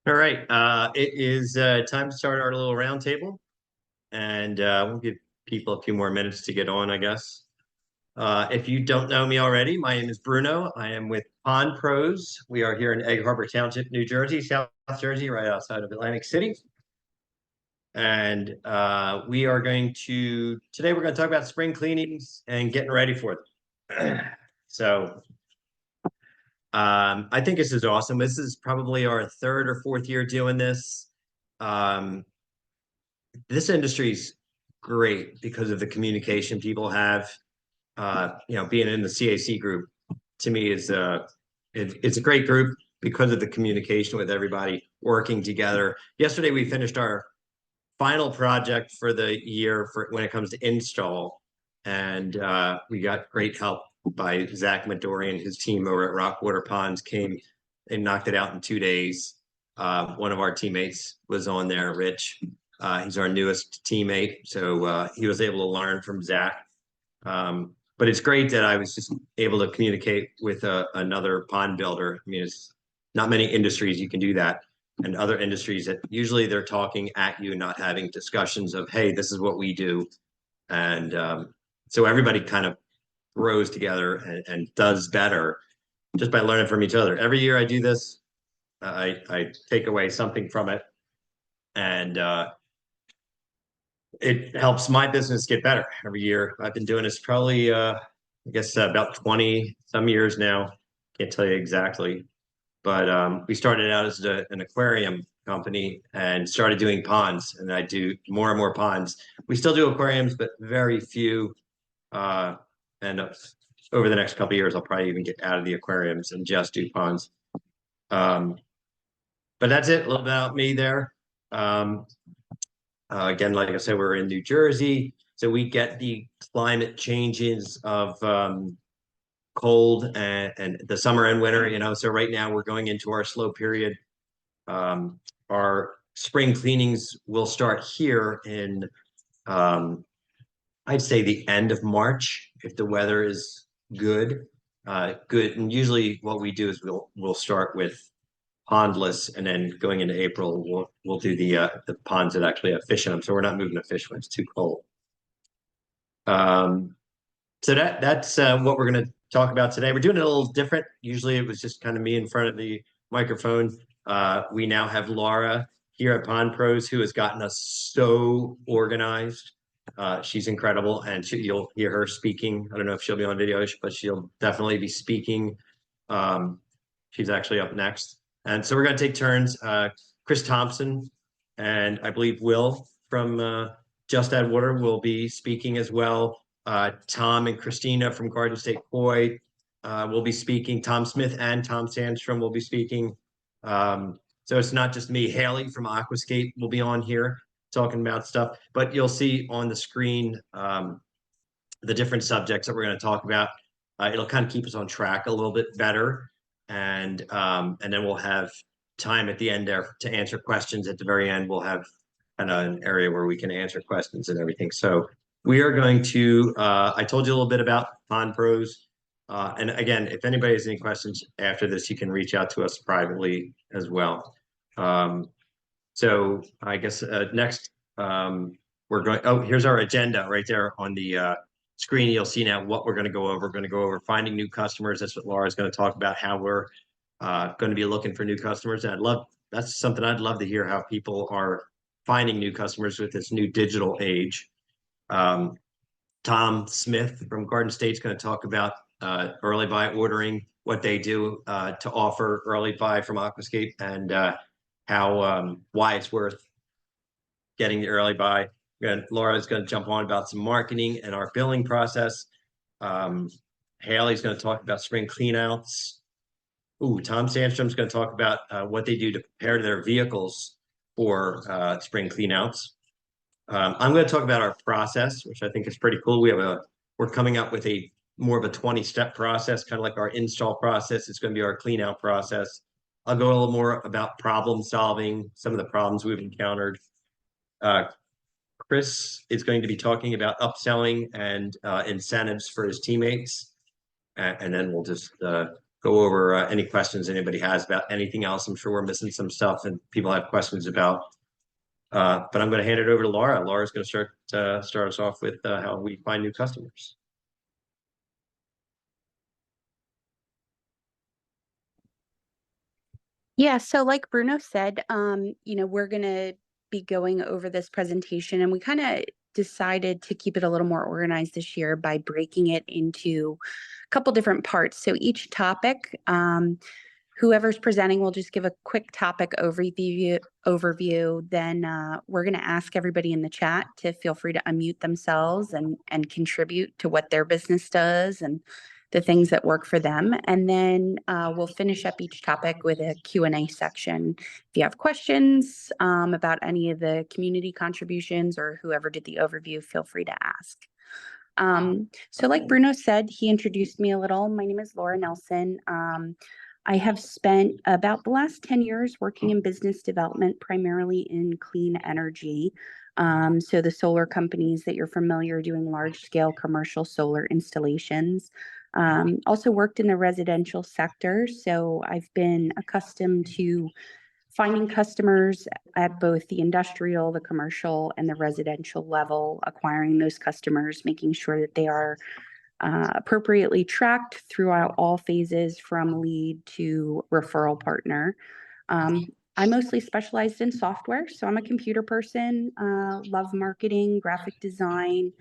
All right. It is time to start our little roundtable, and we'll give people a few more minutes to get on, I guess. If you don't know me already, my name is Bruno. I am with Pond Pros. We are here in Egg Harbor Township, New Jersey, South Jersey, right outside of Atlantic City. And we are today we're going to talk about spring cleanings and getting ready for them. So I think this is awesome. This is probably our third or fourth year doing this. Um, this industry's great because of the communication people have. Being in the CAC group to me it's a great group because of the communication with everybody working together. Yesterday we finished our final project for the year for when it comes to install, and we got great help by Zach Midori and his team over at Rockwater Ponds. Came and knocked it out in 2 days. One of our teammates was on there, Rich. He's our newest teammate, so he was able to learn from Zach. But it's great that I was just able to communicate with another pond builder. I mean, it's not many industries you can do that, and other industries that usually they're talking at you, not having discussions of, hey, this is what we do. And so everybody kind of grows together and does better just by learning from each other. Every year I do this, I take away something from it, and it helps my business get better every year. I've been doing this probably, I guess, about 20 some years now. Can't tell you exactly, but we started out as an aquarium company and started doing ponds, and I do more and more ponds. We still do aquariums, but very few. And over the next couple of years, I'll probably even get out of the aquariums and just do ponds. But that's it. A little bit about me there. Again, like I said, we're in New Jersey, so we get the climate changes of cold and the summer and winter. So right now we're going into our slow period. Our spring cleanings will start here in, I'd say, the end of March if the weather is good. Good, and usually what we do is we'll start with pondless, and then going into April, we'll do the ponds that actually have fish in them. So we're not moving to fish when it's too cold. So that's what we're going to talk about today. We're doing it a little different. Usually it was just kind of me in front of the microphone. We now have Laura here at Pond Pros, who has gotten us so organized. She's incredible, and you'll hear her speaking. I don't know if she'll be on video, but she'll definitely be speaking. She's actually up next. And so we're going to take turns. Chris Thompson and I believe Will from Just Add Water will be speaking as well. Tom and Christina from Garden State Koi will be speaking. Tom Smith and Tom Sandstrom will be speaking. So it's not just me. Haley from Aquascape will be on here talking about stuff. But you'll see on the screen the different subjects that we're going to talk about. It'll kind of keep us on track a little bit better. And then we'll have time at the end there to answer questions. At the very end, we'll have kind of an area where we can answer questions and everything. So we are going to, I told you a little bit about Pond Pros. And again, if anybody has any questions after this, you can reach out to us privately as well. So I guess next, we're going, here's our agenda right there on the screen. You'll see now what we're going to go over. We're going to go over finding new customers. That's what Laura's going to talk about, how we're going to be looking for new customers. And that's something I'd love to hear, how people are finding new customers with this new digital age. Tom Smith from Garden State is going to talk about early buy ordering, what they do to offer early buy from Aquascape, and why it's worth getting the early buy. Laura is going to jump on about some marketing and our billing process. Haley's going to talk about spring cleanouts. Tom Sandstrom's going to talk about what they do to prepare their vehicles for spring cleanouts. I'm going to talk about our process, which I think is pretty cool. We're coming up with more of a 20-step process, kind of like our install process. It's going to be our cleanout process. I'll go a little more about problem solving, some of the problems we've encountered. Chris is going to be talking about upselling and incentives for his teammates. And then we'll just go over any questions anybody has about anything else. I'm sure we're missing some stuff and people have questions about. But I'm going to hand it over to Laura. Laura's going to start us off with how we find new customers. Yeah, so like Bruno said, we're going to be going over this presentation, and we kind of decided to keep it a little more organized this year by breaking it into a couple different parts. So each topic, whoever's presenting will just give a quick topic overview. Then we're going to ask everybody in the chat to feel free to unmute themselves and contribute to what their business does and the things that work for them. And then we'll finish up each topic with a Q&A section. If you have questions about any of the community contributions or whoever did the overview, feel free to ask. So like Bruno said, he introduced me a little. My name is Laura Nelson. I have spent about the last 10 years working in business development, primarily in clean energy. So the solar companies that you're familiar doing large scale commercial solar installations. Also worked in the residential sector. So I've been accustomed to finding customers at both the industrial, the commercial, and the residential level, acquiring those customers, making sure that they are appropriately tracked throughout all phases from lead to referral partner. I mostly specialized in software, so I'm a computer person, love marketing, graphic design,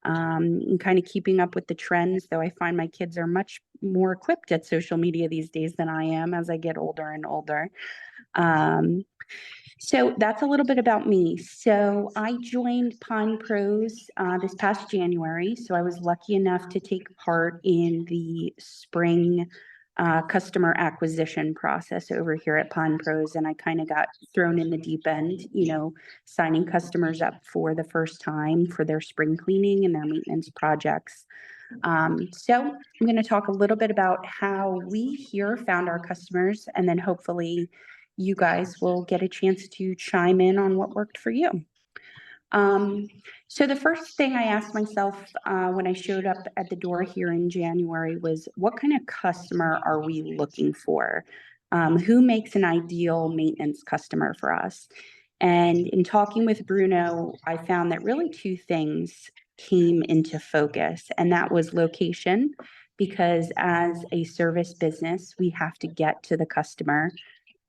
and kind of keeping up with the trends, though I find my kids are much more equipped at social media these days than I am as I get older and older. So that's a little bit about me. So I joined Pond Pros this past January. So I was lucky enough to take part in the spring customer acquisition process over here at Pond Pros. And I kind of got thrown in the deep end, signing customers up for the first time for their spring cleaning and their maintenance projects. So I'm going to talk a little bit about how we here found our customers, and then hopefully you guys will get a chance to chime in on what worked for you. So the first thing I asked myself when I showed up at the door here in January was, what kind of customer are we looking for? Who makes an ideal maintenance customer for us? And in talking with Bruno, I found that really two things came into focus, and that was location, because as a service business, we have to get to the customer.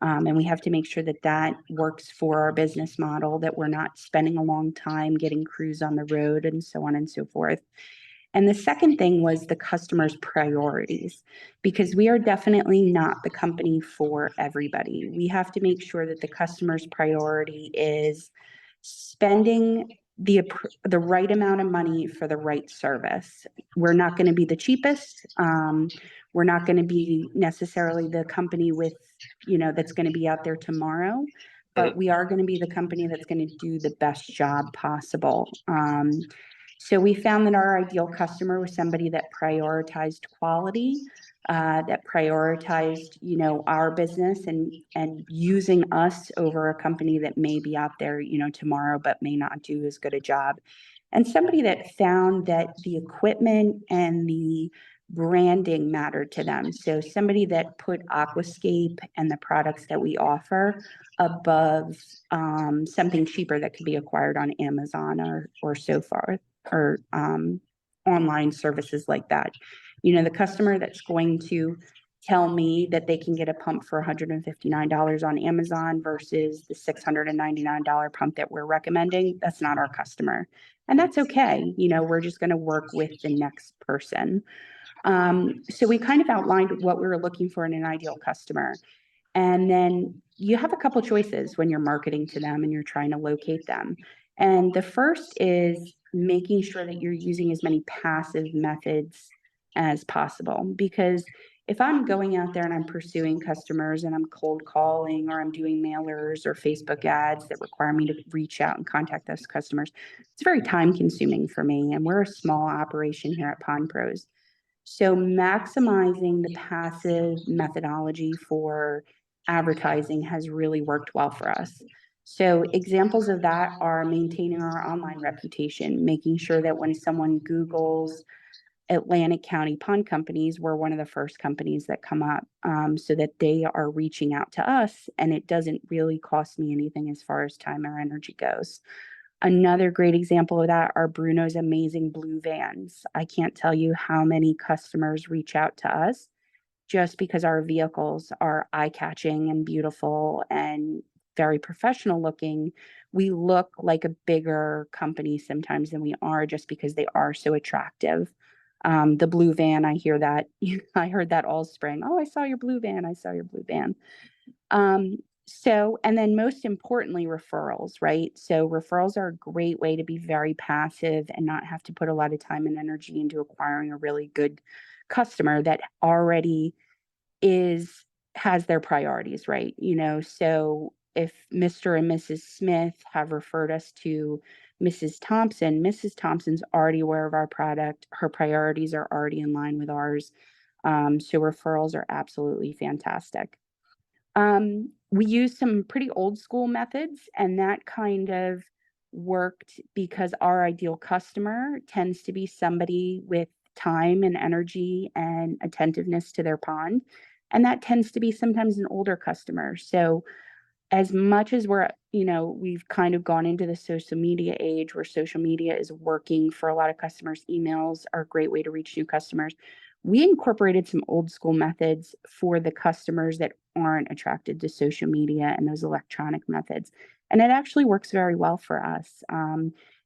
And we have to make sure that that works for our business model, that we're not spending a long time getting crews on the road and so on and so forth. And the second thing was the customer's priorities, because we are definitely not the company for everybody. We have to make sure that the customer's priority is spending the right amount of money for the right service. We're not going to be the cheapest. We're not going to be necessarily the company with, that's going to be out there tomorrow, but we are going to be the company that's going to do the best job possible. So we found that our ideal customer was somebody that prioritized quality, that prioritized, our business and using us over a company that may be out there, tomorrow, but may not do as good a job. And somebody that found that the equipment and the branding mattered to them. So somebody that put Aquascape and the products that we offer above something cheaper that could be acquired on Amazon or so forth, or online services like that. The customer that's going to tell me that they can get a pump for $159 on Amazon versus the $699 pump that we're recommending, that's not our customer. And that's okay. We're just going to work with the next person. So we kind of outlined what we were looking for in an ideal customer. And then you have a couple choices when you're marketing to them and you're trying to locate them. And the first is making sure that you're using as many passive methods as possible. Because if I'm going out there and I'm pursuing customers and I'm cold calling, or I'm doing mailers or Facebook ads that require me to reach out and contact those customers, it's very time consuming for me. And we're a small operation here at Pond Pros. So maximizing the passive methodology for advertising has really worked well for us. So examples of that are maintaining our online reputation, making sure that when someone Googles Atlantic County pond companies were one of the first companies that come up, so that they are reaching out to us, and it doesn't really cost me anything as far as time or energy goes. Another great example of that are Bruno's amazing blue vans. I can't tell you how many customers reach out to us just because our vehicles are eye-catching and beautiful and very professional looking. We look like a bigger company sometimes than we are, just because they are so attractive. The blue van, I hear that. I heard that all spring. Oh, I saw your blue van. I saw your blue van. Um, and then most importantly, referrals, right? So referrals are a great way to be very passive and not have to put a lot of time and energy into acquiring a really good customer that already has their priorities right. So if Mr. and Mrs. Smith have referred us to Mrs. Thompson's already aware of our product. Her priorities are already in line with ours. So referrals are absolutely fantastic. We use some pretty old school methods, and that kind of worked because our ideal customer tends to be somebody with time and energy and attentiveness to their pond. And that tends to be sometimes an older customer. So as much as we've kind of gone into the social media age where social media is working for a lot of customers, emails are a great way to reach new customers. We incorporated some old school methods for the customers that aren't attracted to social media and those electronic methods. And it actually works very well for us.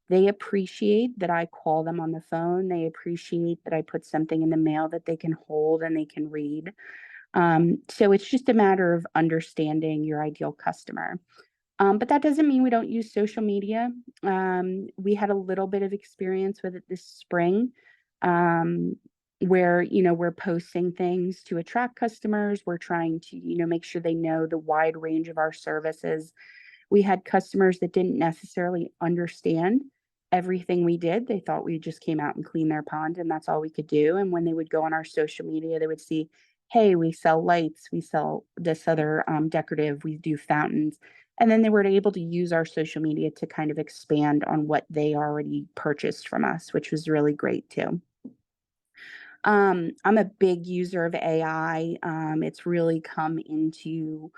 They appreciate that I call them on the phone. They appreciate that I put something in the mail that they can hold and they can read. So it's just a matter of understanding your ideal customer. But that doesn't mean we don't use social media. We had a little bit of experience with it this spring, um, where, we're posting things to attract customers. We're trying to, make sure they know the wide range of our services. We had customers that didn't necessarily understand everything we did. They thought we just came out and cleaned their pond and that's all we could do. And when they would go on our social media, they would see, hey, we sell lights, we sell this other decorative, we do fountains. And then they were able to use our social media to kind of expand on what they already purchased from us, which was really great too. I'm a big user of AI. It's really come into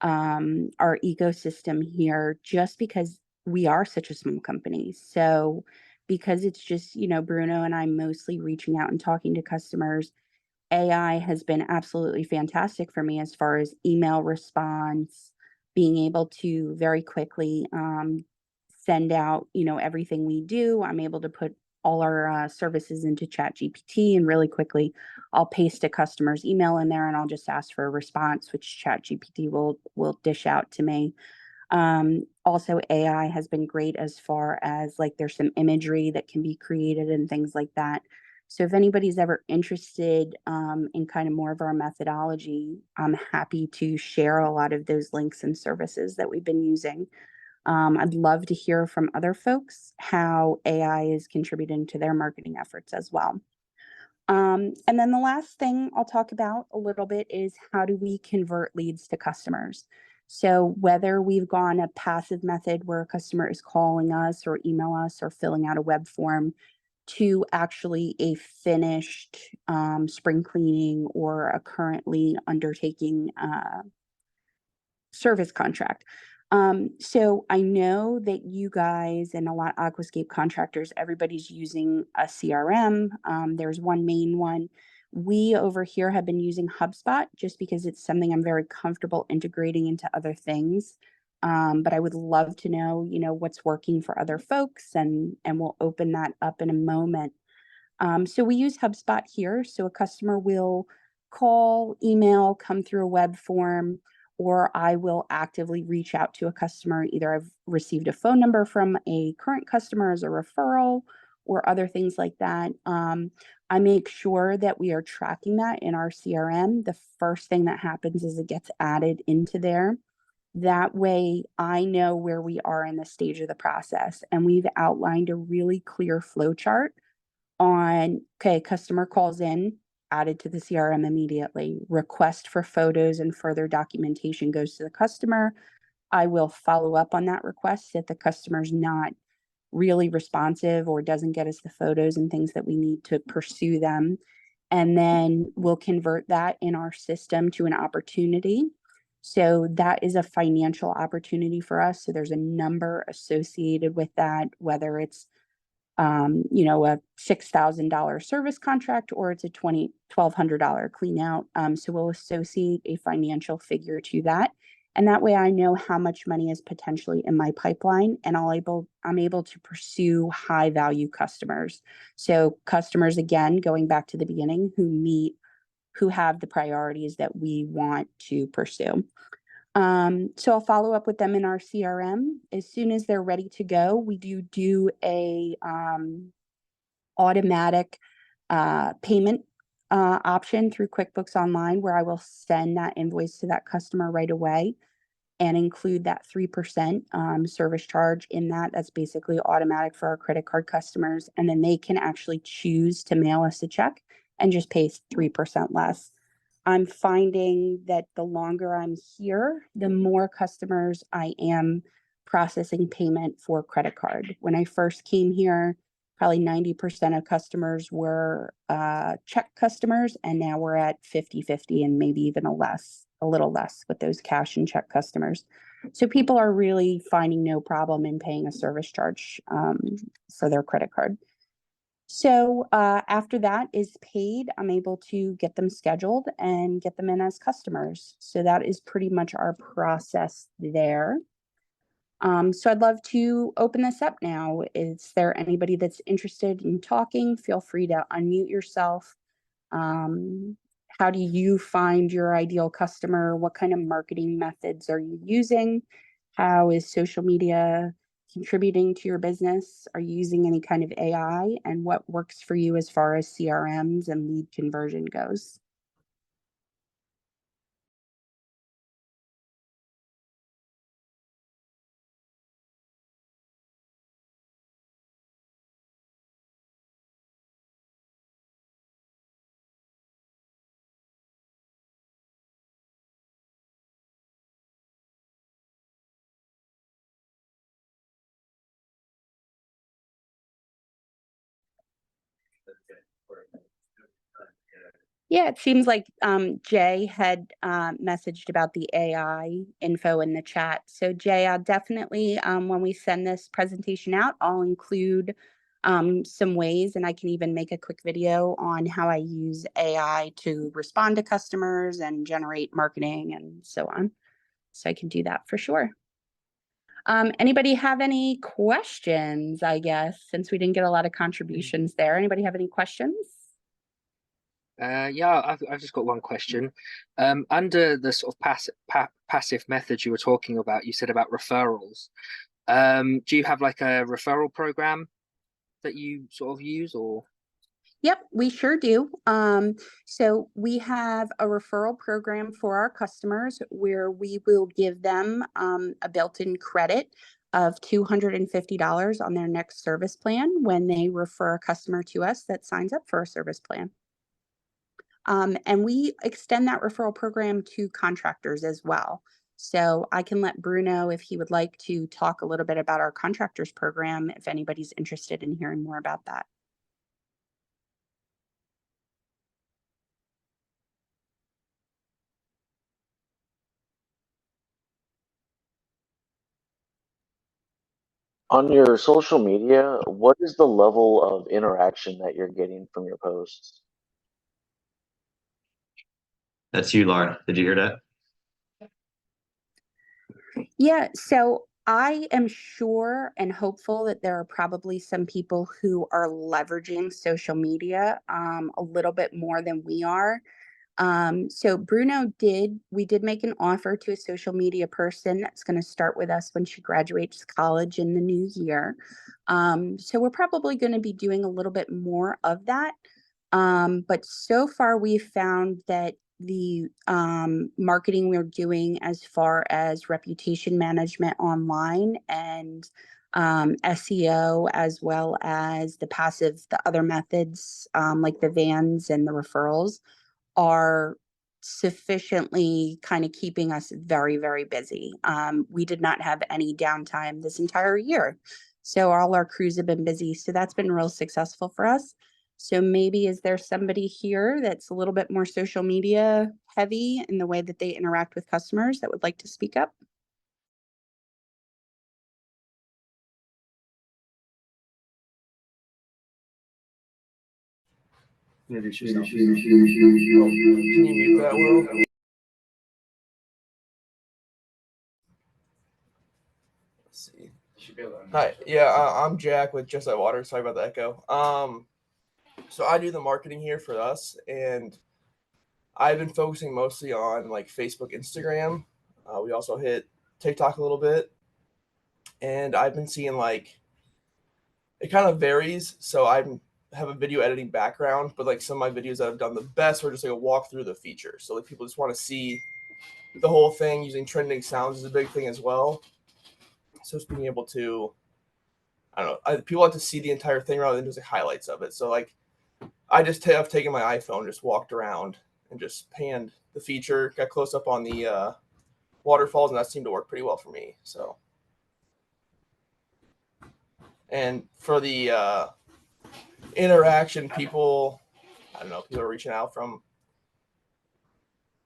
our ecosystem here just because we are such a small company. So, because it's just, Bruno and I mostly reaching out and talking to customers, AI has been absolutely fantastic for me as far as email response, being able to very quickly send out, everything we do. I'm able to put all our services into ChatGPT, and really quickly I'll paste a customer's email in there and I'll just ask for a response, which ChatGPT will dish out to me. Also, AI has been great as far as like there's some imagery that can be created and things like that. So if anybody's ever interested in kind of more of our methodology, I'm happy to share a lot of those links and services that we've been using. I'd love to hear from other folks how AI is contributing to their marketing efforts as well. And then the last thing I'll talk about a little bit is how do we convert leads to customers? So whether we've gone a passive method where a customer is calling us or email us or filling out a web form to actually a finished spring cleaning or a currently undertaking service contract. So I know that you guys and a lot of aquascape contractors, everybody's using a CRM. There's one main one. We over here have been using HubSpot just because it's something I'm very comfortable integrating into other things. But I would love to know, what's working for other folks, and we'll open that up in a moment. So we use HubSpot here. So a customer will call, email, come through a web form, or I will actively reach out to a customer. Either I've received a phone number from a current customer as a referral or other things like that. I make sure that we are tracking that in our CRM. The first thing that happens is it gets added into there. That way I know where we are in the stage of the process. And we've outlined a really clear flow chart on, okay, customer calls in, added to the CRM immediately. Request for photos and further documentation goes to the customer. I will follow up on that request if the customer's not really responsive or doesn't get us the photos and things that we need to pursue them. And then we'll convert that in our system to an opportunity. So that is a financial opportunity for us. So there's a number associated with that, whether it's a $6,000 service contract or it's a $1,200 clean out. So we'll associate a financial figure to that. And that way I know how much money is potentially in my pipeline, and I'm able to pursue high value customers. So customers, again, going back to the beginning, who have the priorities that we want to pursue. So I'll follow up with them in our CRM. As soon as they're ready to go, we do a automatic payment option through QuickBooks Online, where I will send that invoice to that customer right away and include that 3% service charge in that. That's basically automatic for our credit card customers. And then they can actually choose to mail us a check and just pay 3% less. I'm finding that the longer I'm here, the more customers I am processing payment for credit card. When I first came here, probably 90% of customers were check customers, and now we're at 50-50 and maybe even a little less with those cash and check customers. So people are really finding no problem in paying a service charge for their credit card. So after that is paid, I'm able to get them scheduled and get them in as customers. So that is pretty much our process there. So I'd love to open this up now. Is there anybody that's interested in talking? Feel free to unmute yourself. How do you find your ideal customer? What kind of marketing methods are you using? How is social media contributing to your business? Are you using any kind of AI? And what works for you as far as CRMs and lead conversion goes? Yeah, it seems like Jay had messaged about the AI info in the chat. So Jay, I'll definitely, when we send this presentation out, I'll include some ways, and I can even make a quick video on how I use AI to respond to customers and generate marketing and so on. So I can do that for sure. Anybody have any questions, I guess, since we didn't get a lot of contributions there? Anybody have any questions? Yeah, I've just got one question. Under the sort of passive methods you were talking about, you said about referrals. Do you have like a referral program that you sort of use, or? Yep, we sure do. So we have a referral program for our customers where we will give them a built-in credit of $250 on their next service plan when they refer a customer to us that signs up for a service plan. And we extend that referral program to contractors as well. So I can let Bruno, if he would like to talk a little bit about our contractors program, if anybody's interested in hearing more about that. On your social media, what is the level of interaction that you're getting from your posts? That's you, Laura. Did you hear that? Yeah, so I am sure and hopeful that there are probably some people who are leveraging social media a little bit more than we are. So we did make an offer to a social media person that's going to start with us when she graduates college in the new year. So we're probably going to be doing a little bit more of that. But so far we've found that the marketing we're doing as far as reputation management online and SEO, as well as the other methods like the vans and the referrals, are sufficiently kind of keeping us very, very busy. We did not have any downtime this entire year. So all our crews have been busy. So that's been real successful for us. So maybe is there somebody here that's a little bit more social media heavy in the way that they interact with customers that would like to speak up? Introduce yourself. Oh, can you mute that, Will? Let's see. Hi, yeah, I'm Jack with Just Like Water. Sorry about the echo. So I do the marketing here for us, and I've been focusing mostly on like Facebook, Instagram. We also hit TikTok a little bit, and I've been seeing like it kind of varies. So I have a video editing background, but like some of my videos that I've done the best are just like a walk through the feature. So like people just want to see the whole thing. Using trending sounds is a big thing as well. So just being able to, I don't know, people like to see the entire thing rather than just like highlights of it. So like I just have taken my iPhone, just walked around and just panned the feature, got close up on the waterfalls, and that seemed to work pretty well for me. So, and for the interaction, people, I don't know, people are reaching out from.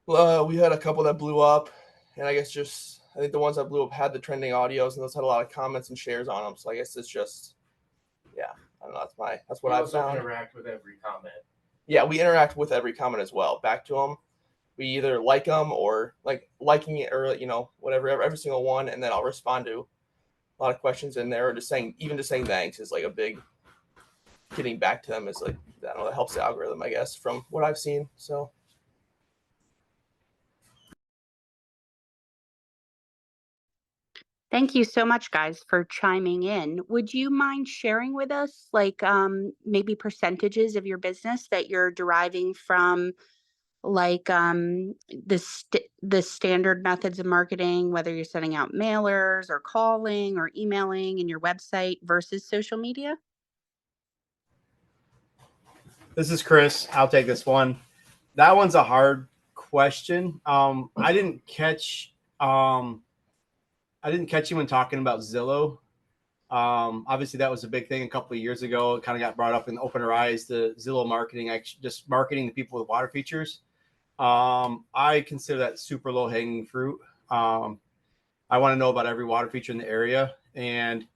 We had a couple that blew up, and I guess just I think the ones that blew up had the trending audios, and those had a lot of comments and shares on them. So I guess it's just, yeah, I don't know. That's what I've found. Interact with every comment. Yeah, we interact with every comment as well. Back to them, we either like them or like liking it or whatever, every single one, and then I'll respond to a lot of questions in there, or just saying thanks is like a big. Getting back to them is like, I don't know, that helps the algorithm, I guess, from what I've seen. So. Thank you so much, guys, for chiming in. Would you mind sharing with us, like, maybe percentages of your business that you're deriving from, like, the standard methods of marketing, whether you're sending out mailers or calling or emailing in your website versus social media? This is Chris. I'll take this one. That one's a hard question. I didn't catch you when talking about Zillow. Obviously, that was a big thing a couple of years ago. It kind of got brought up and opened our eyes to Zillow marketing, actually just marketing to people with water features. I consider that super low hanging fruit. I want to know about every water feature in the area, and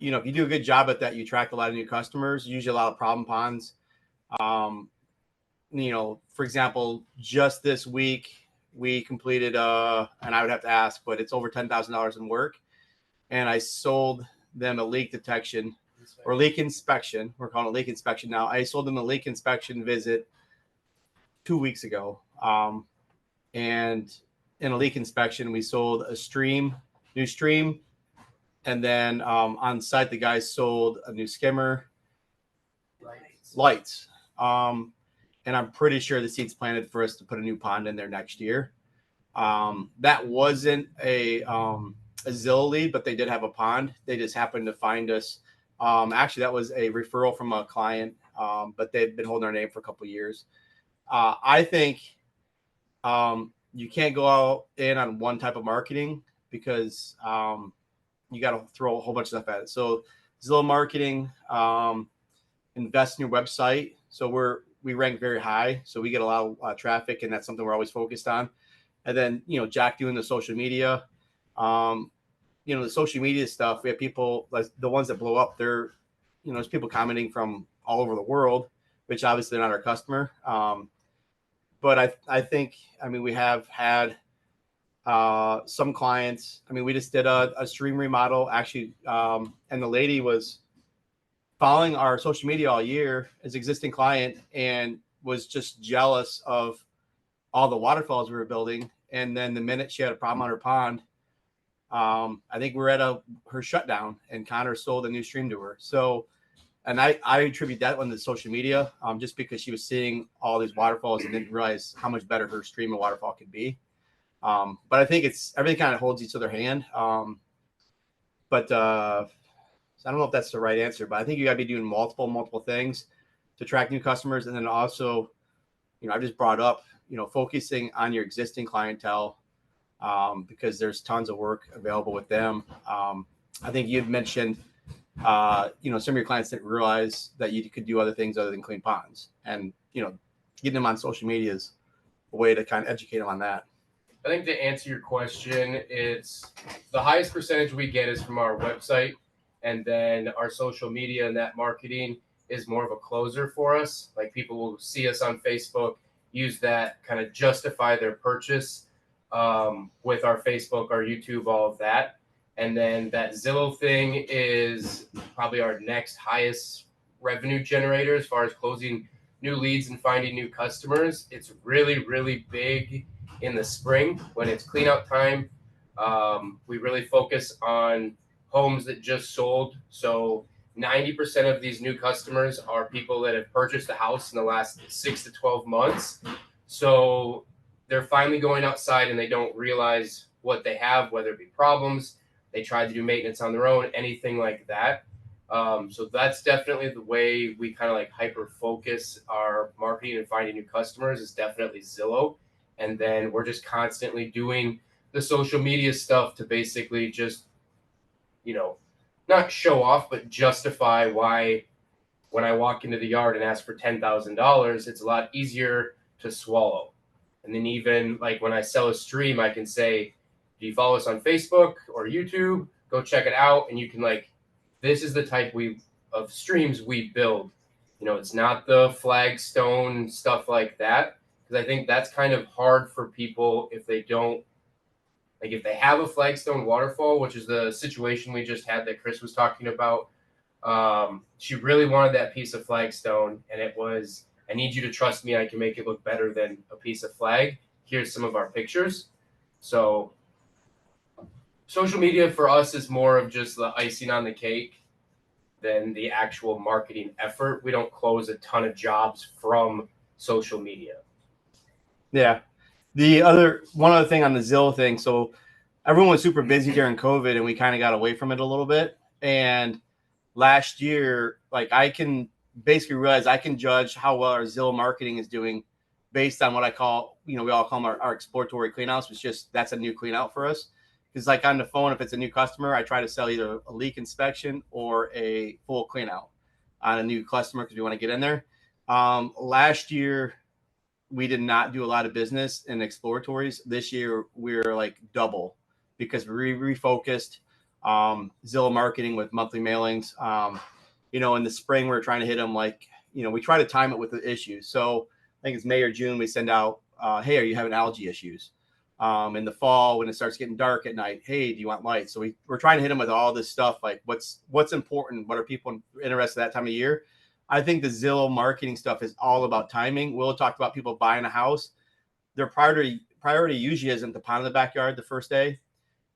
if you do a good job at that, you attract a lot of new customers. Usually, a lot of problem ponds. For example, just this week we completed and I would have to ask, but it's over $10,000 in work, and I sold them a leak detection or leak inspection. We're calling it leak inspection now. I sold them a leak inspection visit 2 weeks ago, and in a leak inspection, we sold a new stream, and then on site, the guys sold a new skimmer, lights. And I'm pretty sure the seed's planted for us to put a new pond in there next year. That wasn't a Zillow lead, but they did have a pond. They just happened to find us. Actually, that was a referral from a client, but they've been holding our name for a couple of years. I think you can't go out in on one type of marketing because you got to throw a whole bunch of stuff at it. So Zillow marketing, invest in your website. So we rank very high, so we get a lot of traffic, and that's something we're always focused on. And then Jack doing the social media, the social media stuff. We have people like the ones that blow up. There's people commenting from all over the world, which obviously they're not our customer. But I think we have had some clients. We just did a stream remodel actually, and the lady was following our social media all year as existing client and was just jealous of all the waterfalls we were building. And then the minute she had a problem on her pond, I think we're at her shutdown, and Connor sold a new stream to her. So, and I attribute that one to social media, just because she was seeing all these waterfalls and didn't realize how much better her stream and waterfall could be. But I think everything kind of holds each other hand. So I don't know if that's the right answer, but I think you got to be doing multiple things to attract new customers. And then also, I just brought up, focusing on your existing clientele, because there's tons of work available with them. I think you'd mentioned, some of your clients didn't realize that you could do other things other than clean ponds, and getting them on social media is a way to kind of educate them on that. I think to answer your question, it's the highest percentage we get is from our website, and then our social media and that marketing is more of a closer for us. Like people will see us on Facebook, use that, kind of justify their purchase with our Facebook, our YouTube, all of that. And then that Zillow thing is probably our next highest revenue generator as far as closing new leads and finding new customers. It's really, really big in the spring when it's clean out time. We really focus on homes that just sold. So 90% of these new customers are people that have purchased a house in the last 6 to 12 months. So they're finally going outside and they don't realize what they have, whether it be problems, they tried to do maintenance on their own, anything like that. So that's definitely the way we kind of like hyper focus our marketing and finding new customers is definitely Zillow. And then we're just constantly doing the social media stuff to basically just, not show off, but justify why when I walk into the yard and ask for $10,000, it's a lot easier to swallow. And then even like when I sell a stream, I can say, if you follow us on Facebook or YouTube, go check it out. And you can this is the type of streams we build. It's not the flagstone stuff like that. Because I think that's kind of hard for people if they don't, if they have a flagstone waterfall, which is the situation we just had that Chris was talking about. She really wanted that piece of flagstone, and it was, I need you to trust me, I can make it look better than a piece of flag. Here's some of our pictures. So social media for us is more of just the icing on the cake than the actual marketing effort. We don't close a ton of jobs from social media. Yeah. One other thing on the Zillow thing. So everyone was super busy during COVID and we kind of got away from it a little bit. And last year, I can basically realize I can judge how well our Zillow marketing is doing based on what I call, we all call them our exploratory cleanouts, which just, that's a new clean out for us. Because on the phone, if it's a new customer, I try to sell either a leak inspection or a full clean out on a new customer because we want to get in there. Last year, we did not do a lot of business in exploratories. This year, we're double because we refocused Zillow marketing with monthly mailings. In the spring, we're trying to hit them we try to time it with the issues. So I think it's May or June, we send out, hey, are you having algae issues? In the fall, when it starts getting dark at night, hey, do you want lights? So we're trying to hit them with all this stuff, what's important, what are people interested in that time of year? I think the Zillow marketing stuff is all about timing. Will talked about people buying a house. Their priority usually isn't the pond in the backyard the first day,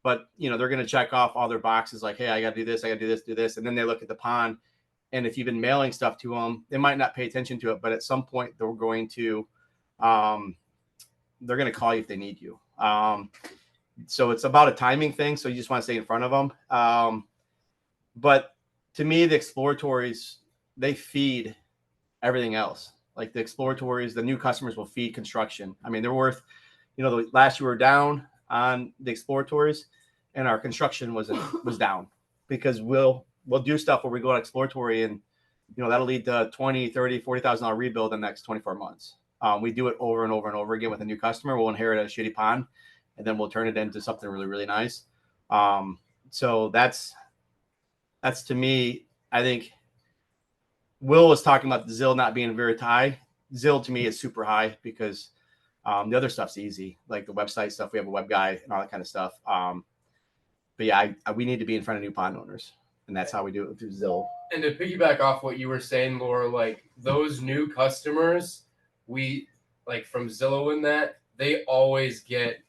but they're going to check off all their boxes hey, I got to do this, I got to do this, do this. And then they look at the pond. And if you've been mailing stuff to them, they might not pay attention to it, but at some point they're going to call you if they need you. So it's about a timing thing. So you just want to stay in front of them. But to me, the exploratories, they feed everything else. The exploratories, the new customers will feed construction. I mean, they're worth, last year we were down on the exploratories and our construction was down because we'll do stuff where we go on exploratory and, that'll lead to $20,000, $30,000, $40,000 rebuild in the next 24 months. We do it over and over and over again with a new customer. We'll inherit a shitty pond and then we'll turn it into something really, really nice. So that's to me, I think Will was talking about the Zillow not being very high. Zillow to me is super high because the other stuff's easy, like the website stuff. We have a web guy and all that kind of stuff. But yeah, we need to be in front of new pond owners, and that's how we do it through Zillow. And to piggyback off what you were saying, Laura, those new customers, we from Zillow in that, they always get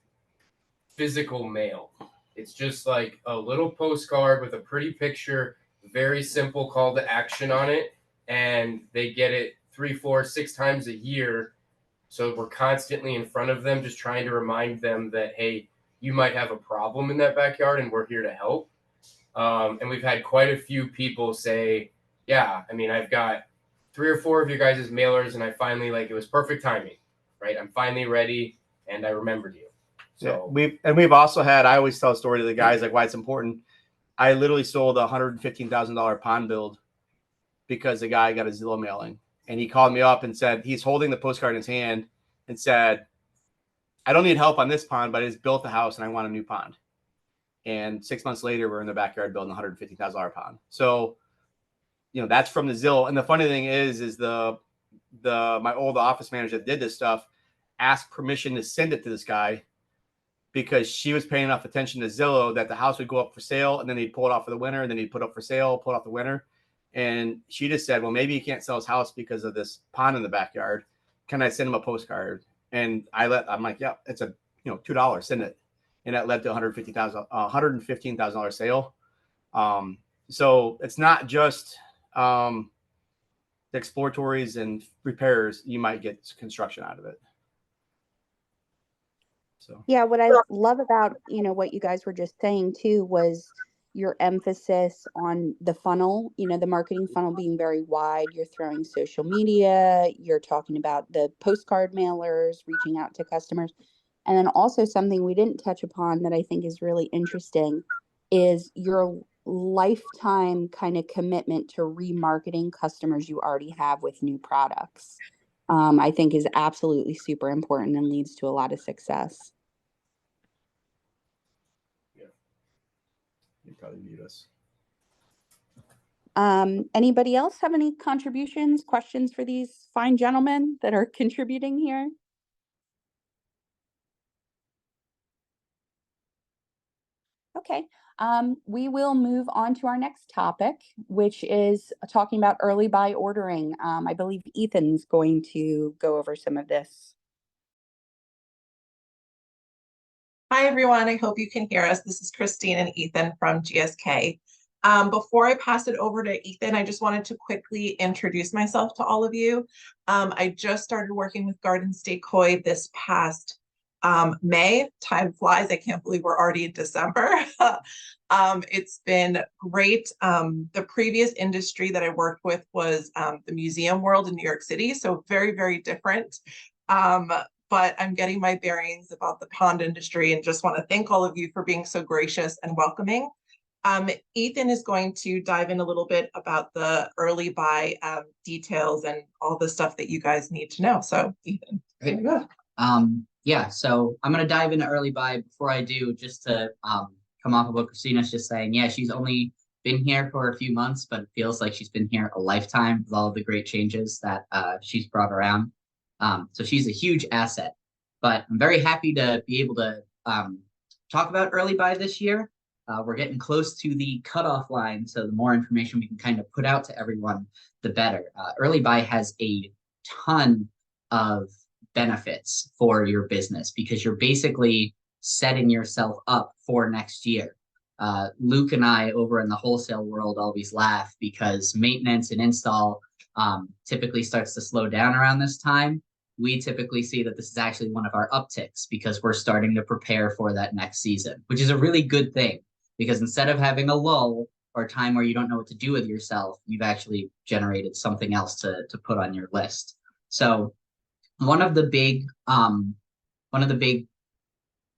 physical mail. It's just a little postcard with a pretty picture, very simple call to action on it. And they get it 3, 4, 6 times a year. So we're constantly in front of them, just trying to remind them that, hey, you might have a problem in that backyard and we're here to help. And we've had quite a few people say, yeah, I mean, I've got 3 or 4 of your guys' mailers and I finally it was perfect timing, right? I'm finally ready and I remembered you. So yeah, we've also had, I always tell a story to the guys, why it's important. I literally sold a $115,000 pond build because the guy got a Zillow mailing, and he called me up and said he's holding the postcard in his hand and said, I don't need help on this pond, but I just built the house and I want a new pond. And 6 months later, we're in the backyard building a $150,000 pond. So, that's from the Zillow. And the funny thing is my old office manager that did this stuff asked permission to send it to this guy because she was paying enough attention to Zillow that the house would go up for sale, and then he'd pull it off for the winter, and then he'd put it up for sale, pull it off the winter. And she just said, well, maybe he can't sell his house because of this pond in the backyard. Can I send him a postcard? And I'm like, yeah, it's a $2, send it. And that led to $115,000 sale. So it's not just the exploratories and repairs. You might get construction out of it. So Yeah, what I love about, what you guys were just saying too was your emphasis on the funnel, the marketing funnel being very wide. You're throwing social media, you're talking about the postcard mailers, reaching out to customers. And then also something we didn't touch upon that I think is really interesting is your lifetime kind of commitment to remarketing customers you already have with new products. I think is absolutely super important and leads to a lot of success. you probably mute us. Anybody else have any contributions, questions for these fine gentlemen that are contributing here? Okay, we will move on to our next topic, which is talking about early buy ordering. I believe Ethan's going to go over some of this. Hi, everyone. I hope you can hear us. This is Christine and Ethan from GSK. Before I pass it over to Ethan, I just wanted to quickly introduce myself to all of you. I just started working with Garden State Koi this past May. Time flies. I can't believe we're already in December. It's been great. The previous industry that I worked with was the museum world in New York City, so very, very different. But I'm getting my bearings about the pond industry and just want to thank all of you for being so gracious and welcoming. Ethan is going to dive in a little bit about the early buy details and all the stuff that you guys need to know. So Ethan, there you go. Yeah, so I'm going to dive into early buy. Before I do, just to come off of what Christina's just saying. Yeah, she's only been here for a few months, but it feels like she's been here a lifetime with all of the great changes that she's brought around. So she's a huge asset, but I'm very happy to be able to talk about early buy this year. We're getting close to the cutoff line, so the more information we can kind of put out to everyone, the better. Early buy has a ton of benefits for your business because you're basically setting yourself up for next year. Luke and I over in the wholesale world always laugh because maintenance and install typically starts to slow down around this time. We typically see that this is actually one of our upticks because we're starting to prepare for that next season, which is a really good thing because instead of having a lull or a time where you don't know what to do with yourself, you've actually generated something else to put on your list. So one of the big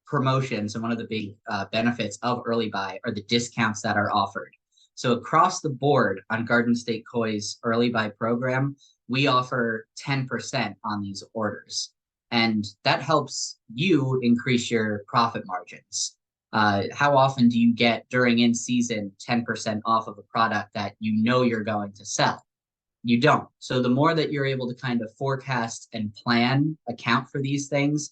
promotions and one of the big benefits of early buy are the discounts that are offered. So across the board on Garden State Koi's early buy program, we offer 10% on these orders. And that helps you increase your profit margins. How often do you get during in-season 10% off of a product that you know you're going to sell? You don't. So the more that you're able to kind of forecast and plan, account for these things,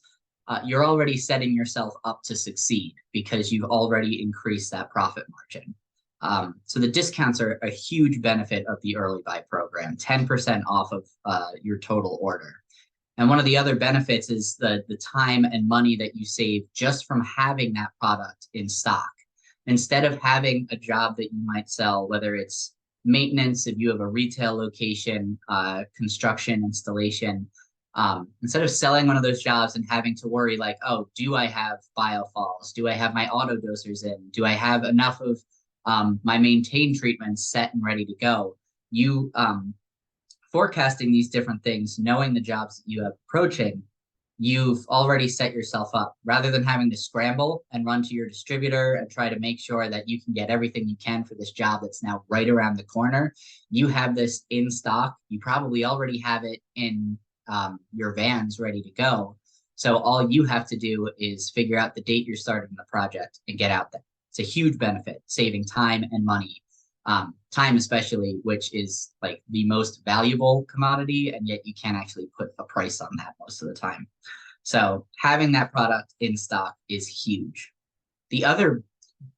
you're already setting yourself up to succeed because you've already increased that profit margin. So the discounts are a huge benefit of the early buy program, 10% off of your total order. And one of the other benefits is the time and money that you save just from having that product in stock. Instead of having a job that you might sell, whether it's maintenance, if you have a retail location, construction, installation, instead of selling one of those jobs and having to worry like, oh, do I have biofalls? Do I have my auto dosers in? Do I have enough of my maintain treatments set and ready to go? You forecasting these different things, knowing the jobs that you have approaching, you've already set yourself up. Rather than having to scramble and run to your distributor and try to make sure that you can get everything you can for this job that's now right around the corner, you have this in stock. You probably already have it in your vans ready to go. So all you have to do is figure out the date you're starting the project and get out there. It's a huge benefit, saving time and money. Time especially, which is like the most valuable commodity, and yet you can't actually put a price on that most of the time. So having that product in stock is huge. The other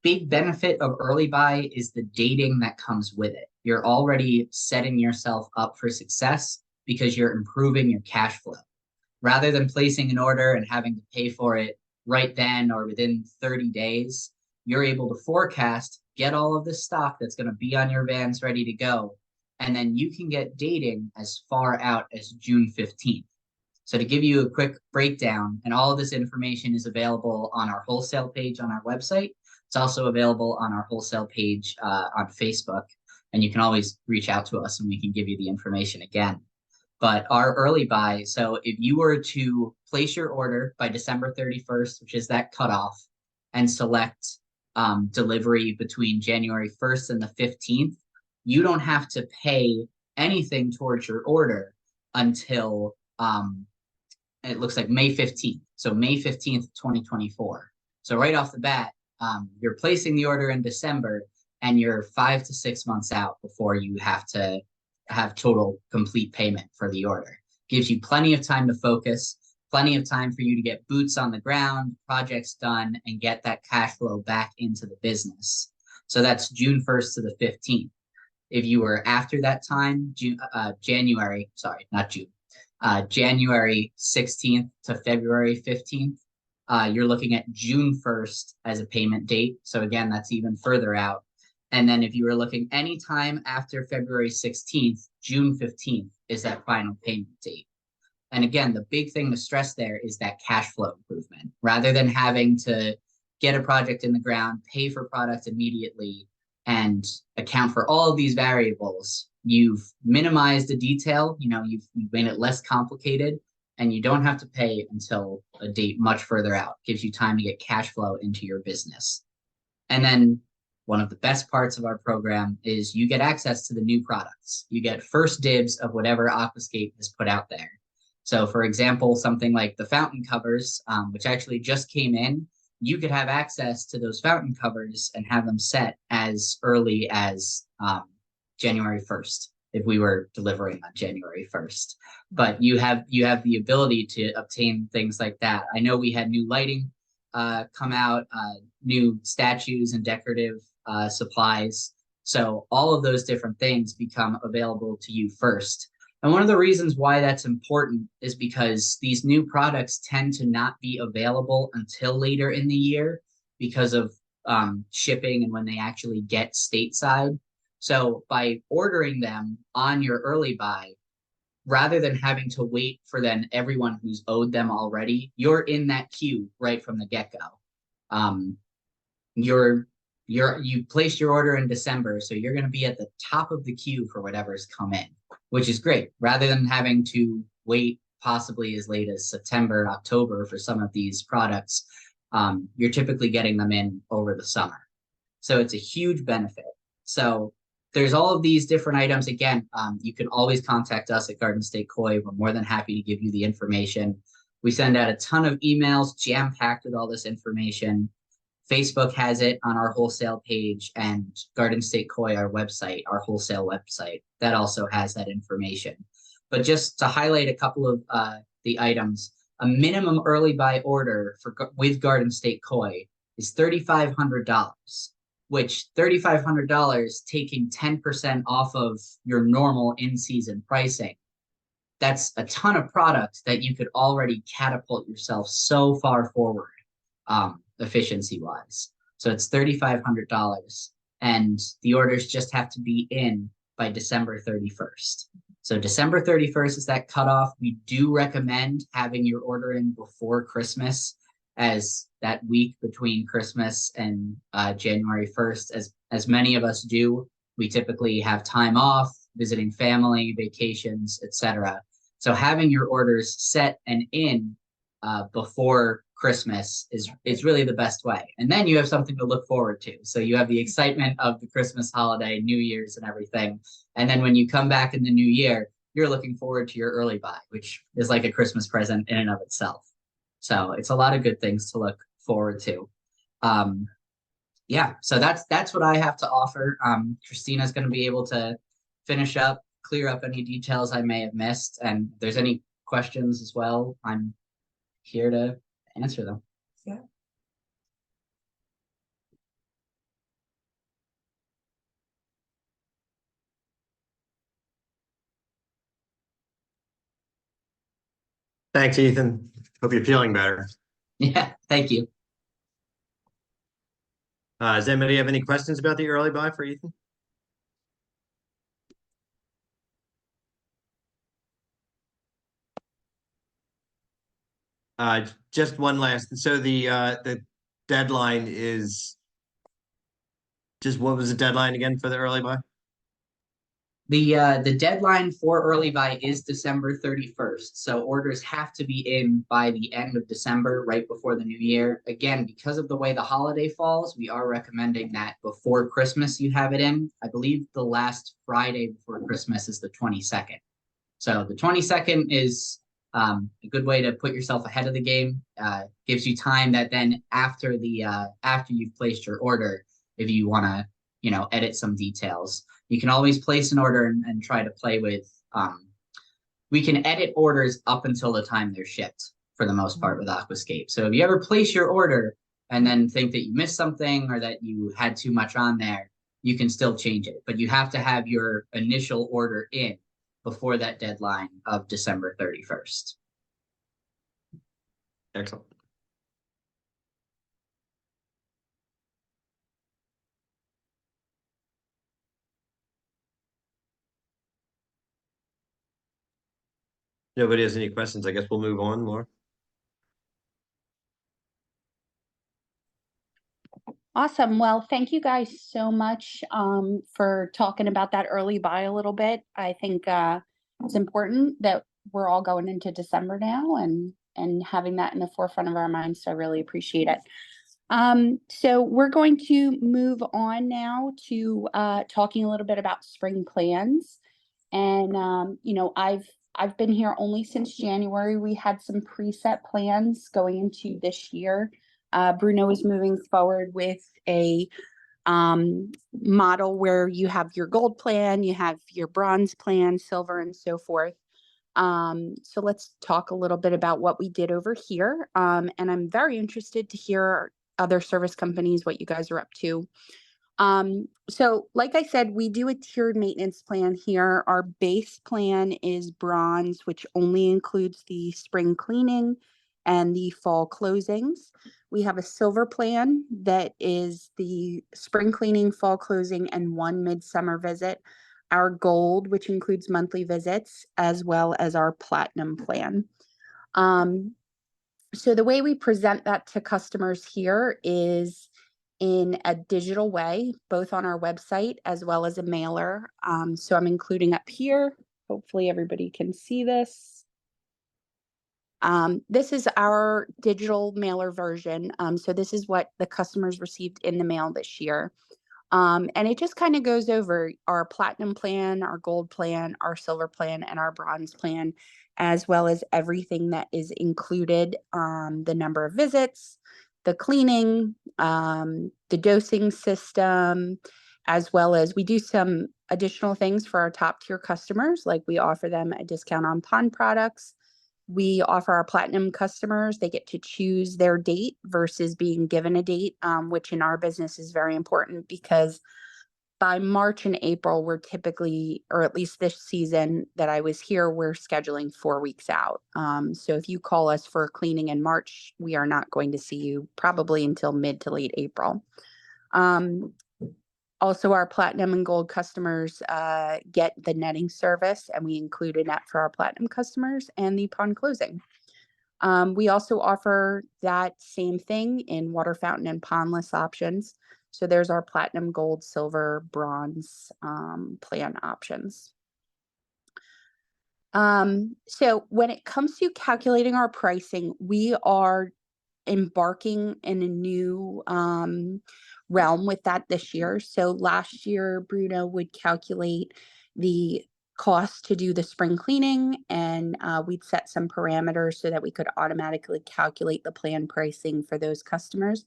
big benefit of early buy is the dating that comes with it. You're already setting yourself up for success because you're improving your cash flow. Rather than placing an order and having to pay for it right then or within 30 days, you're able to forecast, get all of the stock that's going to be on your vans ready to go, and then you can get dating as far out as June 15th. So to give you a quick breakdown, and all of this information is available on our wholesale page on our website. It's also available on our wholesale page on Facebook, and you can always reach out to us and we can give you the information again. But our early buy, so if you were to place your order by December 31st, which is that cutoff, and select delivery between January 1st and the 15th, you don't have to pay anything towards your order until it looks like May 15th. So May 15th, 2024. So right off the bat, you're placing the order in December and you're 5 to 6 months out before you have to have total complete payment for the order. Gives you plenty of time to focus, plenty of time for you to get boots on the ground, projects done, and get that cash flow back into the business. So that's June 1st to the 15th. If you were after that time, January 16th to February 15th, you're looking at June 1st as a payment date. So again, that's even further out. And then if you were looking anytime after February 16th, June 15th is that final payment date. And again, the big thing to stress there is that cash flow improvement. Rather than having to get a project in the ground, pay for product immediately, and account for all of these variables, you've minimized the detail, you've made it less complicated, and you don't have to pay until a date much further out. Gives you time to get cash flow into your business. And then one of the best parts of our program is you get access to the new products. You get first dibs of whatever Aquascape has put out there. So for example, something like the fountain covers, which actually just came in, you could have access to those fountain covers and have them set as early as January 1st, if we were delivering on January 1st. But you have the ability to obtain things like that. I know we had new lighting come out, new statues and decorative supplies. So all of those different things become available to you first. And one of the reasons why that's important is because these new products tend to not be available until later in the year because of shipping and when they actually get stateside. So by ordering them on your early buy, rather than having to wait for then everyone who's owed them already, you're in that queue right from the get-go. You placed your order in December, so you're going to be at the top of the queue for whatever's come in, which is great. Rather than having to wait possibly as late as September, October for some of these products, you're typically getting them in over the summer. So it's a huge benefit. So there's all of these different items. Again, you can always contact us at Garden State Koi. We're more than happy to give you the information. We send out a ton of emails jam-packed with all this information. Facebook has it on our wholesale page, and Garden State Koi, our website, our wholesale website, that also has that information. But just to highlight a couple of the items, a minimum early buy order with Garden State Koi is $3,500, which $3,500 taking 10% off of your normal in-season pricing. That's a ton of product that you could already catapult yourself so far forward. Efficiency-wise. So it's $3,500, and the orders just have to be in by December 31st. So December 31st is that cutoff. We do recommend having your order in before Christmas, as that week between Christmas and January 1st, as many of us do. We typically have time off, visiting family, vacations, etc. So having your orders set and in before Christmas is really the best way. And then you have something to look forward to. So you have the excitement of the Christmas holiday, New Year's and everything. And then when you come back in the new year, you're looking forward to your early buy, which is like a Christmas present in and of itself. So it's a lot of good things to look forward to. Yeah, so that's what I have to offer. Christina's going to be able to finish up, clear up any details I may have missed. And if there's any questions as well, I'm here to answer them. Yeah. Thanks, Ethan. Hope you're feeling better. Yeah, thank you. Does anybody have any questions about the early buy for Ethan? Just one last. So the deadline is just, what was the deadline again for the early buy? The deadline for early buy is December 31st. So orders have to be in by the end of December, right before the new year. Again, because of the way the holiday falls, we are recommending that before Christmas you have it in. I believe the last Friday before Christmas is the 22nd. So the 22nd is a good way to put yourself ahead of the game. Gives you time that then after you've placed your order, if you want to, edit some details, you can always place an order and try to play with. We can edit orders up until the time they're shipped for the most part with Aquascape. So if you ever place your order and then think that you missed something or that you had too much on there, you can still change it. But you have to have your initial order in before that deadline of December 31st. Excellent. Nobody has any questions. I guess we'll move on more. Awesome. Well, thank you guys so much for talking about that early buy a little bit. I think it's important that we're all going into December now and having that in the forefront of our minds. So I really appreciate it. So we're going to move on now to talking a little bit about spring plans. And I've been here only since January. We had some preset plans going into this year. Bruno is moving forward with a model where you have your gold plan, you have your bronze plan, silver, and so forth. So let's talk a little bit about what we did over here. And I'm very interested to hear other service companies, what you guys are up to. So like I said, we do a tiered maintenance plan here. Our base plan is bronze, which only includes the spring cleaning and the fall closings. We have a silver plan that is the spring cleaning, fall closing, and one midsummer visit. Our gold, which includes monthly visits, as well as our platinum plan. So the way we present that to customers here is in a digital way, both on our website as well as a mailer. So I'm including up here. Hopefully everybody can see this. This is our digital mailer version. So this is what the customers received in the mail this year. And it just kind of goes over our platinum plan, our gold plan, our silver plan, and our bronze plan, as well as everything that is included, the number of visits, the cleaning, the dosing system, as well as we do some additional things for our top tier customers, like we offer them a discount on Pond products. We offer our platinum customers, they get to choose their date versus being given a date, which in our business is very important because by March and April, we're typically, or at least this season that I was here, we're scheduling 4 weeks out. So if you call us for cleaning in March, we are not going to see you probably until mid to late April. Also, our platinum and gold customers get the netting service, and we included that for our platinum customers and the pond closing. We also offer that same thing in water fountain and pondless options. So there's our platinum, gold, silver, bronze plan options. So when it comes to calculating our pricing, we are embarking in a new realm with that this year. So last year, Bruno would calculate the cost to do the spring cleaning, and we'd set some parameters so that we could automatically calculate the plan pricing for those customers.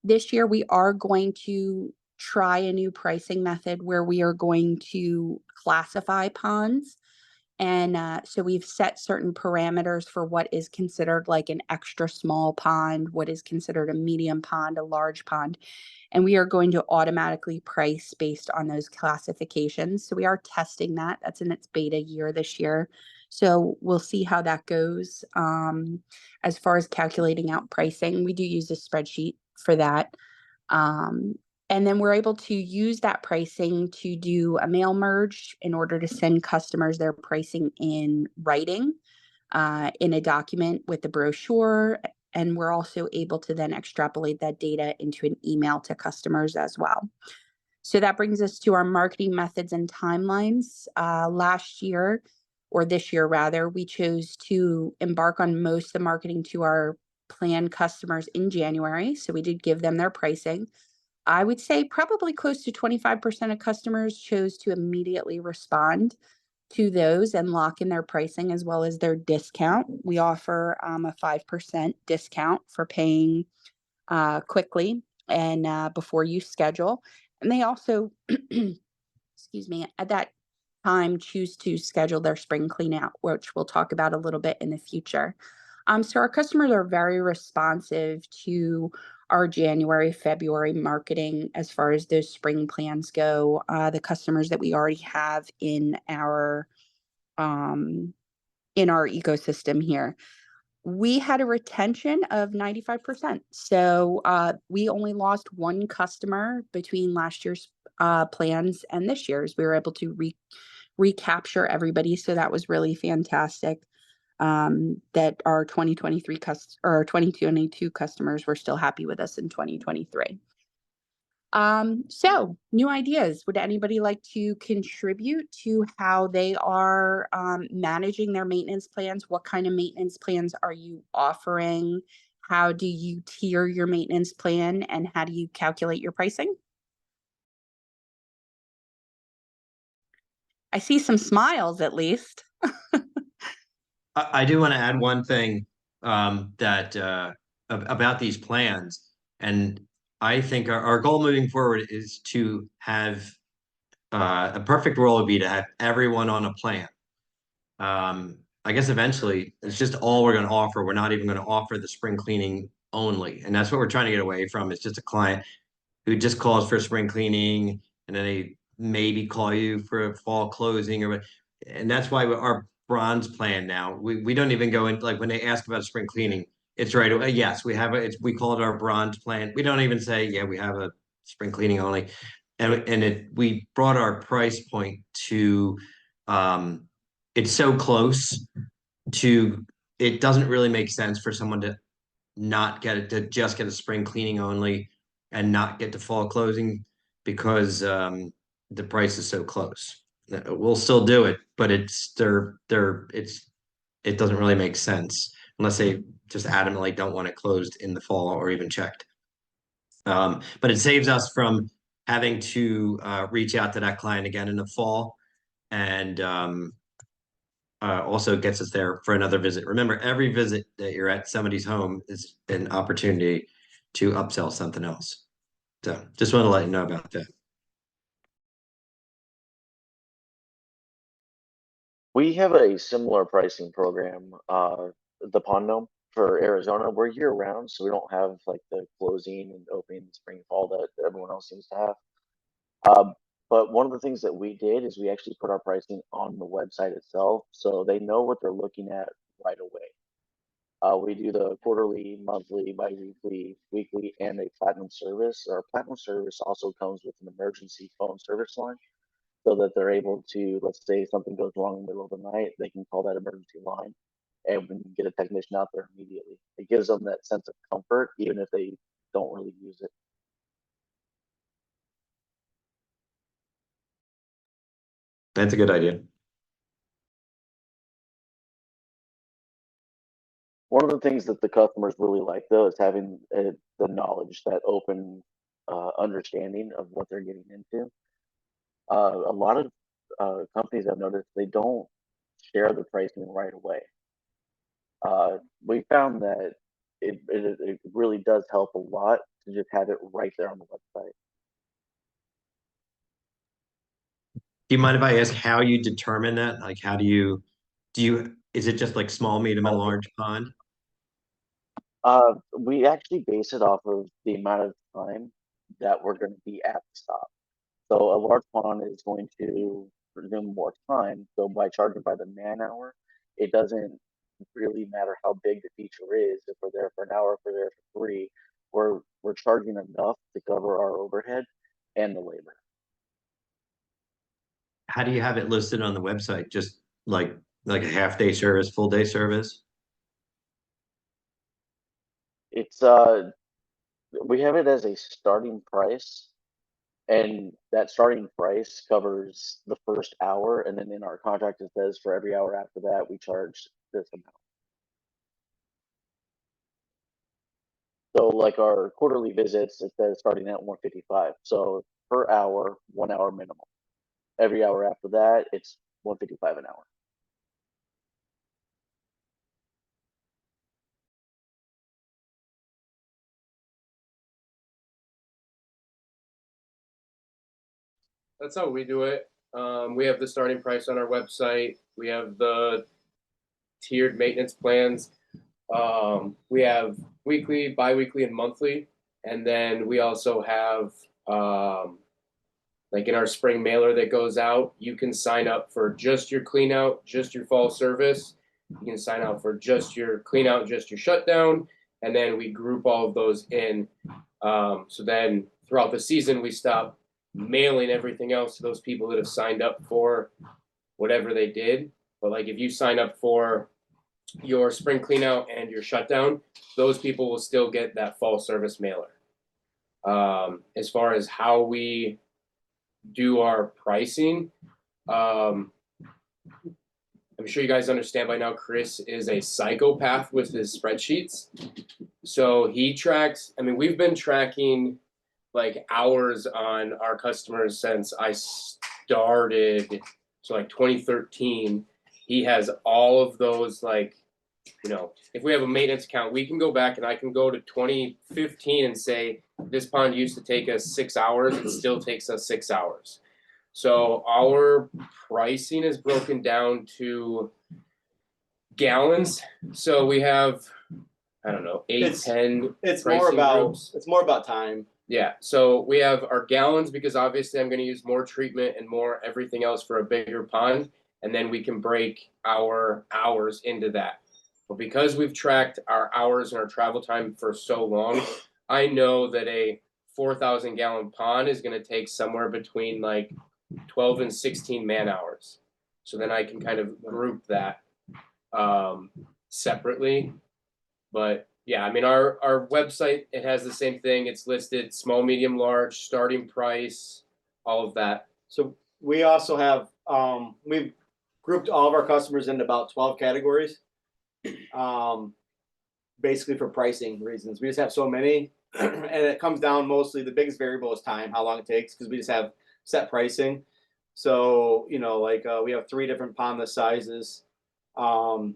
This year, we are going to try a new pricing method where we are going to classify ponds. And so we've set certain parameters for what is considered like an extra small pond, what is considered a medium pond, a large pond. And we are going to automatically price based on those classifications. So we are testing that. That's in its beta year this year. So we'll see how that goes. As far as calculating out pricing, we do use a spreadsheet for that. And then we're able to use that pricing to do a mail merge in order to send customers their pricing in writing in a document with the brochure. And we're also able to then extrapolate that data into an email to customers as well. So that brings us to our marketing methods and timelines. Last year, or this year rather, we chose to embark on most of the marketing to our planned customers in January. So we did give them their pricing. I would say probably close to 25% of customers chose to immediately respond to those and lock in their pricing as well as their discount. We offer a 5% discount for paying quickly and before you schedule. And they also, excuse me, at that time choose to schedule their spring clean out, which we'll talk about a little bit in the future. So our customers are very responsive to our January, February marketing as far as those spring plans go. The customers that we already have in our ecosystem here. We had a retention of 95%. So we only lost one customer between last year's plans and this year's. We were able to recapture everybody. So that was really fantastic. That our 2023 or 2022 customers were still happy with us in 2023. So new ideas. Would anybody like to contribute to how they are managing their maintenance plans? What kind of maintenance plans are you offering? How do you tier your maintenance plan, and how do you calculate your pricing? I see some smiles at least. I do want to add one thing that about these plans, and I think our goal moving forward is to have a perfect world would be to have everyone on a plan. I guess eventually it's just all we're going to offer. We're not even going to offer the spring cleaning only, and that's what we're trying to get away from. It's just a client who just calls for spring cleaning, and then they maybe call you for a fall closing or what. And that's why our bronze plan now, we don't even go in, like when they ask about spring cleaning, it's right away. Yes, we have we call it our bronze plan. We don't even say, yeah, we have a spring cleaning only. And we brought our price point to it's so close to it doesn't really make sense for someone to not get it, to just get a spring cleaning only and not get to fall closing because the price is so close. We'll still do it, but it doesn't really make sense unless they just adamantly don't want it closed in the fall or even checked. But it saves us from having to reach out to that client again in the fall, and also gets us there for another visit. Remember, every visit that you're at somebody's home is an opportunity to upsell something else. So just want to let you know about that. We have a similar pricing program, the Pond Gnome for Arizona. We're year round, so we don't have like the closing and opening spring fall that everyone else seems to have. But one of the things that we did is we actually put our pricing on the website itself, so they know what they're looking at right away. We do the quarterly, monthly, bi-weekly, weekly, and a platinum service. Our platinum service also comes with an emergency phone service line, so that they're able to, let's say something goes wrong in the middle of the night, they can call that emergency line and we can get a technician out there immediately. It gives them that sense of comfort, even if they don't really use it. That's a good idea. One of the things that the customers really like though is having the knowledge, that open understanding of what they're getting into. A lot of companies I've noticed, they don't share the pricing right away. We found that it really does help a lot to just have it right there on the website. Do you mind if I ask how you determine that? Like, how is it just like small, medium, and large pond? We actually base it off of the amount of time that we're going to be at the stop. So a large pond is going to consume more time. So by charging by the man hour, it doesn't really matter how big the feature is. If we're there for an hour, if we're there for three, we're charging enough to cover our overhead and the labor. How do you have it listed on the website? Just like a half-day service, full-day service? It's we have it as a starting price, and that starting price covers the first hour, and then in our contract it says for every hour after that we charge this amount. So like our quarterly visits, it says starting at 155. So per hour, 1 hour minimum. Every hour after that, it's 155 an hour. That's how we do it. We have the starting price on our website. We have the tiered maintenance plans. We have weekly, bi-weekly, and monthly. And then we also have, like in our spring mailer that goes out, you can sign up for just your clean out, just your fall service. You can sign up for just your clean out, just your shutdown. And then we group all of those in. So then throughout the season, we stop mailing everything else to those people that have signed up for whatever they did. But like if you sign up for your spring cleanout and your shutdown, those people will still get that fall service mailer. As far as how we do our pricing, I'm sure you guys understand by now, Chris is a psychopath with his spreadsheets. So he tracks, I mean, we've been tracking like hours on our customers since I started. So like 2013, he has all of those, like, you know, if we have a maintenance account, we can go back and I can go to 2015 and say, this pond used to take us 6 hours. It still takes us 6 hours. So our pricing is broken down to gallons. So we have, I don't know, 10. It's more about time. Yeah, so we have our gallons because obviously I'm going to use more treatment and more everything else for a bigger pond, and then we can break our hours into that. But because we've tracked our hours and our travel time for so long, I know that a 4,000 gallon pond is going to take somewhere between like 12 and 16 man hours. So then I can kind of group that separately. But yeah, I mean, our website, it has the same thing. It's listed small, medium, large, starting price, all of that. So we also have, we've grouped all of our customers into about 12 categories, basically for pricing reasons. We just have so many, and it comes down mostly, the biggest variable is time, how long it takes, because we just have set pricing. So, you know, like we have 3 different pond sizes, and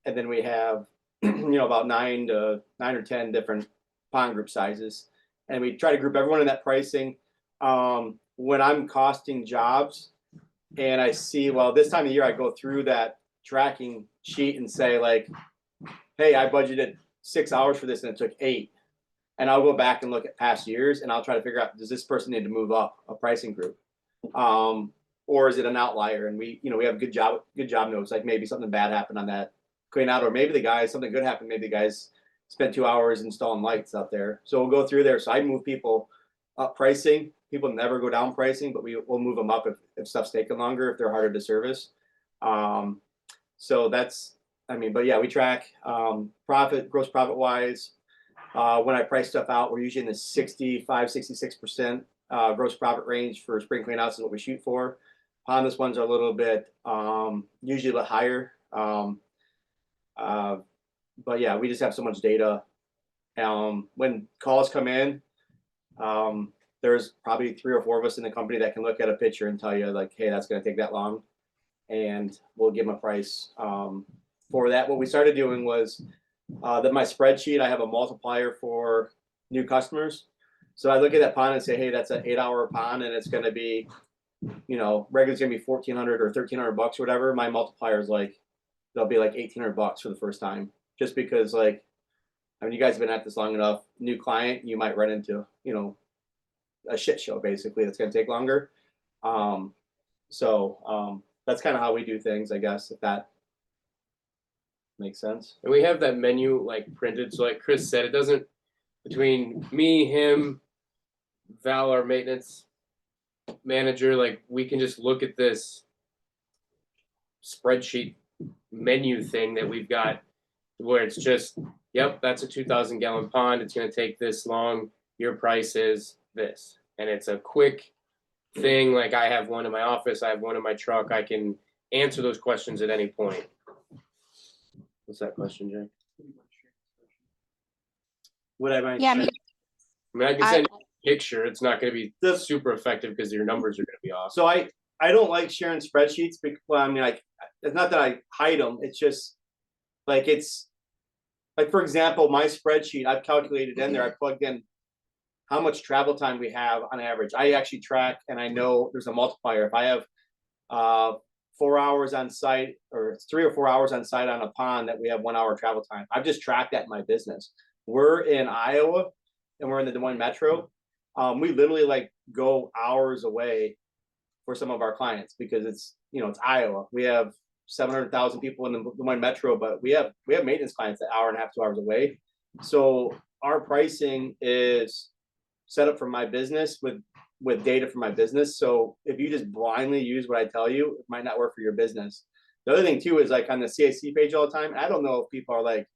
then we have you know, about 9 or 10 different pond group sizes, and we try to group everyone in that pricing. When I'm costing jobs and I see, well, this time of year I go through that tracking sheet and say like, hey, I budgeted 6 hours for this and it took 8, and I'll go back and look at past years and I'll try to figure out, does this person need to move up a pricing group, or is it an outlier? And we, you know, we have good job notes, like maybe something bad happened on that clean out, or maybe the guys, something good happened. Maybe the guys spent 2 hours installing lights out there. So we'll go through there. So I move people up pricing. People never go down pricing, but we'll move them up if stuff's taking longer, if they're harder to service. So that's, I mean, but yeah, we track gross profit wise. When I price stuff out, we're usually in the 65-66% gross profit range for spring clean outs is what we shoot for. Pondless ones are a little bit, usually a little higher. but yeah, we just have so much data. When calls come in, there's probably 3 or 4 of us in the company that can look at a picture and tell you like, hey, that's going to take that long, and we'll give them a price for that. What we started doing was that my spreadsheet, I have a multiplier for new customers. So I look at that pond and say, hey, that's an 8-hour pond, and it's going to be, regular's going to be $1,400 or $1,300 or whatever. My multiplier is like, they'll be like $1,800 for the first time, just because like, I mean, you guys have been at this long enough. New client, you might run into, a shit show basically that's going to take longer. So that's kind of how we do things, I guess, if that makes sense. And we have that menu like printed. So like Chris said, it doesn't, between me, him, Val, our maintenance manager, like we can just look at this spreadsheet menu thing that we've got where it's just, yep, that's a 2,000 gallon pond. It's going to take this long. Your price is this. And it's a quick thing. Like I have one in my office. I have one in my truck. I can answer those questions at any point. What's that question, Jay? What I might Yeah, share. I mean, I can send you a picture. It's not going to be super effective because your numbers are going to be off. So I don't like sharing spreadsheets because, well, I mean, like, it's not that I hide them. It's just like, it's like, for example, my spreadsheet, I've calculated in there, I plugged in how much travel time we have on average. I actually track, and I know there's a multiplier. If I have 4 hours on site, or it's 3 or 4 hours on site on a pond, that we have 1 hour travel time. I've just tracked that in my business. We're in Iowa and we're in the Des Moines metro. We literally like go hours away for some of our clients because it's Iowa. We have 700,000 people in the Des Moines metro, but we have maintenance clients an hour and a half, 2 hours away. So our pricing is set up for my business with data for my business. So if you just blindly use what I tell you, it might not work for your business. The other thing too is like on the CAC page all the time, I don't know if people are like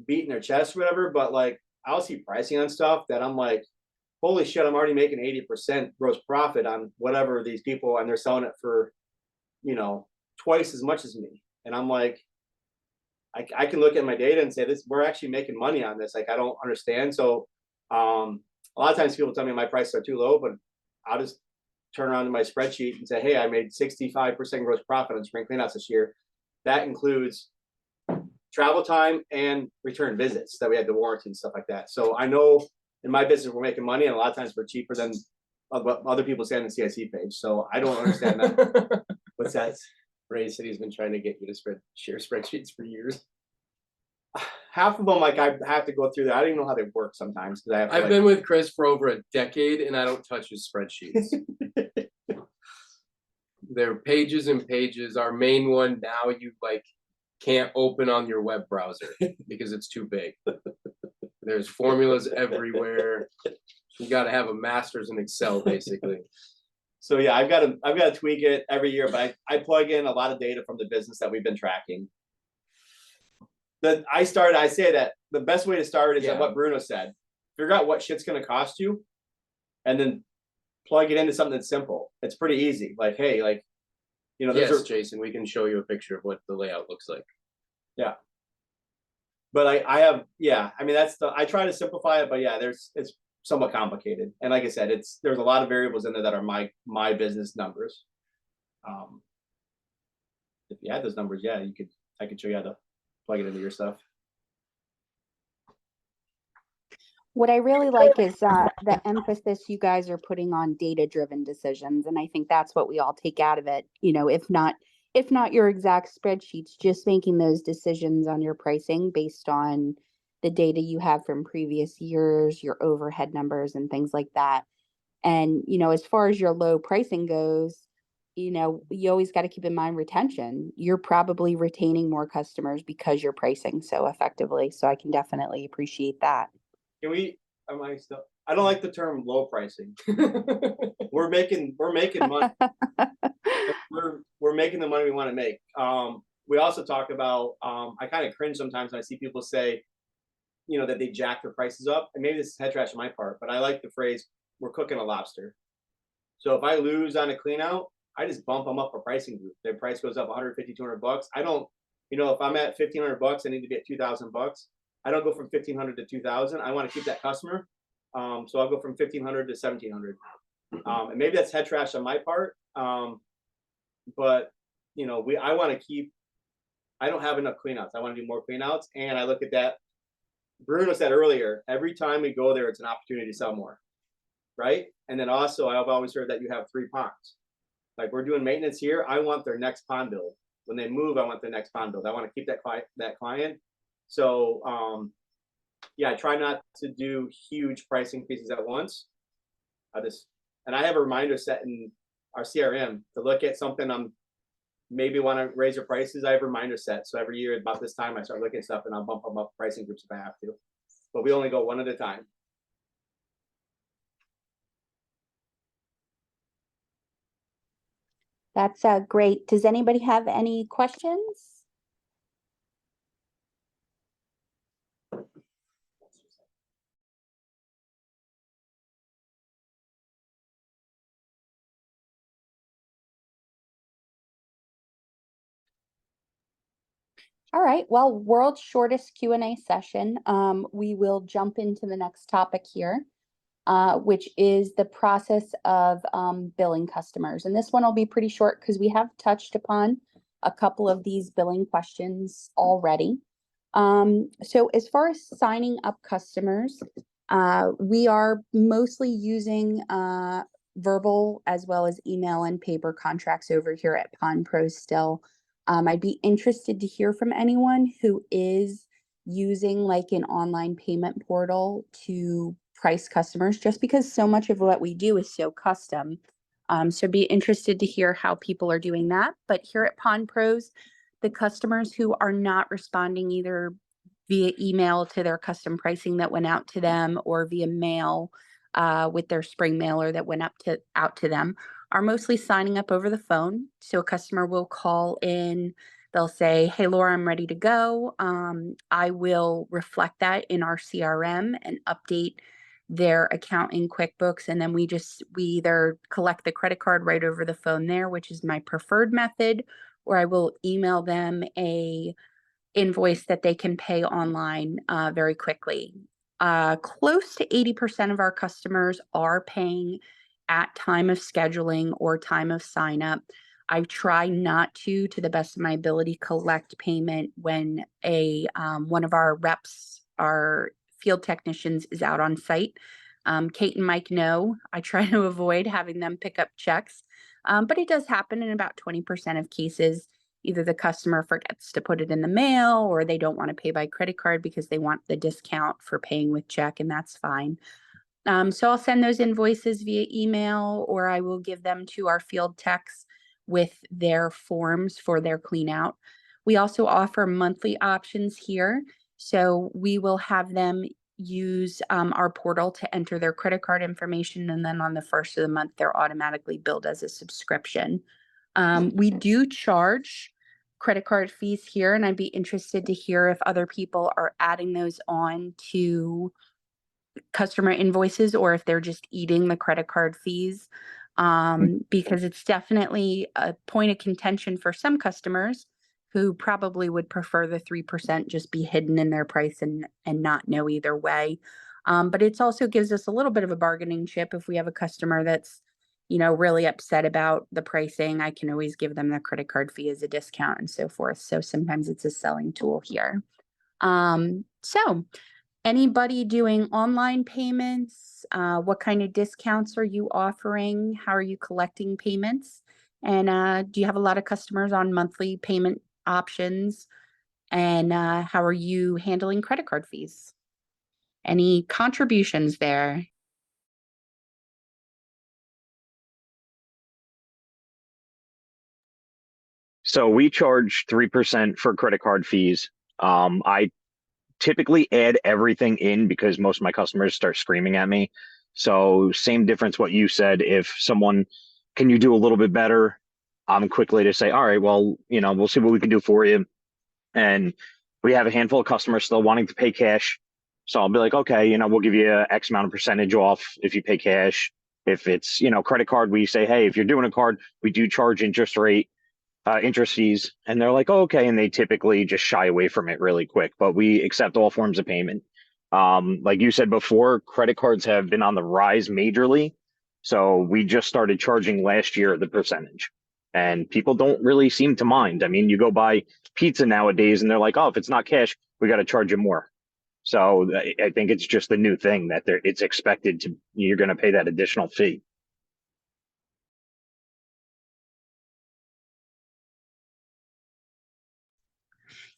beating their chest or whatever, but like I'll see pricing on stuff that I'm like, holy shit, I'm already making 80% gross profit on whatever these people, and they're selling it for, twice as much as me. And I'm like, I can look at my data and say this, we're actually making money on this. Like, I don't understand. So a lot of times people tell me my prices are too low, but I'll just turn around to my spreadsheet and say, hey, I made 65% gross profit on spring cleanouts this year. That includes travel time and return visits that we had to warranty and stuff like that. So I know in my business we're making money, and a lot of times we're cheaper than what other people say on the CIC page. So I don't understand that. What's that? Ray said he's been trying to get you to share spreadsheets for years. Half of them, like, I have to go through that. I don't even know how they work sometimes because I've been with Chris for over a decade, and I don't touch his spreadsheets. They're pages and pages. Our main one now, you like can't open on your web browser because it's too big. There's formulas everywhere. You got to have a master's in Excel, basically. So yeah, I've got to tweak it every year, but I plug in a lot of data from the business that we've been tracking. I say that the best way to start is what Bruno said. Figure out what shit's going to cost you, and then plug it into something that's simple. It's pretty easy. Like, hey, like, yes, Jason, we can show you a picture of what the layout looks like. Yeah. But I mean, I try to simplify it, but yeah, it's somewhat complicated. And like I said, there's a lot of variables in there that are my business numbers. If you had those numbers, yeah, I could show you how to plug it into your stuff. What I really like is the emphasis you guys are putting on data-driven decisions, and I think that's what we all take out of it. If not your exact spreadsheets, just making those decisions on your pricing based on the data you have from previous years, your overhead numbers, and things like that. And as far as your low pricing goes, you always got to keep in mind retention. You're probably retaining more customers because you're pricing so effectively. So I can definitely appreciate that. I don't like the term low pricing. We're making money. We're making the money we want to make. We also talk about, I kind of cringe sometimes when I see people say, that they jack their prices up. And maybe this is head trash on my part, but I like the phrase, we're cooking a lobster. So if I lose on a clean out, I just bump them up a pricing group. Their price goes up $150, $200. I don't You know, if I'm at $1,500, I need to be at $2,000. I don't go from 1,500 to 2,000. I want to keep that customer. So I'll go from 1,500 to 1,700. And maybe that's head trash on my part. But you know, I want to keep, I don't have enough cleanouts. I want to do more cleanouts. And I look at that. Bruno said earlier, every time we go there, it's an opportunity to sell more. Right. And then also, I've always heard that you have 3 ponds. Like we're doing maintenance here. I want their next pond build. When they move, I want their next pond build. I want to keep that client. So, yeah, I try not to do huge price increases at once. And I have a reminder set in our CRM to look at something I'm maybe want to raise your prices. I have a reminder set. So every year about this time, I start looking at stuff and I'll bump them up pricing groups if I have to. But we only go one at a time. That's great. Does anybody have any questions? All right, well, world's shortest Q&A session. We will jump into the next topic here, which is the process of billing customers. And this one will be pretty short because we have touched upon a couple of these billing questions already. So as far as signing up customers, we are mostly using verbal as well as email and paper contracts over here at Pond Pros still. I'd be interested to hear from anyone who is using like an online payment portal to price customers, just because so much of what we do is so custom. So be interested to hear how people are doing that. But here at Pond Pros, the customers who are not responding either via email to their custom pricing that went out to them or via mail with their spring mailer that went out to them are mostly signing up over the phone. So a customer will call in, they'll say, hey, Laura, I'm ready to go. I will reflect that in our CRM and update their account in QuickBooks. And then we either collect the credit card right over the phone there, which is my preferred method, or I will email them a invoice that they can pay online very quickly. Close to 80% of our customers are paying at time of scheduling or time of sign up. I try not to the best of my ability, collect payment when one of our reps, our field technicians, is out on site. Kate and Mike know I try to avoid having them pick up checks, but it does happen in about 20% of cases. Either the customer forgets to put it in the mail or they don't want to pay by credit card because they want the discount for paying with check, and that's fine. So I'll send those invoices via email, or I will give them to our field techs with their forms for their clean out. We also offer monthly options here. So we will have them use our portal to enter their credit card information. And then on the first of the month, they're automatically billed as a subscription. We do charge credit card fees here, and I'd be interested to hear if other people are adding those on to customer invoices or if they're just eating the credit card fees, because it's definitely a point of contention for some customers who probably would prefer the 3% just be hidden in their price and not know either way. But it also gives us a little bit of a bargaining chip. If we have a customer that's, really upset about the pricing, I can always give them the credit card fee as a discount and so forth. So sometimes it's a selling tool here. So anybody doing online payments? What kind of discounts are you offering? How are you collecting payments? And do you have a lot of customers on monthly payment options? And how are you handling credit card fees? Any contributions there? So we charge 3% for credit card fees. I typically add everything in because most of my customers start screaming at me. So same difference what you said. If someone, can you do a little bit better? I'm quickly to say, all right, well, we'll see what we can do for you. And we have a handful of customers still wanting to pay cash. So I'll be like, okay, we'll give you X amount of percentage off if you pay cash. If it's, credit card, we say, hey, if you're doing a card, we do charge interest rate. interest fees, and they're like, oh, okay, and they typically just shy away from it really quick. But we accept all forms of payment. Like you said before, credit cards have been on the rise majorly, so we just started charging last year the percentage, and people don't really seem to mind. I mean, you go buy pizza nowadays, and they're like, oh, if it's not cash, we got to charge you more. So I think it's just the new thing that it's expected to, you're going to pay that additional fee.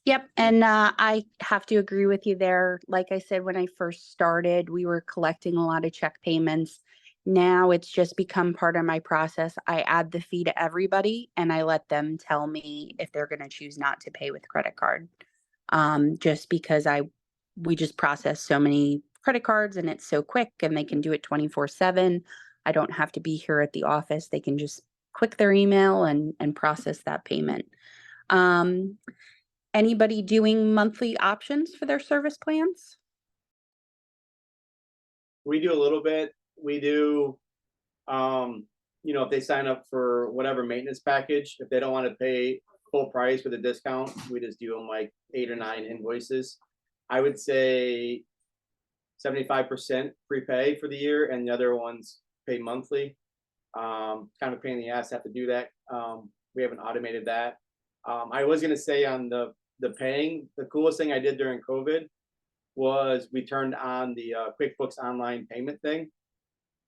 Yep, and I have to agree with you there. Like I said, when I first started, we were collecting a lot of check payments. Now it's just become part of my process. I add the fee to everybody and I let them tell me if they're going to choose not to pay with credit card. Just because we just process so many credit cards and it's so quick and they can do it 24/7. I don't have to be here at the office. They can just click their email and process that payment. Um, Anybody doing monthly options for their service plans? We do a little bit. We do, if they sign up for whatever maintenance package, if they don't want to pay full price with a discount, we just do them like 8 or 9 invoices. I would say 75% prepay for the year, and the other ones pay monthly. Kind of a pain in the ass to have to do that. We haven't automated that. I was going to say on the paying, the coolest thing I did during COVID was we turned on the QuickBooks online payment thing.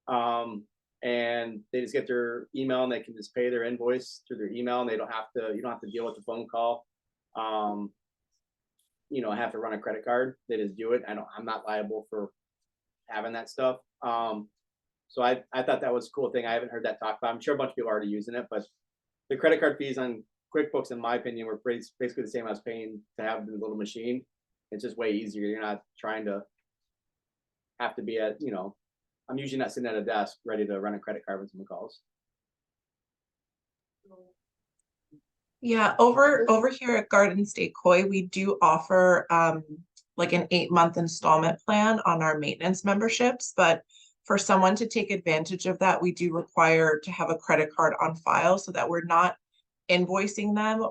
And they just get their email and they can just pay their invoice through their email, and you don't have to deal with the phone call. Have to run a credit card. They just do it. I'm not liable for having that stuff. So I thought that was a cool thing. I haven't heard that talked about. I'm sure a bunch of people are already using it, but the credit card fees on QuickBooks, in my opinion, were basically the same as paying to have the little machine. It's just way easier. You're not trying to have to be at, I'm usually not sitting at a desk ready to run a credit card when someone calls. Yeah, over here at Garden State Koi, we do offer like an 8-month installment plan on our maintenance memberships, but for someone to take advantage of that, we do require to have a credit card on file so that we're not invoicing them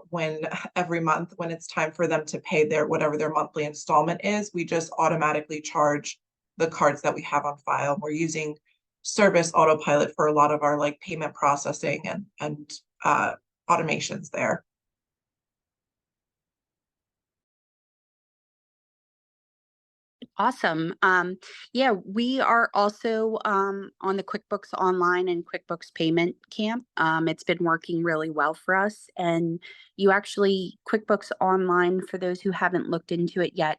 every month when it's time for them to pay whatever their monthly installment is. We just automatically charge the cards that we have on file. We're using Service Autopilot for a lot of our like payment processing and automations there. Awesome. Yeah, we are also on the QuickBooks Online and QuickBooks Payment Camp. It's been working really well for us. And QuickBooks Online, for those who haven't looked into it yet,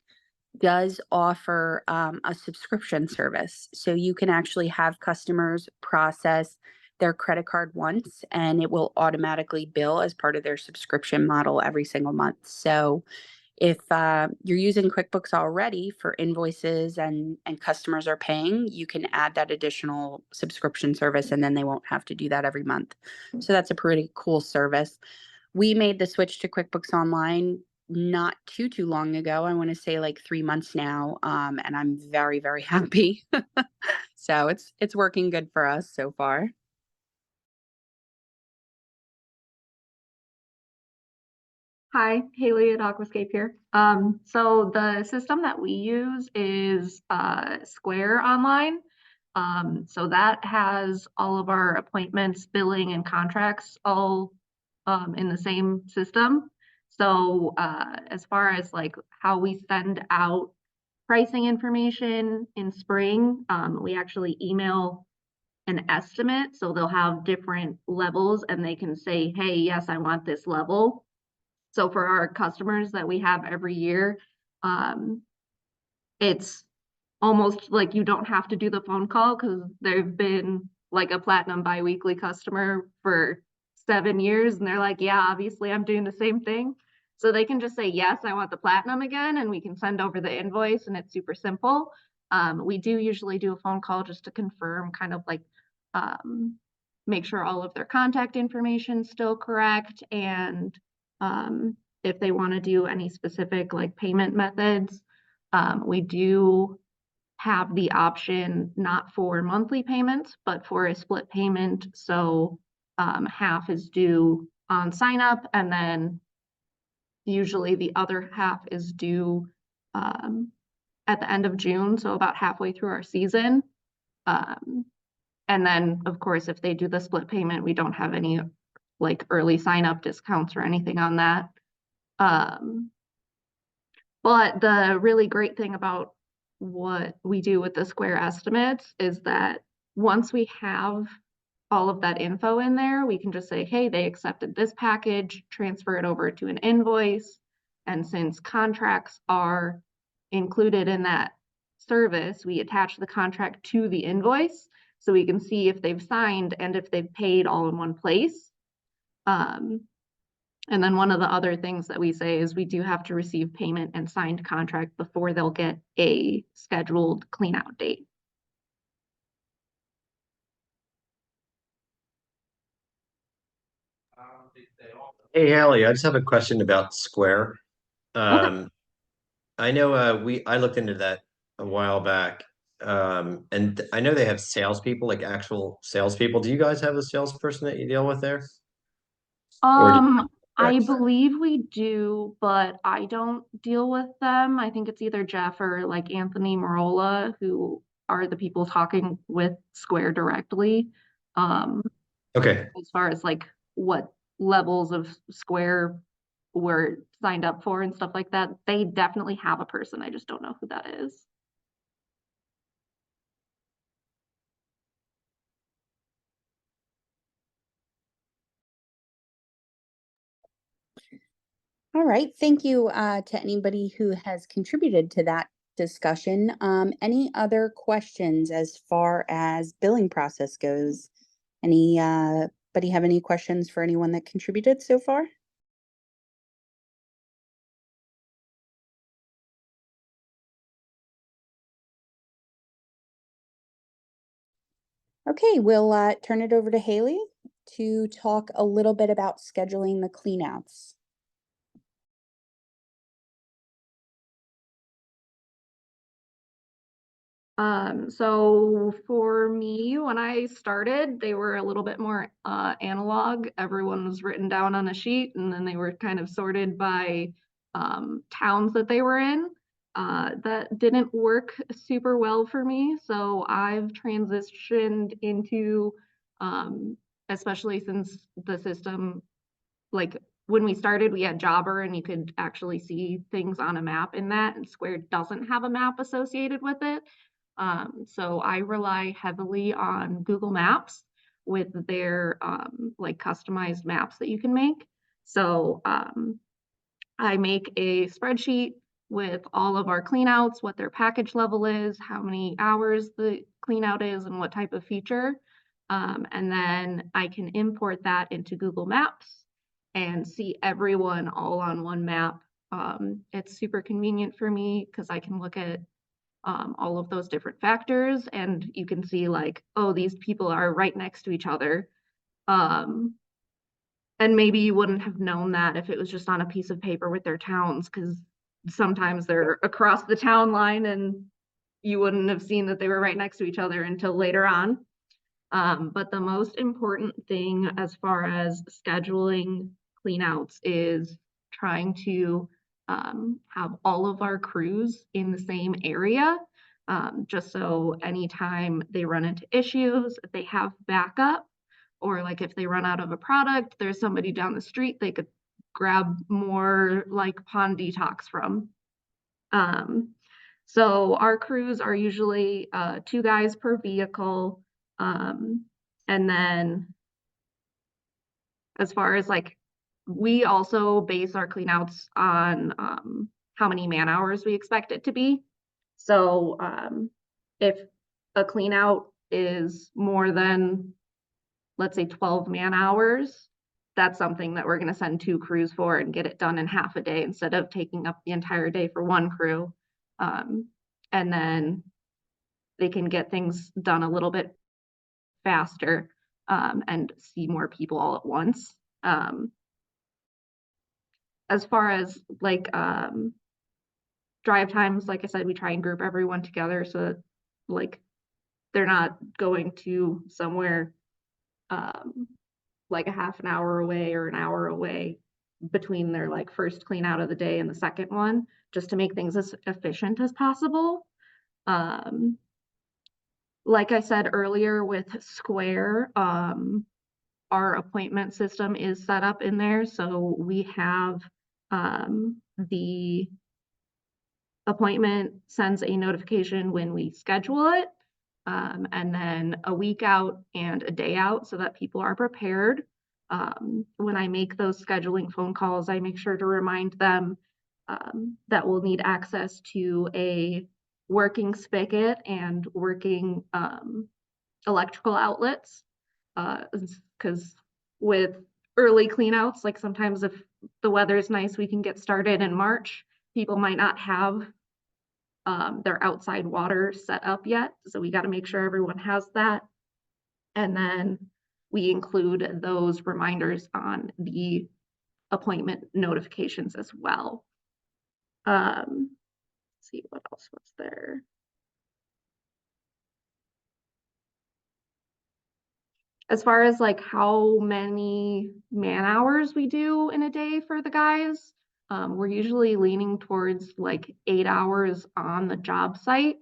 does offer a subscription service. So you can actually have customers process their credit card once and it will automatically bill as part of their subscription model every single month. So if you're using QuickBooks already for invoices and customers are paying, you can add that additional subscription service and then they won't have to do that every month. So that's a pretty cool service. We made the switch to QuickBooks Online not too long ago. I want to say like 3 months now, and I'm very, very happy. So it's working good for us so far. Hi, Haley at Aquascape here. So the system that we use is Square Online. So that has all of our appointments, billing, and contracts all in the same system. So as far as like how we send out pricing information in spring, we actually email an estimate. So they'll have different levels and they can say, hey, yes, I want this level. So for our customers that we have every year, it's almost like you don't have to do the phone call because they've been like a platinum biweekly customer for 7 years. And they're like, yeah, obviously I'm doing the same thing. So they can just say, yes, I want the platinum again, and we can send over the invoice and it's super simple. We do usually do a phone call just to confirm kind of like make sure all of their contact information is still correct. And if they want to do any specific like payment methods, we do have the option not for monthly payments, but for a split payment. So half is due on sign up, and then usually the other half is due at the end of June, so about halfway through our season. And then, of course, if they do the split payment, we don't have any like early sign up discounts or anything on that. But the really great thing about what we do with the Square estimates is that once we have all of that info in there, we can just say, hey, they accepted this package, transfer it over to an invoice. And since contracts are included in that service, we attach the contract to the invoice so we can see if they've signed and if they've paid all in one place. And then one of the other things that we say is we do have to receive payment and signed contract before they'll get a scheduled clean out date. Hey, Hallie, I just have a question about Square. Okay. I know I looked into that a while back. And I know they have salespeople, like actual salespeople. Do you guys have a salesperson that you deal with there? Or do I believe we do, but I don't deal with them. I think it's either Jeff or like Anthony Marola who are the people talking with Square directly. Okay. As far as like what levels of Square were signed up for and stuff like that. They definitely have a person. I just don't know who that is. All right, thank you to anybody who has contributed to that discussion. Any other questions as far as billing process goes? Anybody have any questions for anyone that contributed so far? Okay, we'll turn it over to Haley to talk a little bit about scheduling the cleanouts. So for me, when I started, they were a little bit more analog. Everyone was written down on a sheet and then they were kind of sorted by towns that they were in. That didn't work super well for me. So I've transitioned into, especially since the system, like when we started, we had Jobber and you could actually see things on a map in that, and Square doesn't have a map associated with it. So I rely heavily on Google Maps with their like customized maps that you can make. So I make a spreadsheet with all of our cleanouts, what their package level is, how many hours the cleanout is, and what type of feature. And then I can import that into Google Maps and see everyone all on one map. It's super convenient for me because I can look at all of those different factors and you can see like, oh, these people are right next to each other. And maybe you wouldn't have known that if it was just on a piece of paper with their towns, because sometimes they're across the town line and you wouldn't have seen that they were right next to each other until later on. But the most important thing as far as scheduling cleanouts is trying to have all of our crews in the same area, just so anytime they run into issues, they have backup, or like if they run out of a product, there's somebody down the street they could grab more like Pond Detox from. So our crews are usually 2 guys per vehicle. And then as far as like, we also base our cleanouts on how many man hours we expect it to be. So if a cleanout is more than, let's say 12 man hours, that's something that we're going to send 2 crews for and get it done in half a day instead of taking up the entire day for 1 crew. And then they can get things done a little bit faster and see more people all at once. As far as like drive times, like I said, we try and group everyone together so that like they're not going to somewhere like a half an hour away or an hour away between their like first clean out of the day and the second one, just to make things as efficient as possible. Like I said earlier with Square, our appointment system is set up in there. So we have the appointment sends a notification when we schedule it, and then a week out and a day out so that people are prepared. When I make those scheduling phone calls, I make sure to remind them that we'll need access to a working spigot and working electrical outlets, because with early cleanouts, like sometimes if the weather is nice, we can get started in March. People might not have their outside water set up yet, so we got to make sure everyone has that. And then we include those reminders on the appointment notifications as well. Let's see what else was there. As far as like how many man hours we do in a day for the guys, we're usually leaning towards like 8 hours on the job site.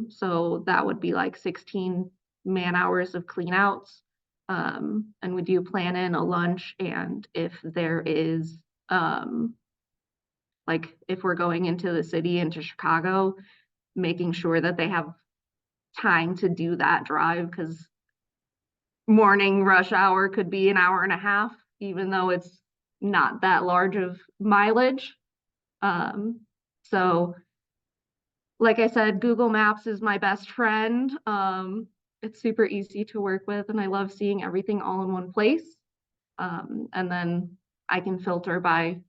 So that would be like 16 man hours of clean outs. And we do plan in a lunch, and if there is like if we're going into the city, into Chicago, making sure that they have time to do that drive, because morning rush hour could be an hour and a half, even though it's not that large of mileage. So like I said, Google Maps is my best friend. It's super easy to work with, and I love seeing everything all in one place. And then I can filter by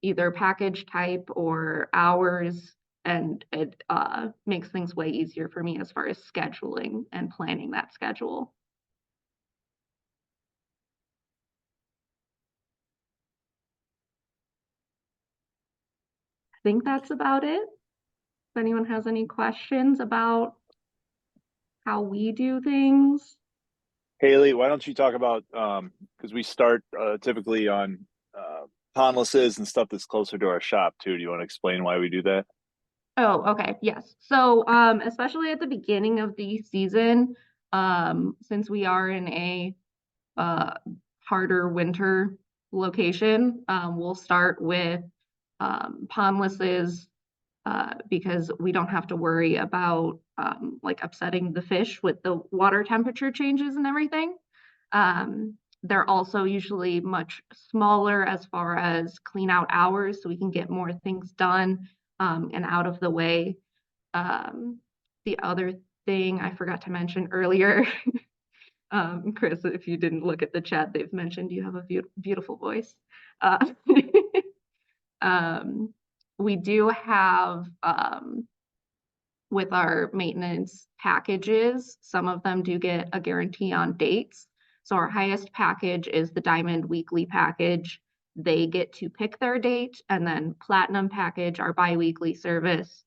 either package type or hours, and it makes things way easier for me as far as scheduling and planning that schedule. I think that's about it. If anyone has any questions about how we do things. Haley, why don't you talk about, because we start typically on pondlesses and stuff that's closer to our shop too. Do you want to explain why we do that? Oh, okay, yes. So especially at the beginning of the season, since we are in a harder winter location, we'll start with pondlesses, because we don't have to worry about like upsetting the fish with the water temperature changes and everything. They're also usually much smaller as far as clean out hours, so we can get more things done and out of the way. The other thing I forgot to mention earlier, Chris, if you didn't look at the chat, they've mentioned you have a beautiful voice. We do have, with our maintenance packages, some of them do get a guarantee on dates. So our highest package is the Diamond Weekly package. They get to pick their date, and then Platinum package, our bi-weekly service,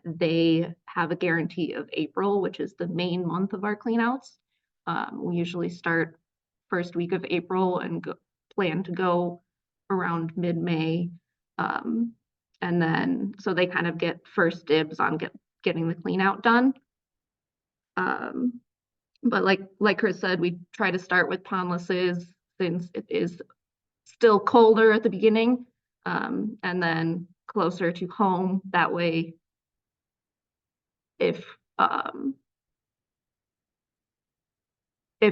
they have a guarantee of April, which is the main month of our cleanouts. We usually start first week of April and plan to go around mid-May. And then, so they kind of get first dibs on getting the clean out done. But like Chris said, we try to start with pondlesses since it is still colder at the beginning, and then closer to home. That way, if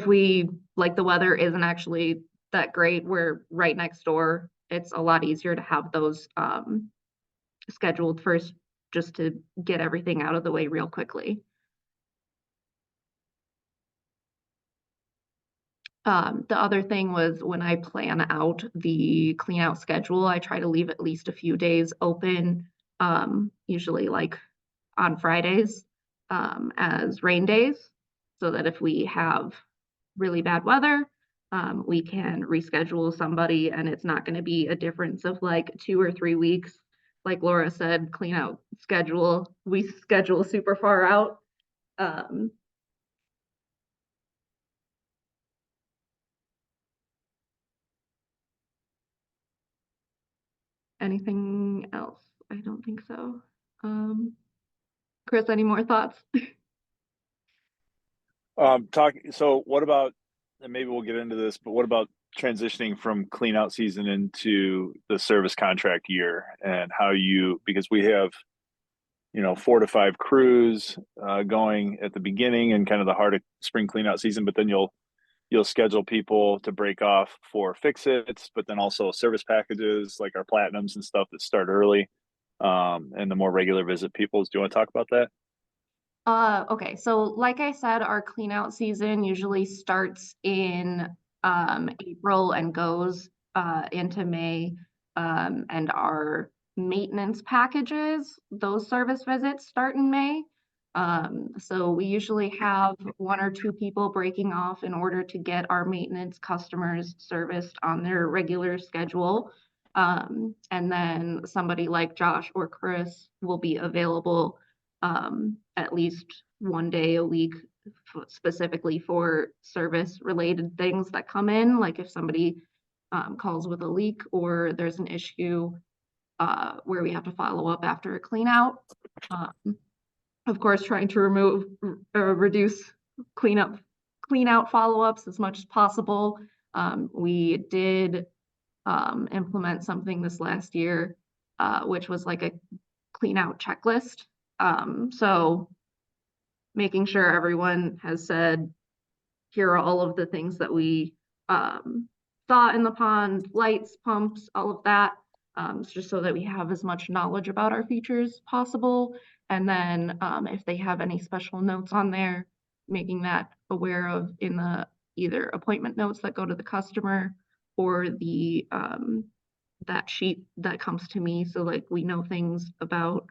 we, like, the weather isn't actually that great, we're right next door. It's a lot easier to have those scheduled first, just to get everything out of the way real quickly. The other thing was, when I plan out the clean out schedule, I try to leave at least a few days open, usually like on Fridays, as rain days, so that if we have really bad weather, we can reschedule somebody, and it's not going to be a difference of like 2 or 3 weeks. Like Laura said, clean out schedule, we schedule super far out. Anything else? I don't think so. Chris, any more thoughts? So what about, and maybe we'll get into this, but what about transitioning from clean out season into the service contract year, and how you, because we have, 4 to 5 crews going at the beginning and kind of the heart of spring clean out season, but then you'll schedule people to break off for fix-its, but then also service packages like our platinums and stuff that start early, and the more regular visit peoples. Do you want to talk about that? Okay, so like I said, our clean out season usually starts in April and goes into May. And our maintenance packages, those service visits start in May. So we usually have 1 or 2 people breaking off in order to get our maintenance customers serviced on their regular schedule. And then somebody like Josh or Chris will be available at least 1 day a week specifically for service related things that come in, like if somebody calls with a leak or there's an issue where we have to follow up after a clean out. Of course, trying to reduce clean out follow-ups as much as possible. We did implement something this last year, which was like a clean out checklist. So making sure everyone has said, here are all of the things that we saw in the pond, lights, pumps, all of that, just so that we have as much knowledge about our features possible. And then if they have any special notes on there, making that aware of in the either appointment notes that go to the customer or the that sheet that comes to me. So like we know things about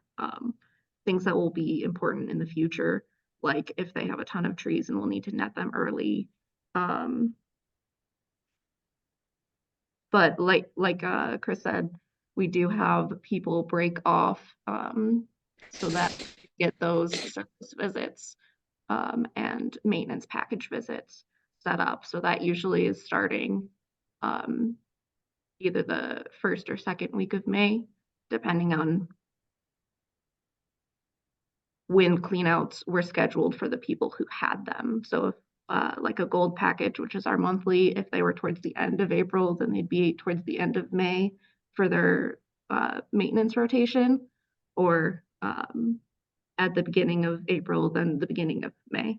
things that will be important in the future, like if they have a ton of trees and we'll need to net them early. But like Chris said, we do have people break off so that we get those service visits and maintenance package visits set up. So that usually is starting either the 1st or 2nd week of May, depending on when cleanouts were scheduled for the people who had them. So if like a gold package, which is our monthly, if they were towards the end of April, then they'd be towards the end of May for their maintenance rotation, or at the beginning of April, then the beginning of May.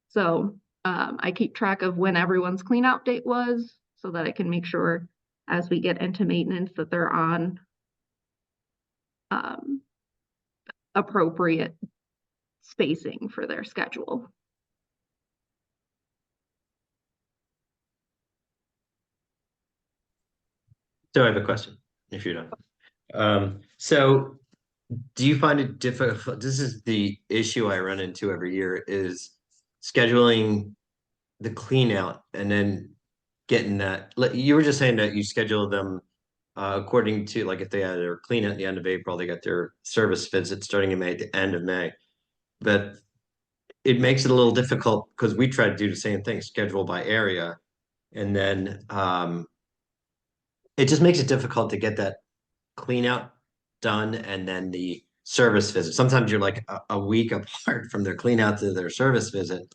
So I keep track of when everyone's clean out date was so that I can make sure as we get into maintenance that they're on appropriate spacing for their schedule. So I have a question, if you don't. So do you find it difficult? This is the issue I run into every year, is scheduling the clean out and then getting that. You were just saying that you schedule them according to, like, if they had their clean out at the end of April, they got their service visit starting in May at the end of May. But it makes it a little difficult because we try to do the same thing, schedule by area. And then it just makes it difficult to get that clean out done and then the service visit. Sometimes you're like a week apart from their clean out to their service visit,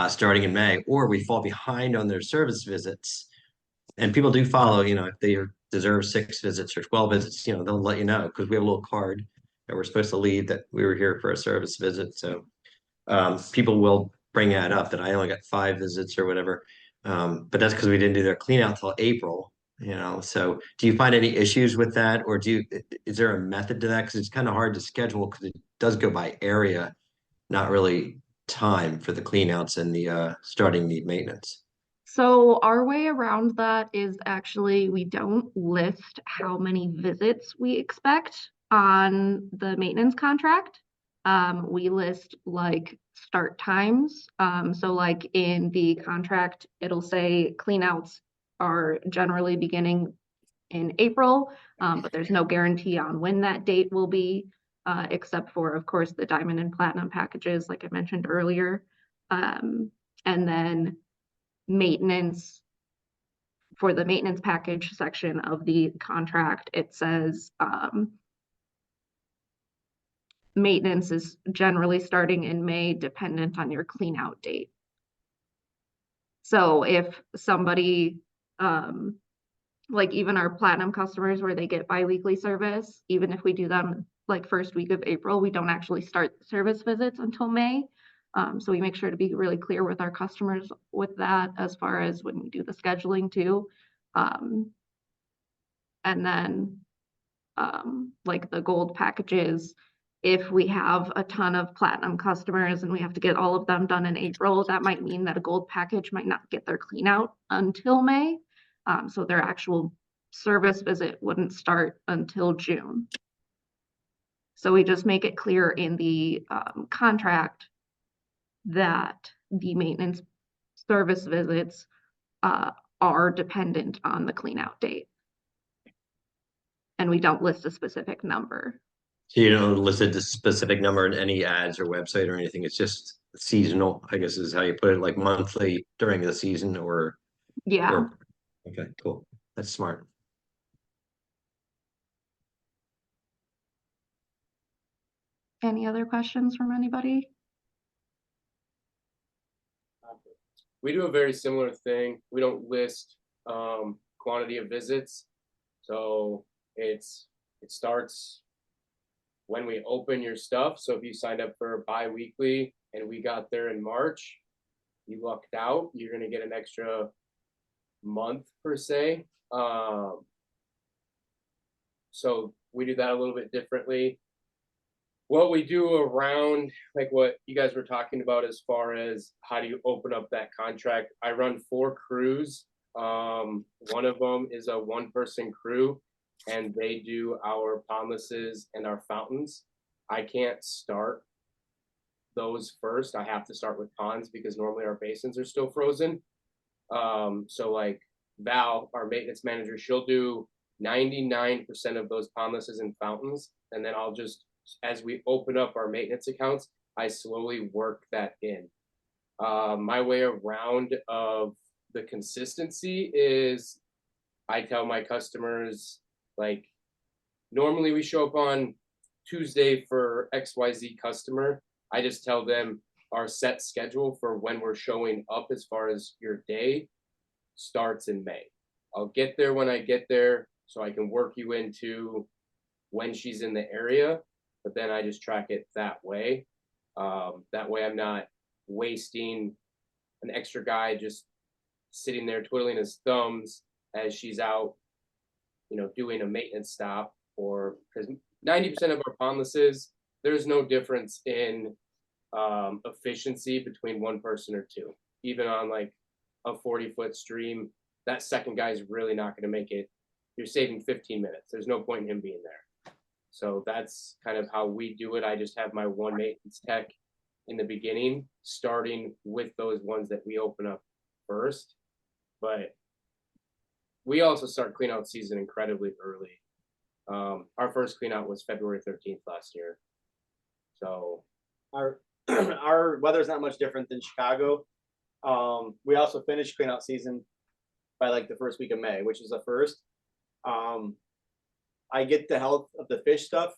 starting in May, or we fall behind on their service visits. And people do follow, if they deserve 6 visits or 12 visits, they'll let you know, because we have a little card that we're supposed to leave that we were here for a service visit. So people will bring that up, that I only got 5 visits or whatever. But that's because we didn't do their clean out till April. So do you find any issues with that, or is there a method to that? Because it's kind of hard to schedule, because it does go by area, not really time for the clean outs and the starting the maintenance. So our way around that is actually we don't list how many visits we expect on the maintenance contract. We list like start times. So like in the contract, it'll say cleanouts are generally beginning in April, but there's no guarantee on when that date will be, except for, of course, the diamond and platinum packages, like I mentioned earlier. And then maintenance for the maintenance package section of the contract, it says maintenance is generally starting in May, dependent on your clean out date. So if somebody, like even our platinum customers where they get biweekly service, even if we do them like first week of April, we don't actually start service visits until May. So we make sure to be really clear with our customers with that as far as when we do the scheduling too. And then like the gold packages, if we have a ton of platinum customers and we have to get all of them done in April, that might mean that a gold package might not get their clean out until May. So their actual service visit wouldn't start until June. So we just make it clear in the contract that the maintenance service visits are dependent on the clean out date. And we don't list a specific number. So you don't list a specific number in any ads or website or anything. It's just seasonal, I guess is how you put it, like monthly during the season or. Yeah. Okay, cool. That's smart. Any other questions from anybody? We do a very similar thing. We don't list quantity of visits. So it starts when we open your stuff. So if you signed up for bi-weekly and we got there in March, you lucked out, you're gonna get an extra month per se. So we do that a little bit differently. What we do around like what you guys were talking about as far as how do you open up that contract, I run 4 crews. One of them is a 1-person crew and they do our pondlesses and our fountains. I can't start those first. I have to start with ponds because normally our basins are still frozen. So like Val, our maintenance manager, she'll do 99% of those pondlesses and fountains. And then I'll just, as we open up our maintenance accounts, I slowly work that in. My way around of the consistency is I tell my customers, like, normally we show up on Tuesday for XYZ customer. I just tell them our set schedule for when we're showing up as far as your day starts in May. I'll get there when I get there so I can work you into when she's in the area, but then I just track it that way. That way I'm not wasting an extra guy just sitting there twiddling his thumbs as she's out, you know, doing a maintenance stop. Or because 90% of our pondlesses, there's no difference in efficiency between 1 person or 2. Even on like a 40-foot stream, that second guy is really not going to make it. You're saving 15 minutes. There's no point in him being there. So that's kind of how we do it. I just have my 1 maintenance tech in the beginning, starting with those ones that we open up first. But we also start clean out season incredibly early. Our first clean out was February 13th last year. So our weather's not much different than Chicago. We also finished clean out season by like the first week of May, which is the first. I get the health of the fish stuff,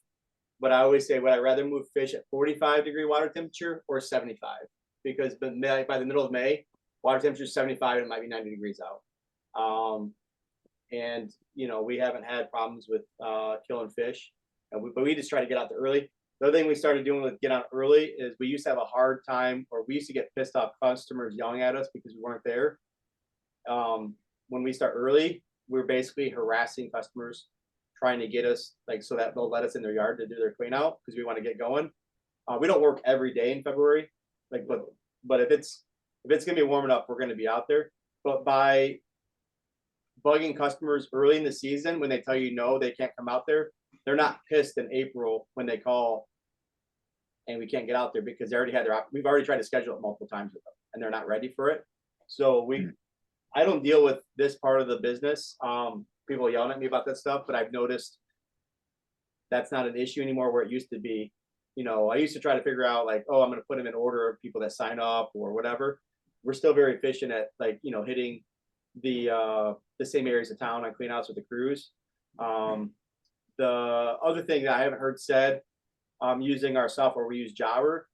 but I always say, would I rather move fish at 45-degree water temperature or 75? Because by the middle of May, water temperature is 75 and it might be 90 degrees out. And you know, we haven't had problems with killing fish, but we just try to get out there early. The other thing we started doing with get out early is we used to have a hard time, or we used to get pissed off customers yelling at us because we weren't there. When we start early, we're basically harassing customers, trying to get us like so that they'll let us in their yard to do their clean out because we want to get going. We don't work every day in February, like but if it's gonna be warming up, we're gonna be out there. But by bugging customers early in the season when they tell you no, they can't come out there, they're not pissed in April when they call and we can't get out there because they already had we've already tried to schedule it multiple times with them and they're not ready for it. So I don't deal with this part of the business. People yelling at me about that stuff, but I've noticed that's not an issue anymore where it used to be. You know, I used to try to figure out like, oh, I'm going to put them in order of people that sign up or whatever. We're still very efficient at like, you know, hitting the same areas of town on clean outs with the crews. The other thing that I haven't heard said, using our software, we use Jobber,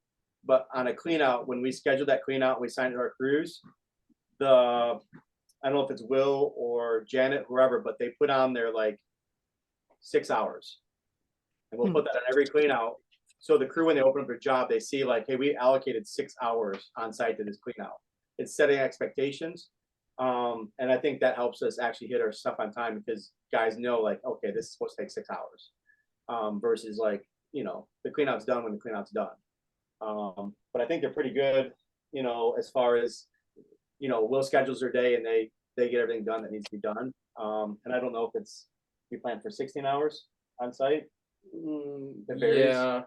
but on a clean out, when we schedule that clean out, we sign it to our crews, I don't know if it's Will or Janet, whoever, but they put on their like 6 hours. And we'll put that on every clean out. So the crew, when they open up their job, they see like, hey, we allocated 6 hours on site to this clean out. It's setting expectations. And I think that helps us actually hit our stuff on time, because guys know like, okay, this is supposed to take 6 hours, versus like, the clean out's done when the clean out's done. But I think they're pretty good, as far as, Will schedules their day and they get everything done that needs to be done. And I don't know if we plan for 16 hours on site. It varies. Yeah,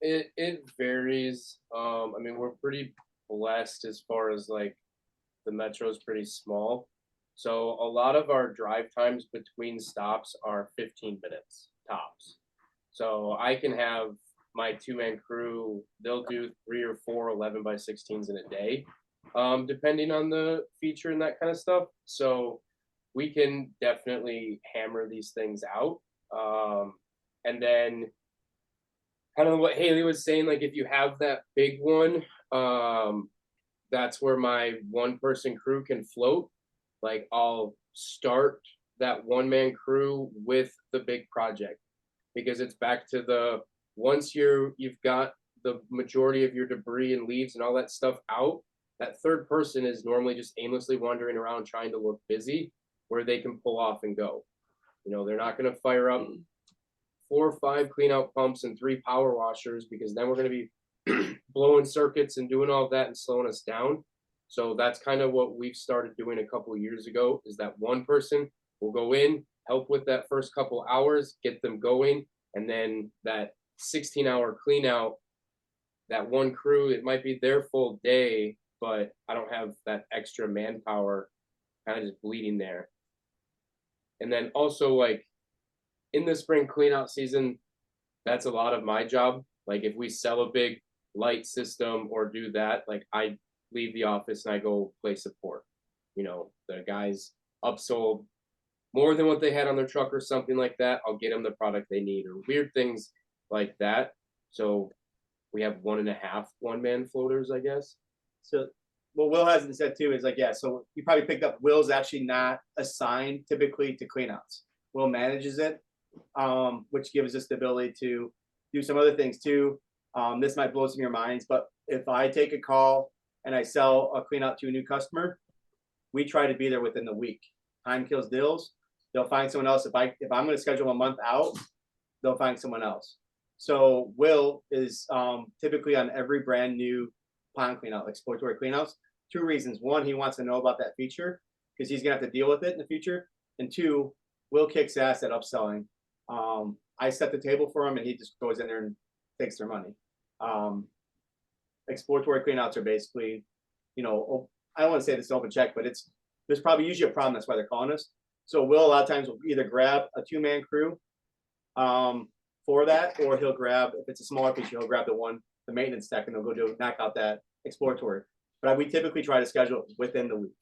it varies. I mean, we're pretty blessed as far as like the metro is pretty small, so a lot of our drive times between stops are 15 minutes tops. So I can have my 2-man crew, they'll do 3 or 4 11x16s in a day, depending on the feature and that kind of stuff. So we can definitely hammer these things out. And then kind of what Haley was saying, like if you have that big one, that's where my 1-person crew can float. Like I'll start that 1-man crew with the big project, because it's back to once you've got the majority of your debris and leaves and all that stuff out, that 3rd person is normally just aimlessly wandering around trying to look busy, where they can pull off and go. They're not going to fire up 4 or 5 clean out pumps and 3 power washers, because then we're going to be blowing circuits and doing all that and slowing us down. So that's kind of what we've started doing a couple of years ago, is that 1 person will go in, help with that first couple hours, get them going, and then that 16-hour clean out, that 1 crew, it might be their full day, but I don't have that extra manpower kind of just bleeding there. And then also like in the spring clean out season, that's a lot of my job. Like if we sell a big light system or do that, like I leave the office and I go play support. The guys upsold more than what they had on their truck or something like that, I'll get them the product they need, or weird things like that. So we have 1.5 1-man floaters, I guess. So what Will hasn't said too is like, yeah, so you probably picked up, Will's actually not assigned typically to cleanouts. Will manages it, which gives us the ability to do some other things too. This might blow some of your minds, but if I take a call and I sell a clean out to a new customer, we try to be there within the week. Time kills deals. They'll find someone else. If I'm going to schedule a month out, they'll find someone else. So Will is typically on every brand new pond clean out, exploratory clean outs. 2 reasons. 1, he wants to know about that feature because he's gonna have to deal with it in the future. And 2, Will kicks ass at upselling. I set the table for him and he just goes in there and takes their money. Exploratory clean outs are basically, I don't want to say this open check, but there's probably usually a problem. That's why they're calling us. So Will a lot of times will either grab a 2-man crew for that, or he'll grab, if it's a smaller feature, he'll grab the maintenance tech and they'll go knock out that exploratory. But we typically try to schedule it within the week.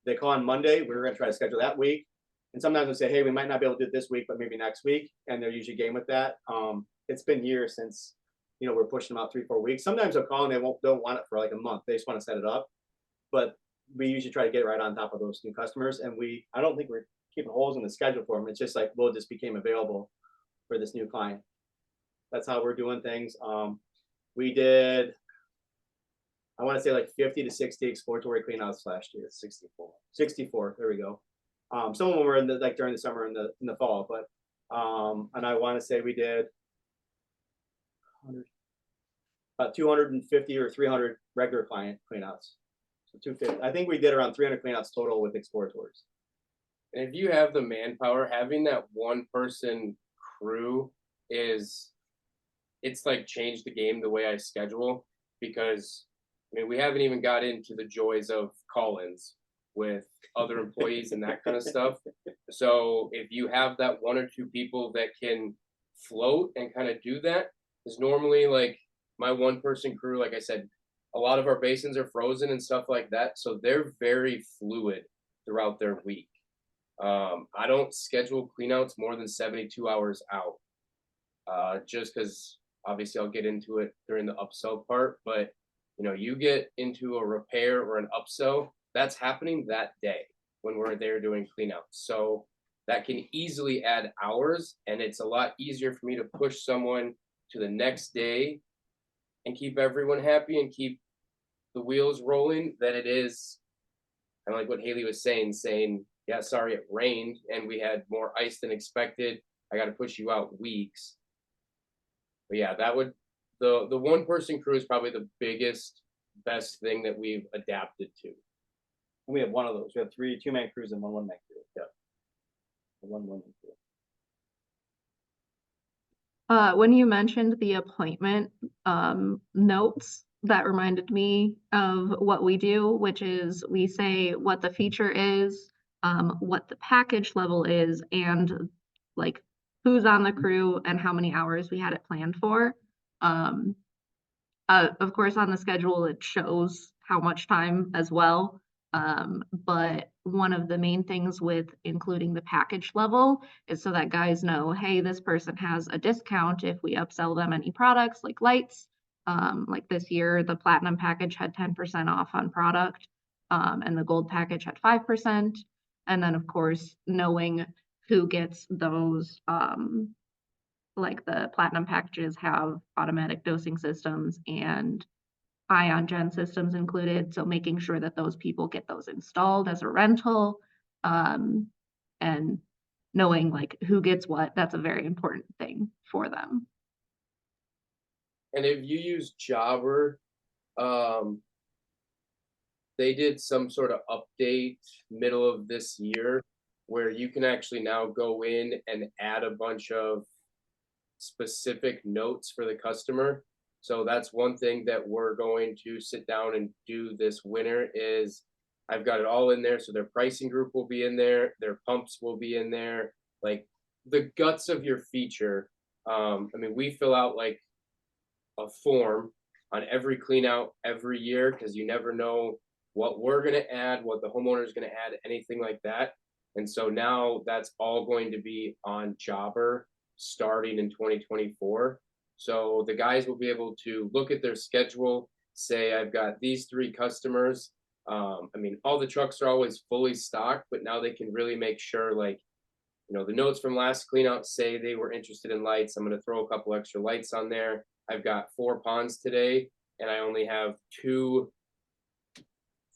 They call on Monday, we're going to try to schedule that week. And sometimes we'll say, hey, we might not be able to do it this week, but maybe next week. And they're usually game with that. It's been years since, we're pushing them out 3-4 weeks. Sometimes they'll call and they don't want it for like a month. They just want to set it up. But we usually try to get right on top of those new customers. And I don't think we're keeping holes in the schedule for them. It's just like Will just became available for this new client. That's how we're doing things. We did, I want to say like 50 to 60 exploratory cleanouts last year. 64. There we go. Some of them were during the summer and in the fall, but and I want to say we did about 250 or 300 regular client cleanouts. So 250. I think we did around 300 cleanouts total with exploratories. And if you have the manpower, having that 1-person crew it's like changed the game the way I schedule, because we haven't even got into the joys of call-ins with other employees and that kind of stuff. So if you have that 1 or 2 people that can float and kind of do that, is normally like my 1-person crew, like I said, a lot of our basins are frozen and stuff like that. So they're very fluid throughout their week. I don't schedule cleanouts more than 72 hours out, just because obviously I'll get into it during the upsell part, but you know, you get into a repair or an upsell, that's happening that day when we're there doing cleanouts. So that can easily add hours, and it's a lot easier for me to push someone to the next day and keep everyone happy and keep the wheels rolling than it is kind of like what Haley was saying, yeah, sorry, it rained and we had more ice than expected. I got to push you out weeks. But yeah, that would, the one person crew is probably the best thing that we've adapted to. We have one of those. We have 3 2-man crews and 1 1-man crew. Yeah. 1 1-man crew. When you mentioned the appointment notes, that reminded me of what we do, which is we say what the feature is, what the package level is, and like who's on the crew and how many hours we had it planned for. Of course, on the schedule, it shows how much time as well. But one of the main things with including the package level is so that guys know, hey, this person has a discount if we upsell them any products like lights. Like this year, the platinum package had 10% off on product, and the gold package had 5%. And then, of course, knowing who gets those, like the platinum packages have automatic dosing systems and ion gen systems included. So making sure that those people get those installed as a rental, and knowing like who gets what, that's a very important thing for them. And if you use Jobber, they did some sort of update middle of this year where you can actually now go in and add a bunch of specific notes for the customer. So that's one thing that we're going to sit down and do this winter is I've got it all in there. So their pricing group will be in there. Their pumps will be in there. Like the guts of your feature. I mean, we fill out like a form on every clean out every year because you never know what we're going to add, what the homeowner is going to add, anything like that. And so now that's all going to be on Jobber starting in 2024. So the guys will be able to look at their schedule, say, I've got these 3 customers. I mean, all the trucks are always fully stocked, but now they can really make sure, like, you know, the notes from last clean out say they were interested in lights. I'm going to throw a couple extra lights on there. I've got 4 ponds today, and I only have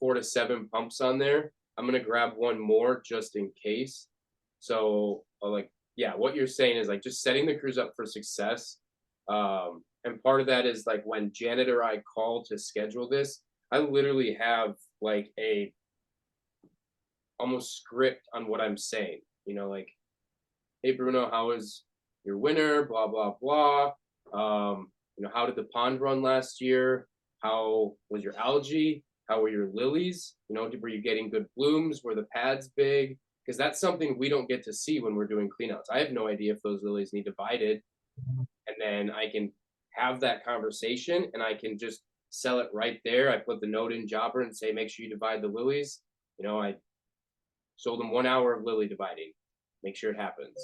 4 to 7 pumps on there. I'm going to grab 1 more just in case. So like, yeah, what you're saying is like just setting the crews up for success. And part of that is like when Janet or I call to schedule this, I literally have like a almost script on what I'm saying, you know, like, hey Bruno, how was your winter? Blah, blah, blah. You know, how did the pond run last year? How was your algae? How were your lilies? You know, were you getting good blooms? Were the pads big? Because that's something we don't get to see when we're doing cleanouts. I have no idea if those lilies need divided. And then I can have that conversation and I can just sell it right there. I put the note in Jobber and say, make sure you divide the lilies. You know, I sold them 1 hour of lily dividing. Make sure it happens.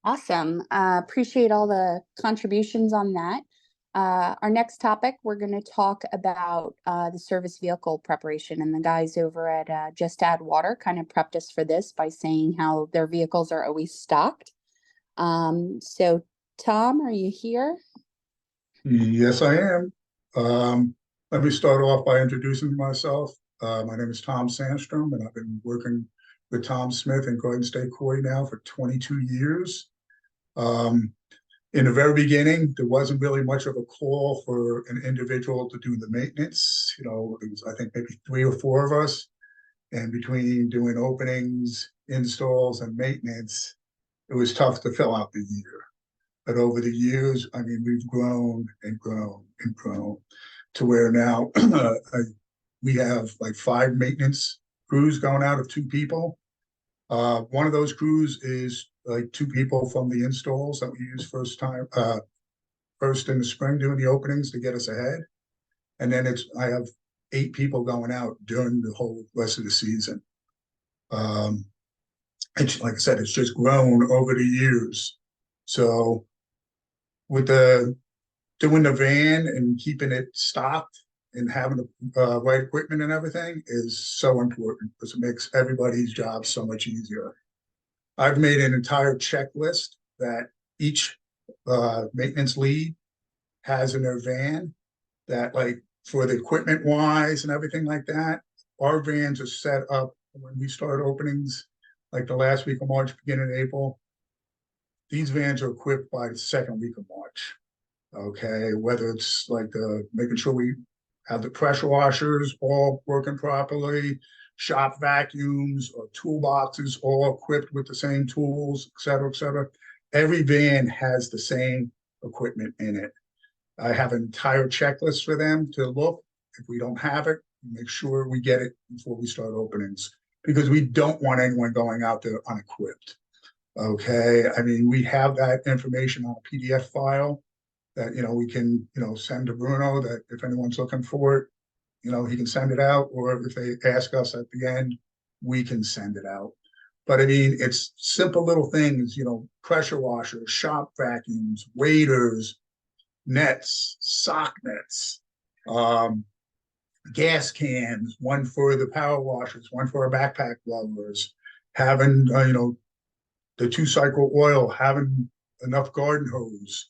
Awesome. Appreciate all the contributions on that. Our next topic, we're going to talk about the service vehicle preparation, and the guys over at Just Add Water kind of prepped us for this by saying how their vehicles are always stocked. So Tom, are you here? Yes, I am. Let me start off by introducing myself. My name is Tom Sandstrom, and I've been working with Tom Smith and Garden State Koi now for 22 years. In the very beginning, there wasn't really much of a call for an individual to do the maintenance. You know, it was, I think, maybe 3 or 4 of us. And between doing openings, installs, and maintenance, it was tough to fill out the year. But over the years, I mean, we've grown and grown and grown to where now we have like 5 maintenance crews going out of 2 people. One of those crews is like 2 people from the installs that we use first in the spring doing the openings to get us ahead. And then I have 8 people going out during the whole rest of the season. It's like I said, it's just grown over the years. So with doing the van and keeping it stocked and having the right equipment and everything is so important because it makes everybody's job so much easier. I've made an entire checklist that each maintenance lead has in their van that, like, for the equipment wise and everything like that, our vans are set up when we start openings, like the last week of March, beginning of April. These vans are equipped by the second week of March. Okay, whether it's like making sure we have the pressure washers all working properly, shop vacuums or toolboxes all equipped with the same tools, et cetera, et cetera. Every van has the same equipment in it. I have an entire checklist for them to look. If we don't have it, make sure we get it before we start openings, because we don't want anyone going out there unequipped. Okay, I mean, we have that information on a PDF file that, we can, send to Bruno, that if anyone's looking for it, he can send it out, or if they ask us at the end, we can send it out. But I mean, it's simple little things, pressure washers, shop vacuums, waders, nets, sock nets, gas cans, one for the power washers, one for our backpack blowers, having, the 2-cycle oil, having enough garden hose,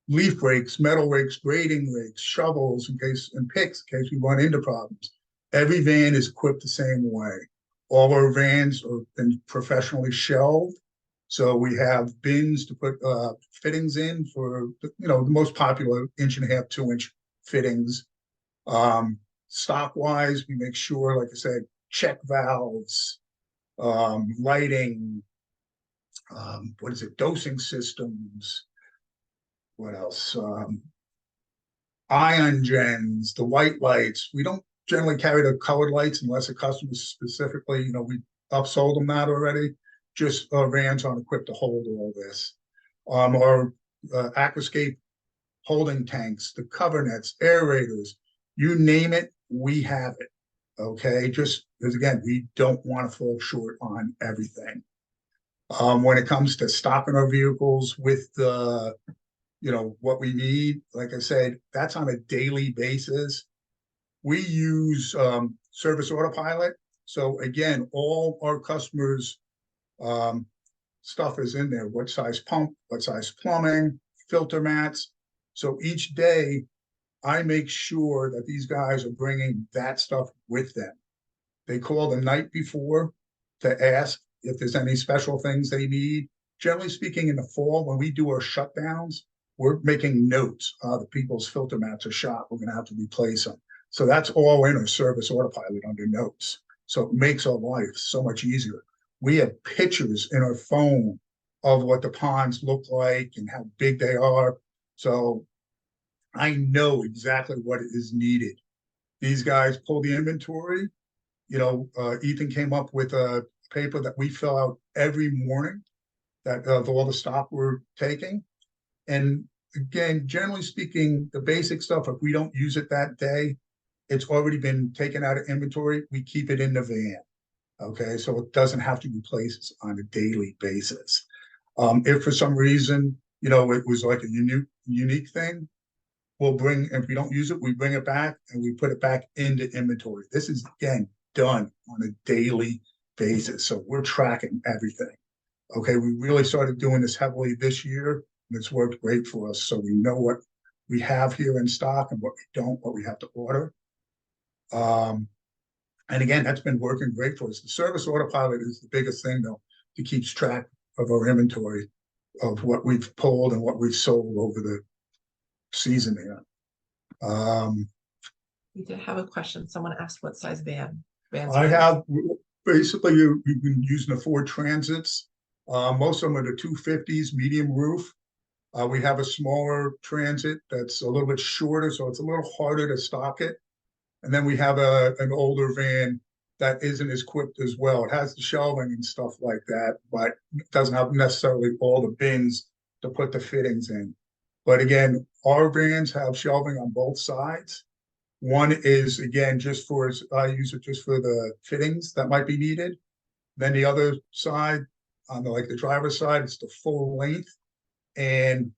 leaf rakes, metal rakes, grading rakes, shovels and picks in case we run into problems. Every van is equipped the same way. All our vans are been professionally shelved. So we have bins to put fittings in for, the most popular 1.5, 2-inch fittings. Stock wise, we make sure, like I said, check valves, lighting, dosing systems, what else? Ion gens, the white lights. We don't generally carry the colored lights unless a customer specifically, we upsold them that already. Just vans aren't equipped to hold all this. Our aquascape holding tanks, the cover nets, aerators, you name it, we have it. Okay, just because again, we don't want to fall short on everything. When it comes to stocking our vehicles with the, what we need, like I said, that's on a daily basis. We use service autopilot. So again, all our customers' stuff is in there. What size pump, what size plumbing, filter mats. So each day, I make sure that these guys are bringing that stuff with them. They call the night before to ask if there's any special things they need. Generally speaking, in the fall, when we do our shutdowns, we're making notes. The people's filter mats are shot. We're going to have to replace them. So that's all in our service autopilot under notes. So it makes our life so much easier. We have pictures in our phone of what the ponds look like and how big they are. So I know exactly what is needed. These guys pull the inventory. Ethan came up with a paper that we fill out every morning that of all the stock we're taking. And again, generally speaking, the basic stuff, if we don't use it that day, it's already been taken out of inventory. We keep it in the van. Okay, so it doesn't have to be placed on a daily basis. If for some reason, it was like a unique thing, if we don't use it, we bring it back and we put it back into inventory. This is, again, done on a daily basis. So we're tracking everything. Okay, we really started doing this heavily this year, and it's worked great for us. So we know what we have here in stock and what we don't, what we have to order. And again, that's been working great for us. The service autopilot is the biggest thing, though, that keeps track of our inventory, of what we've pulled and what we've sold over the season here. We did have a question. Someone asked what size vans I have basically you've been using the Ford Transits. Most of them are the 250s, medium roof. We have a smaller Transit that's a little bit shorter, so it's a little harder to stock it. And then we have an older van that isn't as equipped as well. It has the shelving and stuff like that, but it doesn't have necessarily all the bins to put the fittings in. But again, our vans have shelving on both sides. One is, again, just for, I use it just for the fittings that might be needed. Then the other side, on the, like the driver's side, it's the full length. And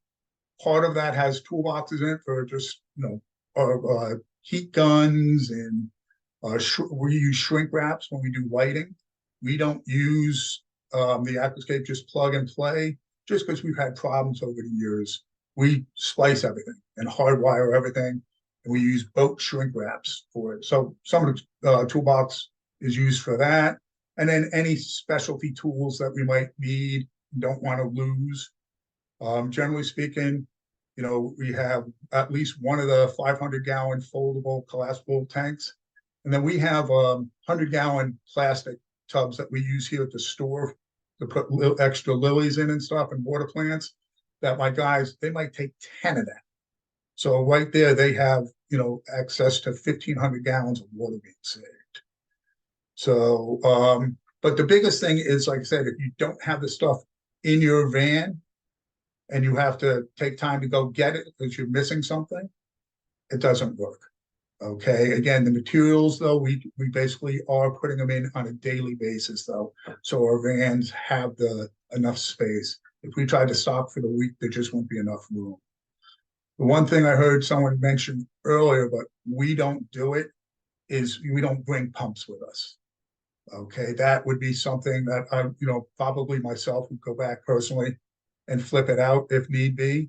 part of that has toolboxes in it for just, heat guns, and we use shrink wraps when we do lighting. We don't use the aquascape just plug and play, just because we've had problems over the years. We splice everything and hardwire everything, and we use boat shrink wraps for it. So some of the toolbox is used for that. And then any specialty tools that we might need, don't want to lose. Generally speaking, we have at least one of the 500-gallon foldable collapsible tanks. And then we have 100-gallon plastic tubs that we use here at the store to put extra lilies in and stuff, and water plants, that my guys, they might take 10 of that. So right there, they have, access to 1,500 gallons of water being saved. So, but the biggest thing is, like I said, if you don't have the stuff in your van and you have to take time to go get it because you're missing something, it doesn't work. Okay, again, the materials, though, we basically are putting them in on a daily basis, though, so our vans have enough space. If we tried to stock for the week, there just won't be enough room. The one thing I heard someone mention earlier, but we don't do it, is we don't bring pumps with us. Okay, that would be something that I, probably myself would go back personally and flip it out if need be.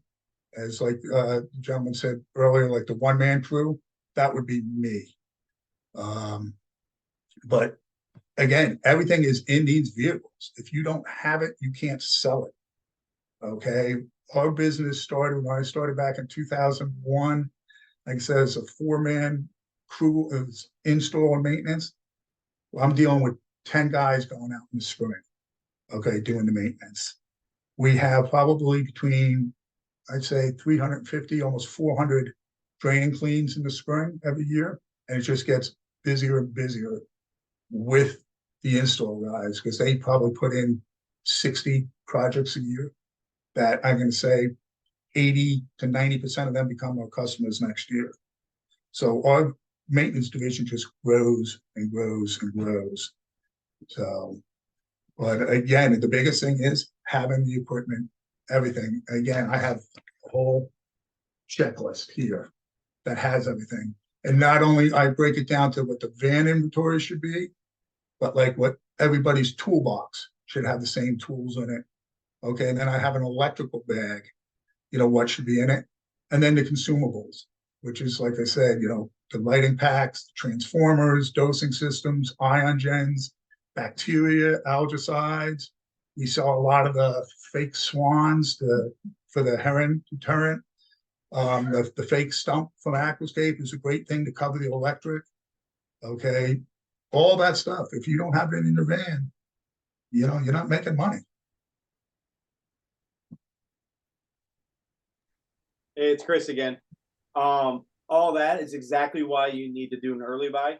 As like the gentleman said earlier, like the one-man crew, that would be me. But again, everything is in these vehicles. If you don't have it, you can't sell it. Okay, our business started when I started back in 2001. Like I said, it's a 4-man crew of install and maintenance. Well, I'm dealing with 10 guys going out in the spring, okay, doing the maintenance. We have probably between, I'd say, 350, almost 400 drain cleans in the spring every year. And it just gets busier and busier with the install guys, because they probably put in 60 projects a year that I'm going to say 80 to 90% of them become our customers next year. So our maintenance division just grows and grows and grows. So, but again, the biggest thing is having the equipment, everything. Again, I have a whole checklist here that has everything. And not only I break it down to what the van inventory should be, but like what everybody's toolbox should have the same tools in it. Okay, and then I have an electrical bag, what should be in it. And then the consumables, which is, like I said, the lighting packs, the transformers, dosing systems, ion gens, bacteria, algicides. We sell a lot of the fake swans for the heron deterrent. The fake stump from Aquascape is a great thing to cover the electric. Okay, all that stuff. If you don't have it in your van, you're not making money. Hey, it's Chris again. All that is exactly why you need to do an early buy.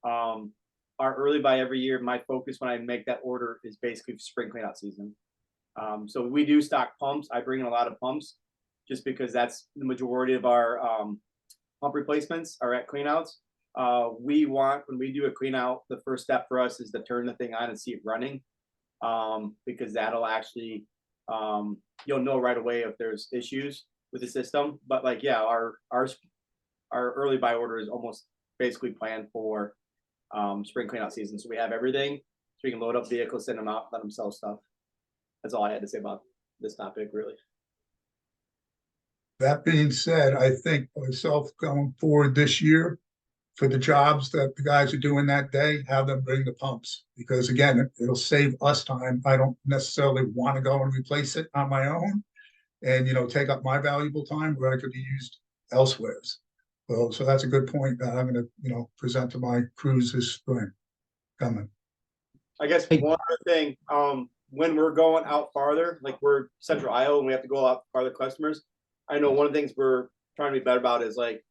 Our early buy every year, my focus when I make that order is basically spring cleanout season. So we do stock pumps. I bring in a lot of pumps just because that's the majority of our pump replacements are at cleanouts. When we do a cleanout, the first step for us is to turn the thing on and see it running, because that'll actually, you'll know right away if there's issues with the system. But like, yeah, our early buy order is almost basically planned for spring cleanout season. So we have everything, so we can load up vehicles, send them out, let them sell stuff. That's all I had to say about this topic, really. That being said, I think myself going forward this year, for the jobs that the guys are doing that day, have them bring the pumps, because again, it'll save us time. I don't necessarily want to go and replace it on my own and, take up my valuable time where I could be used elsewhere. So that's a good point that I'm going to, present to my crews this spring coming. I guess one other thing, when we're going out farther, like we're Central Iowa and we have to go out farther customers, I know one of the things we're trying to be better about is like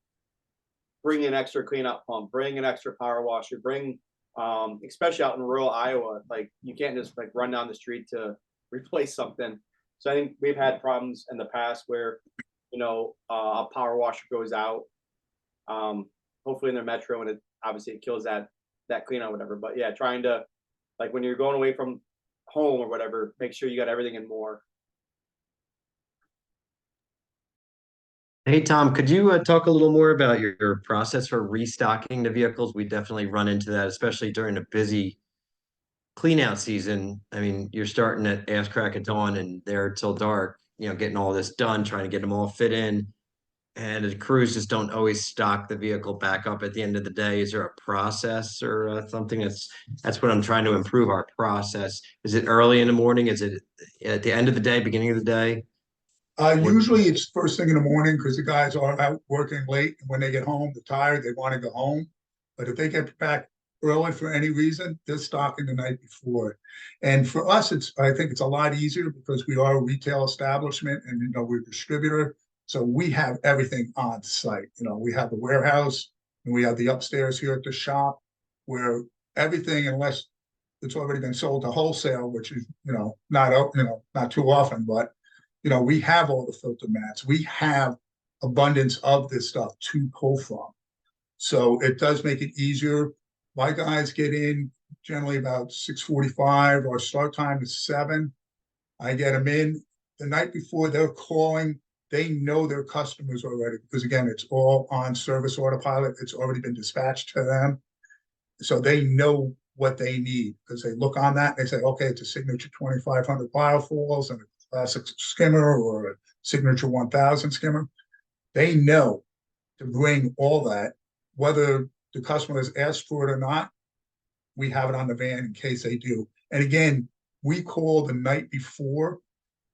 bring an extra clean out pump, bring an extra power washer, bring especially out in rural Iowa, like you can't just like run down the street to replace something. So I think we've had problems in the past where, you know, a power washer goes out, hopefully in their metro, and it obviously it kills that clean out, whatever. But yeah, trying to, like when you're going away from home or whatever, make sure you got everything and more. Hey, Tom, could you talk a little more about your process for restocking the vehicles? We definitely run into that, especially during a busy clean out season. I mean, you're starting at ass crack of dawn and there till dark, you know, getting all this done, trying to get them all fit in. And the crews just don't always stock the vehicle back up at the end of the day. Is there a process or something that's what I'm trying to improve our process? Is it early in the morning? Is it at the end of the day, beginning of the day? Usually it's first thing in the morning because the guys are out working late. And when they get home, they're tired, they want to go home. But if they get back early for any reason, they're stocking the night before. And for us, I think it's a lot easier because we are a retail establishment and, you know, we're a distributor. So we have everything on site. You know, we have the warehouse and we have the upstairs here at the shop where everything, unless it's already been sold to wholesale, which is, not too often, but you know, we have all the filter mats. We have abundance of this stuff to pull from. So it does make it easier. My guys get in generally about 6:45. Our start time is 7. I get them in the night before. They're calling. They know their customers already because, again, it's all on service autopilot. It's already been dispatched to them. So they know what they need because they look on that and they say, okay, it's a signature 2,500 biofouls and classic skimmer or a signature 1000 skimmer. They know to bring all that, whether the customer has asked for it or not. We have it on the van in case they do. And again, we call the night before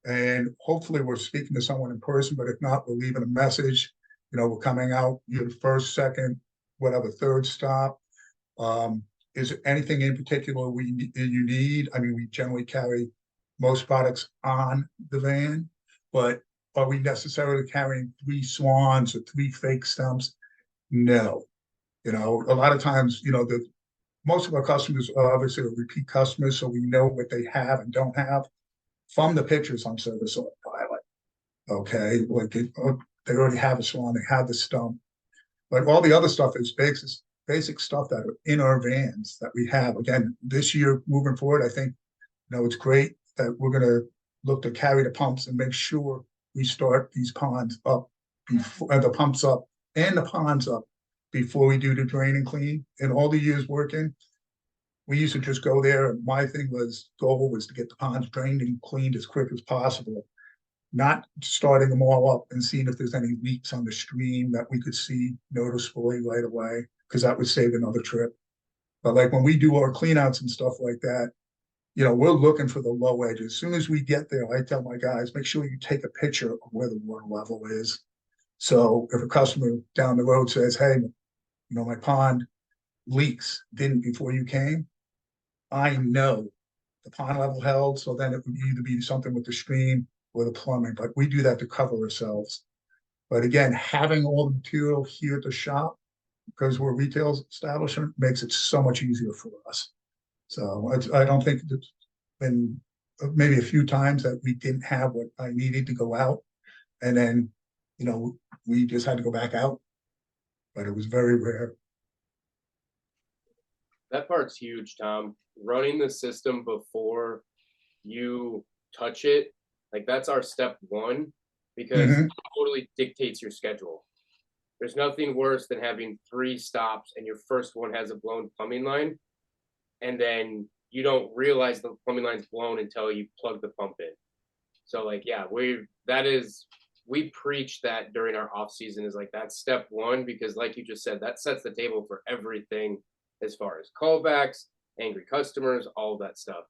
and hopefully we're speaking to someone in person, but if not, we're leaving a message. You know, we're coming out, you're the first, second, whatever, third stop. Is there anything in particular you need? I mean, we generally carry most products on the van, but are we necessarily carrying 3 swans or 3 fake stumps? No. You know, a lot of times, you know, most of our customers are obviously repeat customers, so we know what they have and don't have from the pictures on service autopilot. Okay, like they already have a swan, they have the stump, but all the other stuff is basic stuff that are in our vans that we have. Again, this year moving forward, I think, you know, it's great that we're going to look to carry the pumps and make sure we start these ponds up before the pumps up and the ponds up before we do the drain and clean. And all the years working, we used to just go there. And my goal was to get the ponds drained and cleaned as quick as possible, not starting them all up and seeing if there's any leaks on the stream that we could see noticeably right away, because that would save another trip. But like when we do our cleanouts and stuff like that, you know, we're looking for the low edges. As soon as we get there, I tell my guys, make sure you take a picture of where the water level is. So if a customer down the road says, hey, you know, my pond leaks, didn't before you came, I know the pond level held. So then it would either be something with the stream or the plumbing, but we do that to cover ourselves. But again, having all the material here at the shop, because we're a retail establishment, makes it so much easier for us. So I don't think it's been maybe a few times that we didn't have what I needed to go out. And then, you know, we just had to go back out, but it was very rare. That part's huge, Tom. Running the system before you touch it, like that's our step 1, because it totally dictates your schedule. There's nothing worse than having 3 stops and your first one has a blown plumbing line, and then you don't realize the plumbing line's blown until you plug the pump in. So like, yeah, we preach that during our off season is like, that's step 1, because like you just said, that sets the table for everything as far as callbacks, angry customers, all that stuff.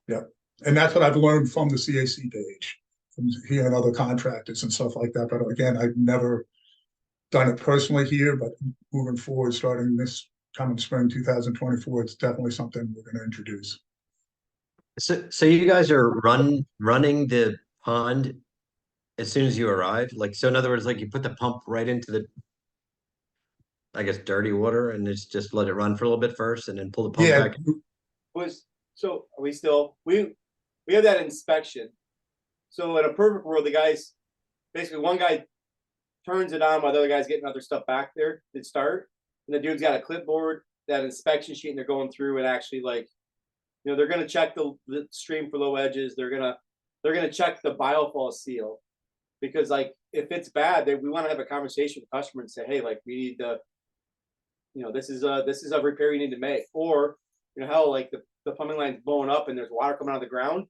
Yeah. And that's what I've learned from the CAC page, from hearing other contractors and stuff like that. But again, I've never done it personally here, but moving forward, starting this coming spring 2024, it's definitely something we're going to introduce. So you guys are running the pond as soon as you arrive? Like, so in other words, like you put the pump right into the, I guess, dirty water and just let it run for a little bit first and then pull the pump Yeah, back? So are we still, we have that inspection. So in a perfect world, the guys, basically one guy turns it on while the other guy's getting other stuff back there to start. And the dude's got a clipboard, that inspection sheet, and they're going through and actually like, they're gonna check the stream for low edges. They're gonna check the biofall seal. Because like if it's bad, we want to have a conversation with the customer and say, hey, like we need to, this is a repair you need to make. Or, hell, like the plumbing line's blowing up and there's water coming out of the ground.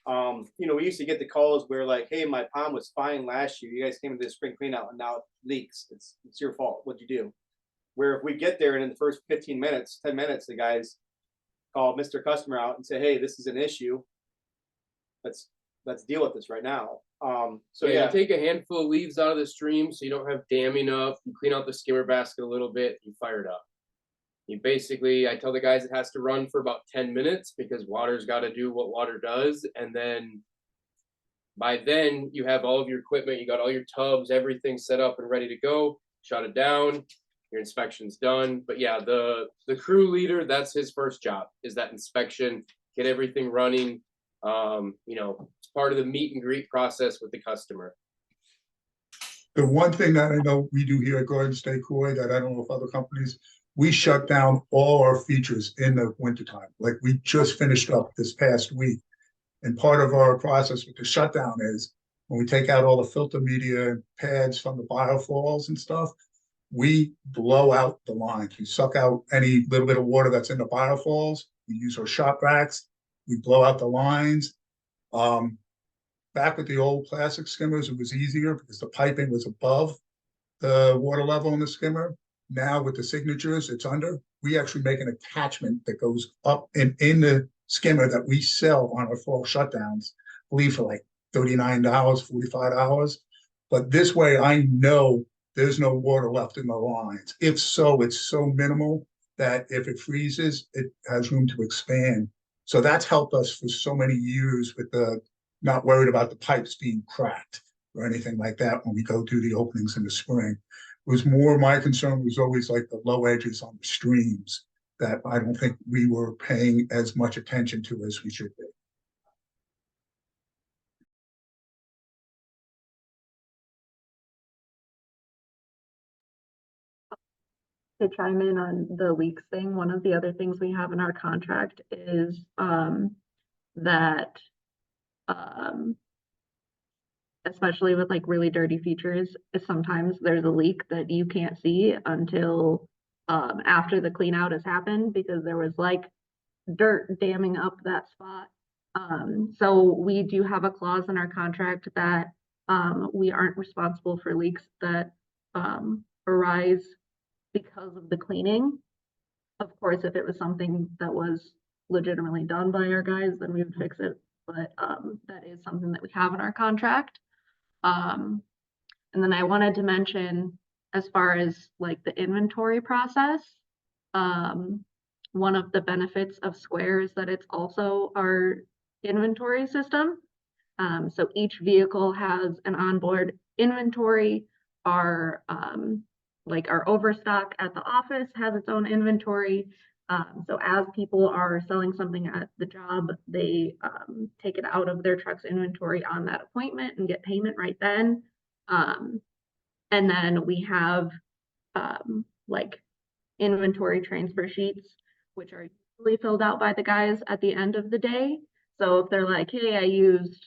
We used to get the calls where like, hey, my pond was fine last year. You guys came into the spring clean out and now it leaks. It's your fault. What'd you do? Where if we get there and in the first 15 minutes, 10 minutes, the guys call Mr. Customer out and say, hey, this is an issue. Let's deal with this right now. So you take a handful of leaves out of the stream so you don't have damming up. You clean out the skimmer basket a little bit. You fire it up. You basically, I tell the guys it has to run for about 10 minutes because water's got to do what water does. And then by then you have all of your equipment, you got all your tubs, everything set up and ready to go. Shut it down. Your inspection's done. But yeah, the crew leader, that's his first job, is that inspection, get everything running. It's part of the meet and greet process with the customer. the one thing that I know we do here at Garden State Koi that I don't know if other companies, we shut down all our features in the wintertime. Like we just finished up this past week. And part of our process with the shutdown is when we take out all the filter media and pads from the biofalls and stuff, we blow out the lines. We suck out any little bit of water that's in the biofalls. We use our shop vacs. We blow out the lines. Back with the old plastic skimmers, it was easier because the piping was above the water level in the skimmer. Now with the signatures, it's under. We actually make an attachment that goes up in the skimmer that we sell on our fall shutdowns, I believe for like $39, $45. But this way I know there's no water left in the lines. If so, it's so minimal that if it freezes, it has room to expand. So that's helped us for so many years with the not worried about the pipes being cracked or anything like that when we go do the openings in the spring. It was more, my concern was always like the low edges on the streams that I don't think we were paying as much attention to as we should be. To chime in on the leaks thing, one of the other things we have in our contract is that especially with like really dirty features, sometimes there's a leak that you can't see until after the clean out has happened because there was like dirt damming up that spot. So we do have a clause in our contract that we aren't responsible for leaks that arise because of the cleaning. Of course, if it was something that was legitimately done by our guys, then we would fix it. But that is something that we have in our contract. And then I wanted to mention, as far as like the inventory process, one of the benefits of Square is that it's also our inventory system. So each vehicle has an onboard inventory. Our our overstock at the office has its own inventory. So as people are selling something at the job, they take it out of their truck's inventory on that appointment and get payment right then. And then we have like inventory transfer sheets, which are usually filled out by the guys at the end of the day. So if they're like, hey, I used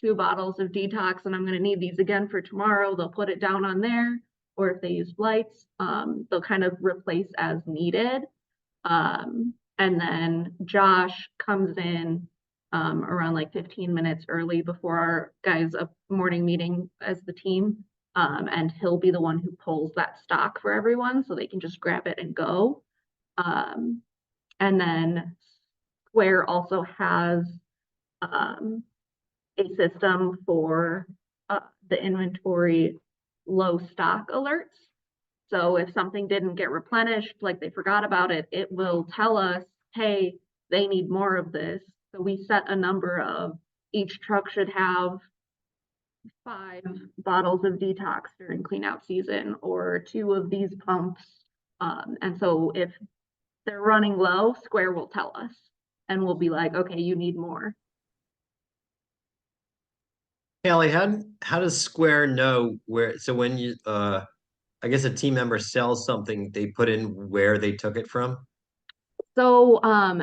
2 bottles of detox and I'm going to need these again for tomorrow, they'll put it down on there. Or if they use lights, they'll kind of replace as needed. And then Josh comes in around like 15 minutes early before our guys' morning meeting as the team. And he'll be the one who pulls that stock for everyone so they can just grab it and go. And then Square also has a system for the inventory low stock alerts. So if something didn't get replenished, like they forgot about it, it will tell us, hey, they need more of this. So we set a number of, each truck should have 5 bottles of detox during clean out season, or 2 of these pumps. And so if they're running low, Square will tell us and we'll be like, okay, you need more. Haley, how does Square know where, so when you I guess a team member sells something, they put in where they took it from? So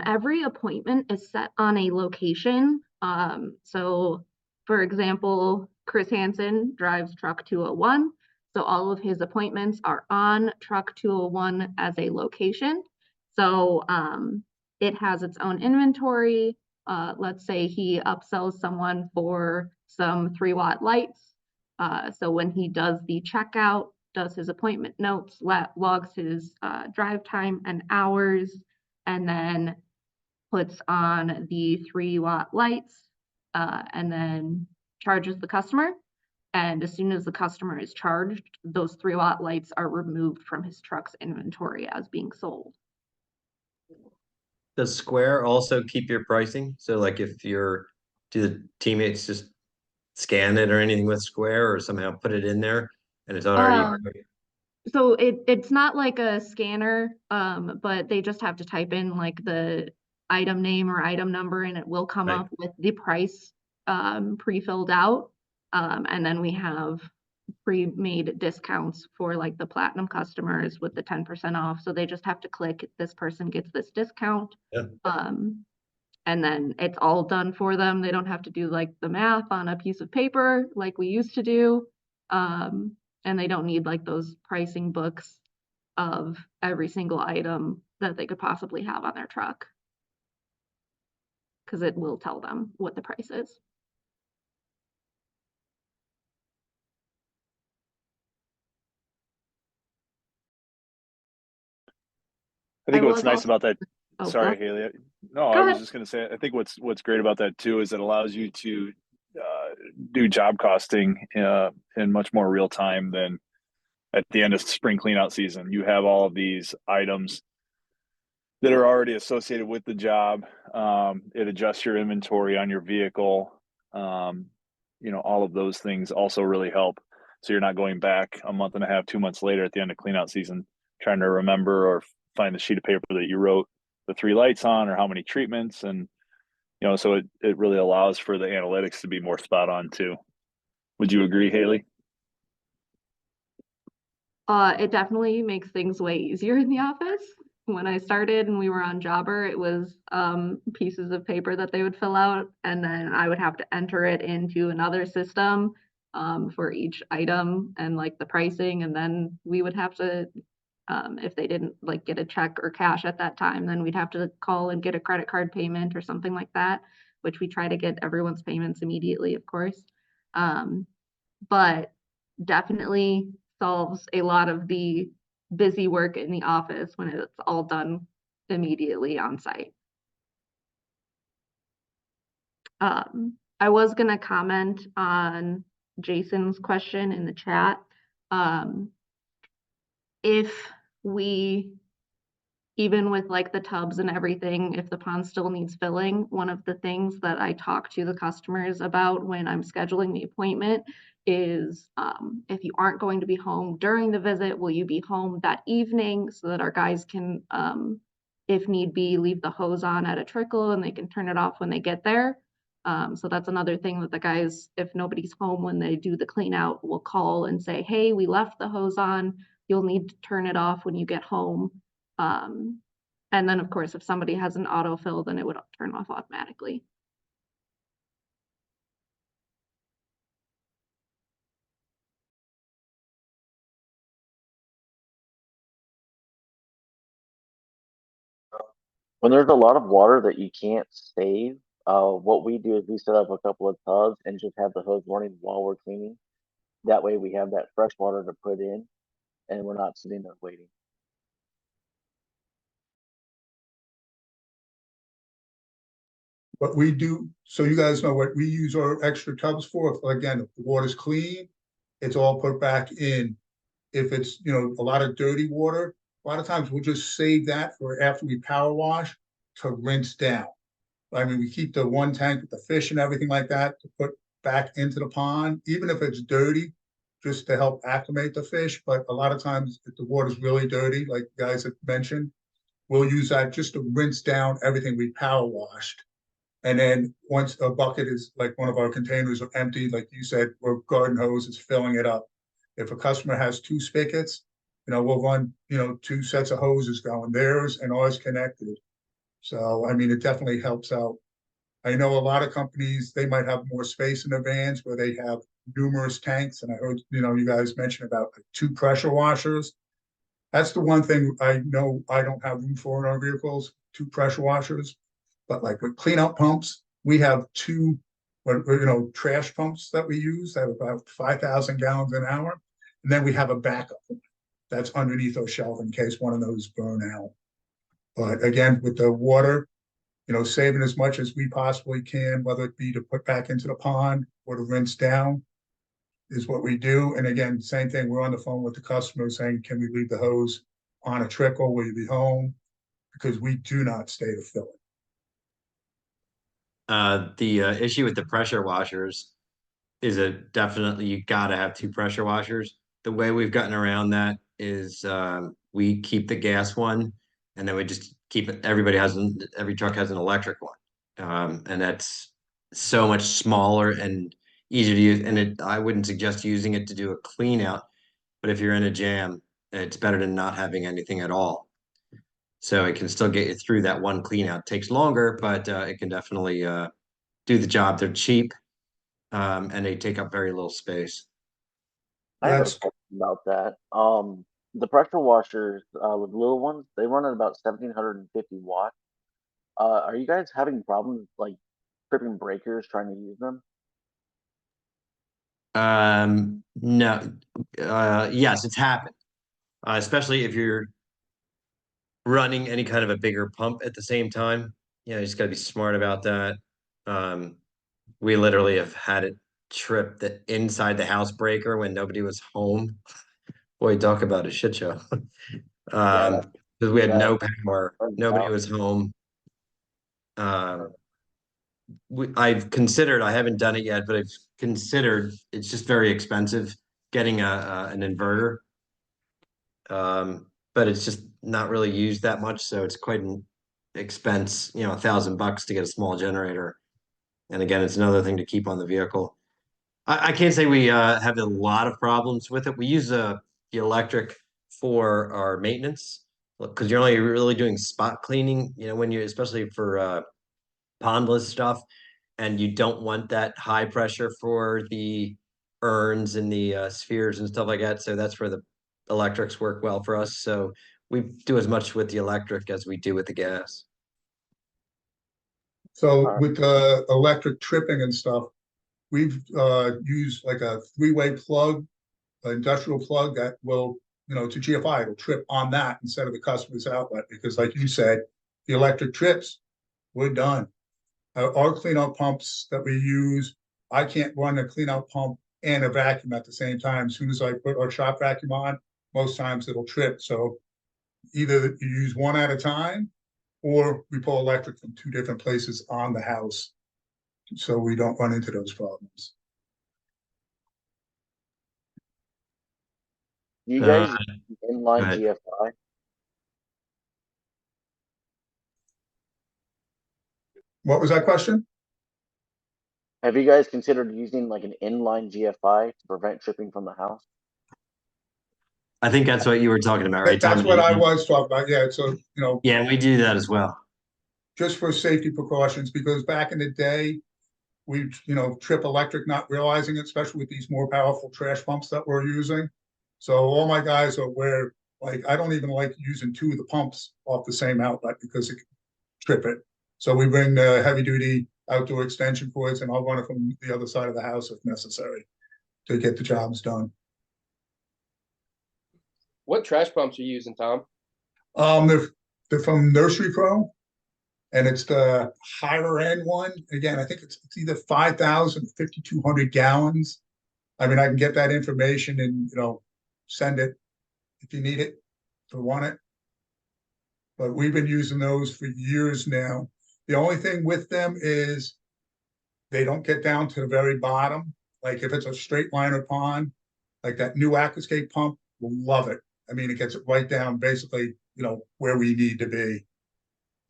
every appointment is set on a location. So for example, Chris Hansen drives truck 201. So all of his appointments are on truck 201 as a location. So it has its own inventory. Let's say he upsells someone for some 3-watt lights. So when he does the checkout, does his appointment notes, logs his drive time and hours, and then puts on the 3-watt lights, and then charges the customer. And as soon as the customer is charged, those 3-watt lights are removed from his truck's inventory as being sold. Does Square also keep your pricing? So like if do the teammates just scan it or anything with Square or somehow put it in there and it's already So it's not like a scanner, but they just have to type in like the item name or item number and it will come up with the price pre-filled out. And then we have pre-made discounts for like the platinum customers with the 10% off. So they just have to click, this person gets this discount. And then it's all done for them. They don't have to do like the math on a piece of paper like we used to do. And they don't need like those pricing books of every single item that they could possibly have on their truck, because it will tell them what the price is. I think what's nice about that. Oh, sorry, Haley. No, I was just going to say, I think what's great about that too is it allows you to do job costing in much more real time than at the end of spring cleanout season. You have all of these items that are already associated with the job. It adjusts your inventory on your vehicle. All of those things also really help. So you're not going back a month and a half, 2 months later at the end of cleanout season, trying to remember or find the sheet of paper that you wrote the 3 lights on or how many treatments. And, so it really allows for the analytics to be more spot on too. Would you agree, Haley? It definitely makes things way easier in the office. When I started and we were on Jobber, it was pieces of paper that they would fill out, and then I would have to enter it into another system for each item and like the pricing, and then we would have to, if they didn't like get a check or cash at that time, then we'd have to call and get a credit card payment or something like that, which we try to get everyone's payments immediately, of course. But definitely solves a lot of the busy work in the office when it's all done immediately on site. I was going to comment on Jason's question in the chat. If we, even with like the tubs and everything, if the pond still needs filling, one of the things that I talk to the customers about when I'm scheduling the appointment is if you aren't going to be home during the visit, will you be home that evening so that our guys can, if need be, leave the hose on at a trickle and they can turn it off when they get there. So that's another thing that the guys, if nobody's home when they do the clean out, will call and say, hey, we left the hose on. You'll need to turn it off when you get home. And then of course, if somebody has an autofill, then it would turn off automatically. When there's a lot of water that you can't save, what we do is we set up a couple of tubs and just have the hose running while we're cleaning. That way we have that fresh water to put in and we're not sitting there waiting. What we do, so you guys know what we use our extra tubs for. Again, if the water's clean, it's all put back in. If it's, a lot of dirty water, a lot of times we'll just save that for after we power wash to rinse down. I mean, we keep the one tank with the fish and everything like that to put back into the pond, even if it's dirty, just to help acclimate the fish. But a lot of times, if the water's really dirty, like you guys have mentioned, we'll use that just to rinse down everything we power washed. And then once a bucket is like one of our containers are empty, like you said, where garden hose is filling it up. If a customer has 2 spigots, we'll run, 2 sets of hoses going, theirs and ours connected. So, I mean, it definitely helps out. I know a lot of companies, they might have more space in their vans where they have numerous tanks. And I heard, you guys mentioned about like 2 pressure washers. That's the one thing I know I don't have room for in our vehicles, 2 pressure washers. But like with cleanout pumps, we have 2, trash pumps that we use that have about 5,000 gallons an hour. And then we have a backup that's underneath our shelf in case one of those burn out. But again, with the water, saving as much as we possibly can, whether it be to put back into the pond or to rinse down, is what we do. And again, same thing, we're on the phone with the customer saying, can we leave the hose on a trickle? Will you be home? Because we do not stay to fill it. The issue with the pressure washers is definitely you got to have 2 pressure washers. The way we've gotten around that is we keep the gas one, and then we just keep it. Every truck has an electric one, and that's so much smaller and easier to use. And I wouldn't suggest using it to do a clean out, but if you're in a jam, it's better than not having anything at all. So it can still get you through that one clean out. It takes longer, but it can definitely do the job. They're cheap, and they take up very little space. I have a question about that. The pressure washers with little ones, they run at about 1,750 watts. Are you guys having problems like tripping breakers trying to use them? No. Yes, it's happened. Especially if you're running any kind of a bigger pump at the same time. You just got to be smart about that. We literally have had it trip the inside the house breaker when nobody was home. Boy, talk about a shit show. Because we had no power, nobody was home. I've considered, I haven't done it yet, but I've considered it's just very expensive getting an inverter. But it's just not really used that much, so it's quite an expense, $1,000 to get a small generator. And again, it's another thing to keep on the vehicle. I can't say we have a lot of problems with it. We use the electric for our maintenance because you're only really doing spot cleaning, when you, especially for pondless stuff, and you don't want that high pressure for the urns and the spheres and stuff like that. So that's where the electrics work well for us. So we do as much with the electric as we do with the gas. So with the electric tripping and stuff, we've used like a 3-way plug, an industrial plug that will, to GFI, it'll trip on that instead of the customer's outlet. Because like you said, the electric trips, we're done. Our cleanout pumps that we use, I can't run a cleanout pump and a vacuum at the same time. As soon as I put our shop vacuum on, most times it'll trip. So either you use one at a time, or we pull electric from 2 different places on the house, so we don't run into those problems. You guys inline GFI? What was that question? Have you guys considered using like an inline GFI to prevent tripping from the house? I think that's what you were talking about, right? That's what I was talking about. Yeah. So, yeah, we do that as well. Just for safety precautions, because back in the day, we, trip electric, not realizing it, especially with these more powerful trash pumps that we're using. So all my guys are aware, like, I don't even like using 2 of the pumps off the same outlet because it can trip it. So we bring the heavy duty outdoor extension cords, and I'll run it from the other side of the house if necessary to get the jobs done. What trash pumps are you using, Tom? They're from Nursery Pro, and it's the higher end one. Again, I think it's either 5,000, 5,200 gallons. I mean, I can get that information and, send it if you need it or want it. But we've been using those for years now. The only thing with them is they don't get down to the very bottom. Like if it's a straight liner pond, like that new aquascape pump, will love it. I mean, it gets it right down basically, where we need to be.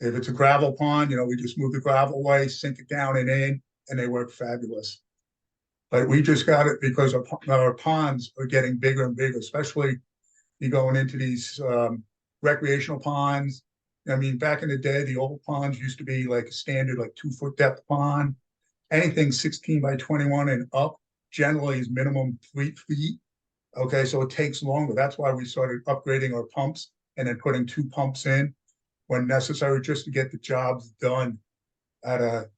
If it's a gravel pond, we just move the gravel away, sink it down and in, and they work fabulous. But we just got it because our ponds are getting bigger and bigger, especially you going into these recreational ponds. I mean, back in the day, the old ponds used to be like a standard, like 2 foot depth pond. Anything 16 by 21 and up generally is minimum 3 feet. Okay, so it takes longer. That's why we started upgrading our pumps and then putting 2 pumps in when necessary, just to get the jobs done at a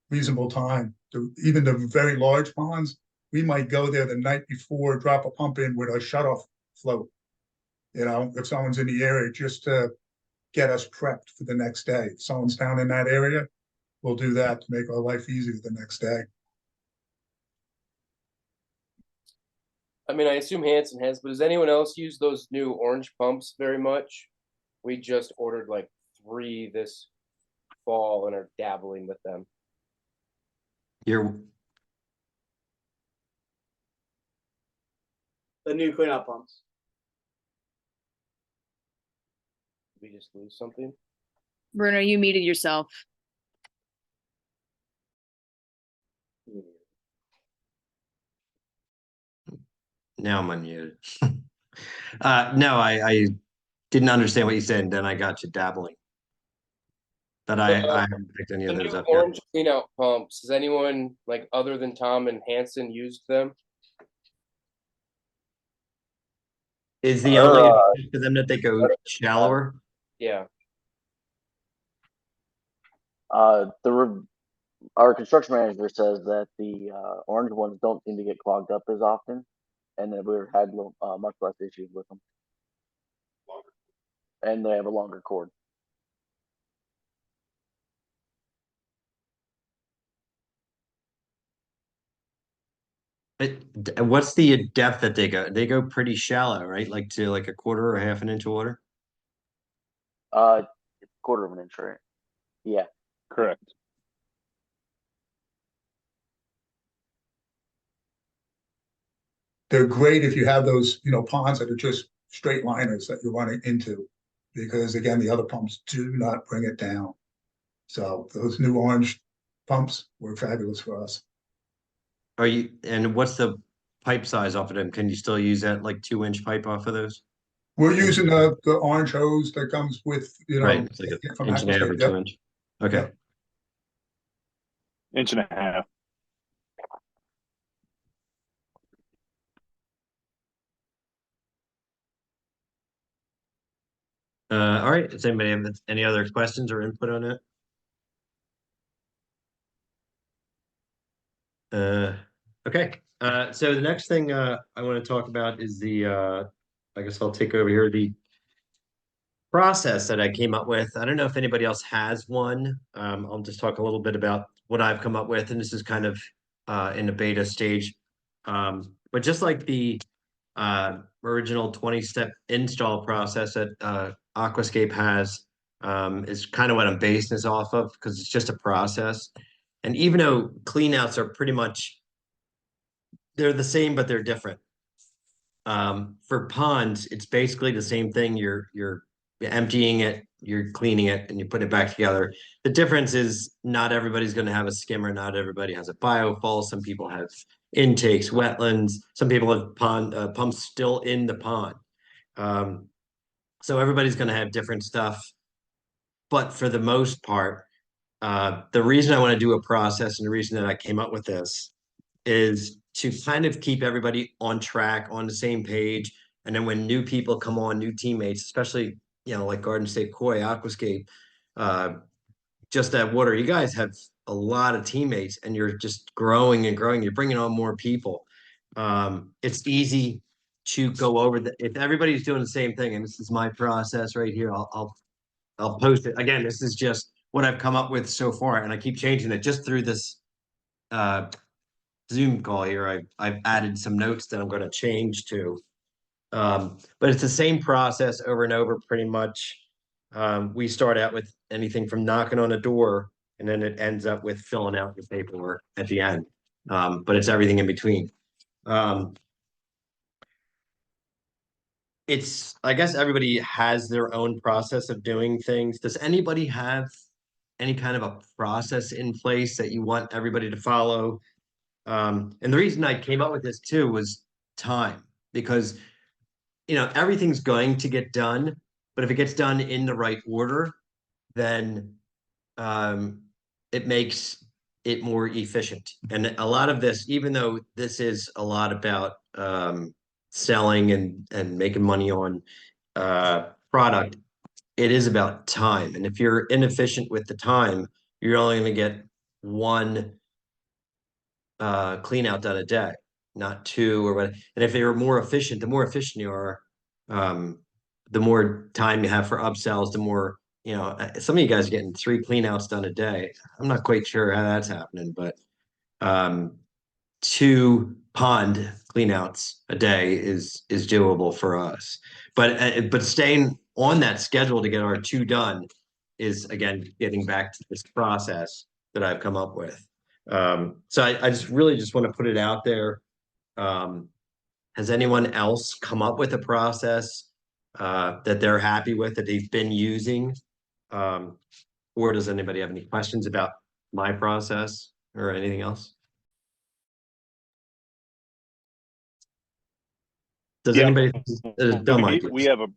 reasonable time. Even the very large ponds, we might go there the night before, drop a pump in with a shutoff float. If someone's in the area, just to get us prepped for the next day. If someone's down in that area, we'll do that to make our life easier the next day. I mean, I assume Hanson has, but does anyone else use those new orange pumps very much? We just ordered like 3 this fall and are dabbling with them. You're The new cleanout pumps. Did we just lose something? Bruno, you muted yourself. now I'm unmuted. No, I didn't understand what you said, and then I got you dabbling. But I haven't picked any of The those new up yet. orange cleanout pumps. Has anyone like other than Tom and Hanson used them? Is the only advantage to them that they go shallower? Yeah. Our construction manager says that the orange ones don't seem to get clogged up as often, and that we've had much less issues with them. And they have a longer cord. What's the depth that they go? They go pretty shallow, right? Like to like a quarter or half an inch of water? Quarter of an inch, right? Yeah. Correct. They're great if you have those, ponds that are just straight liners that you're running into, because again, the other pumps do not bring it down. So those new orange pumps were fabulous for us. And what's the pipe size off of them? Can you still use that like 2-inch pipe off of those? We're using the orange hose that comes with, Right, it's like an inch and a half or 2 inch. Okay. Yep. Inch and a half. All right. Does anybody have any other questions or input on it? Okay. So the next thing I want to talk about is I guess I'll take over here, the process that I came up with. I don't know if anybody else has one. I'll just talk a little bit about what I've come up with, and this is kind of in the beta stage. But just like the original 20-step install process that Aquascape has, is kind of what I'm basing this off of, because it's just a process. And even though cleanouts are pretty much, they're the same, but they're different. For ponds, it's basically the same thing. You're emptying it, you're cleaning it, and you put it back together. The difference is not everybody's going to have a skimmer. Not everybody has a biofall. Some people have intakes, wetlands. Some people have pumps still in the pond. So everybody's going to have different stuff. But for the most part, the reason I want to do a process and the reason that I came up with this is to kind of keep everybody on track, on the same page. And then when new people come on, new teammates, especially, like Garden State Koi, Aquascape, Just That Water, you guys have a lot of teammates and you're just growing and growing. You're bringing on more people. It's easy to go over if everybody's doing the same thing, and this is my process right here, I'll post it. Again, this is just what I've come up with so far, and I keep changing it just through this Zoom call here. I've added some notes that I'm going to change to, but it's the same process over and over pretty much. we start out with anything from knocking on a door, and then it ends up with filling out your paperwork at the end. But it's everything in between. I guess everybody has their own process of doing things. Does anybody have any kind of a process in place that you want everybody to follow? And the reason I came up with this too was time, because everything's going to get done, but if it gets done in the right order, then it makes it more efficient. And a lot of this, even though this is a lot about selling and making money on product, it is about time. And if you're inefficient with the time, you're only going to get one clean out done a day, not two or what. And if you're more efficient, the more efficient you are, the more time you have for upsells, the more, some of you guys are getting 3 clean outs done a day. I'm not quite sure how that's happening, but 2 pond clean outs a day is doable for us. But staying on that schedule to get our 2 done is, again, getting back to this process that I've come up with. So I just really just want to put it out there. Has anyone else come up with a process that they're happy with, that they've been using? Or does anybody have any questions about my process or anything else? Does anybody? We have a.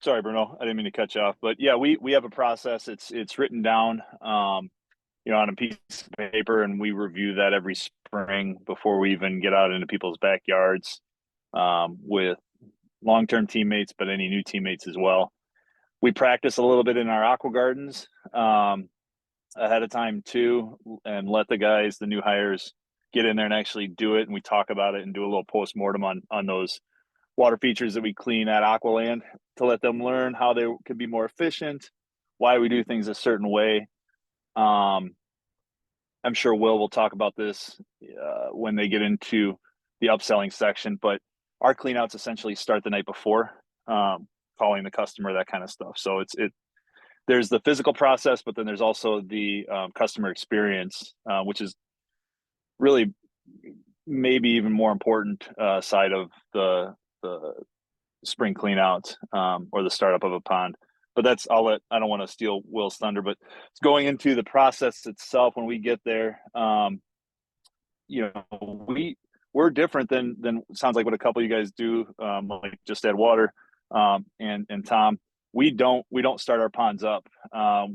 Sorry, Bruno, I didn't mean to cut you off, but yeah, we have a process. It's written down, on a piece of paper, and we review that every spring before we even get out into people's backyards, with long-term teammates, but any new teammates as well. We practice a little bit in our aqua gardens ahead of time too, and let the guys, the new hires, get in there and actually do it. And we talk about it and do a little post-mortem on those water features that we clean at Aqualand, to let them learn how they could be more efficient, why we do things a certain way. I'm sure Will talk about this when they get into the upselling section, but our cleanouts essentially start the night before, calling the customer, that kind of stuff. So there's the physical process, but then there's also the customer experience, which is really maybe even more important side of the spring cleanout, or the startup of a pond. But I don't want to steal Will's thunder, but it's going into the process itself. When we get there, we're different than sounds like what a couple of you guys do, like Just Add Water, and Tom. We don't start our ponds up. Our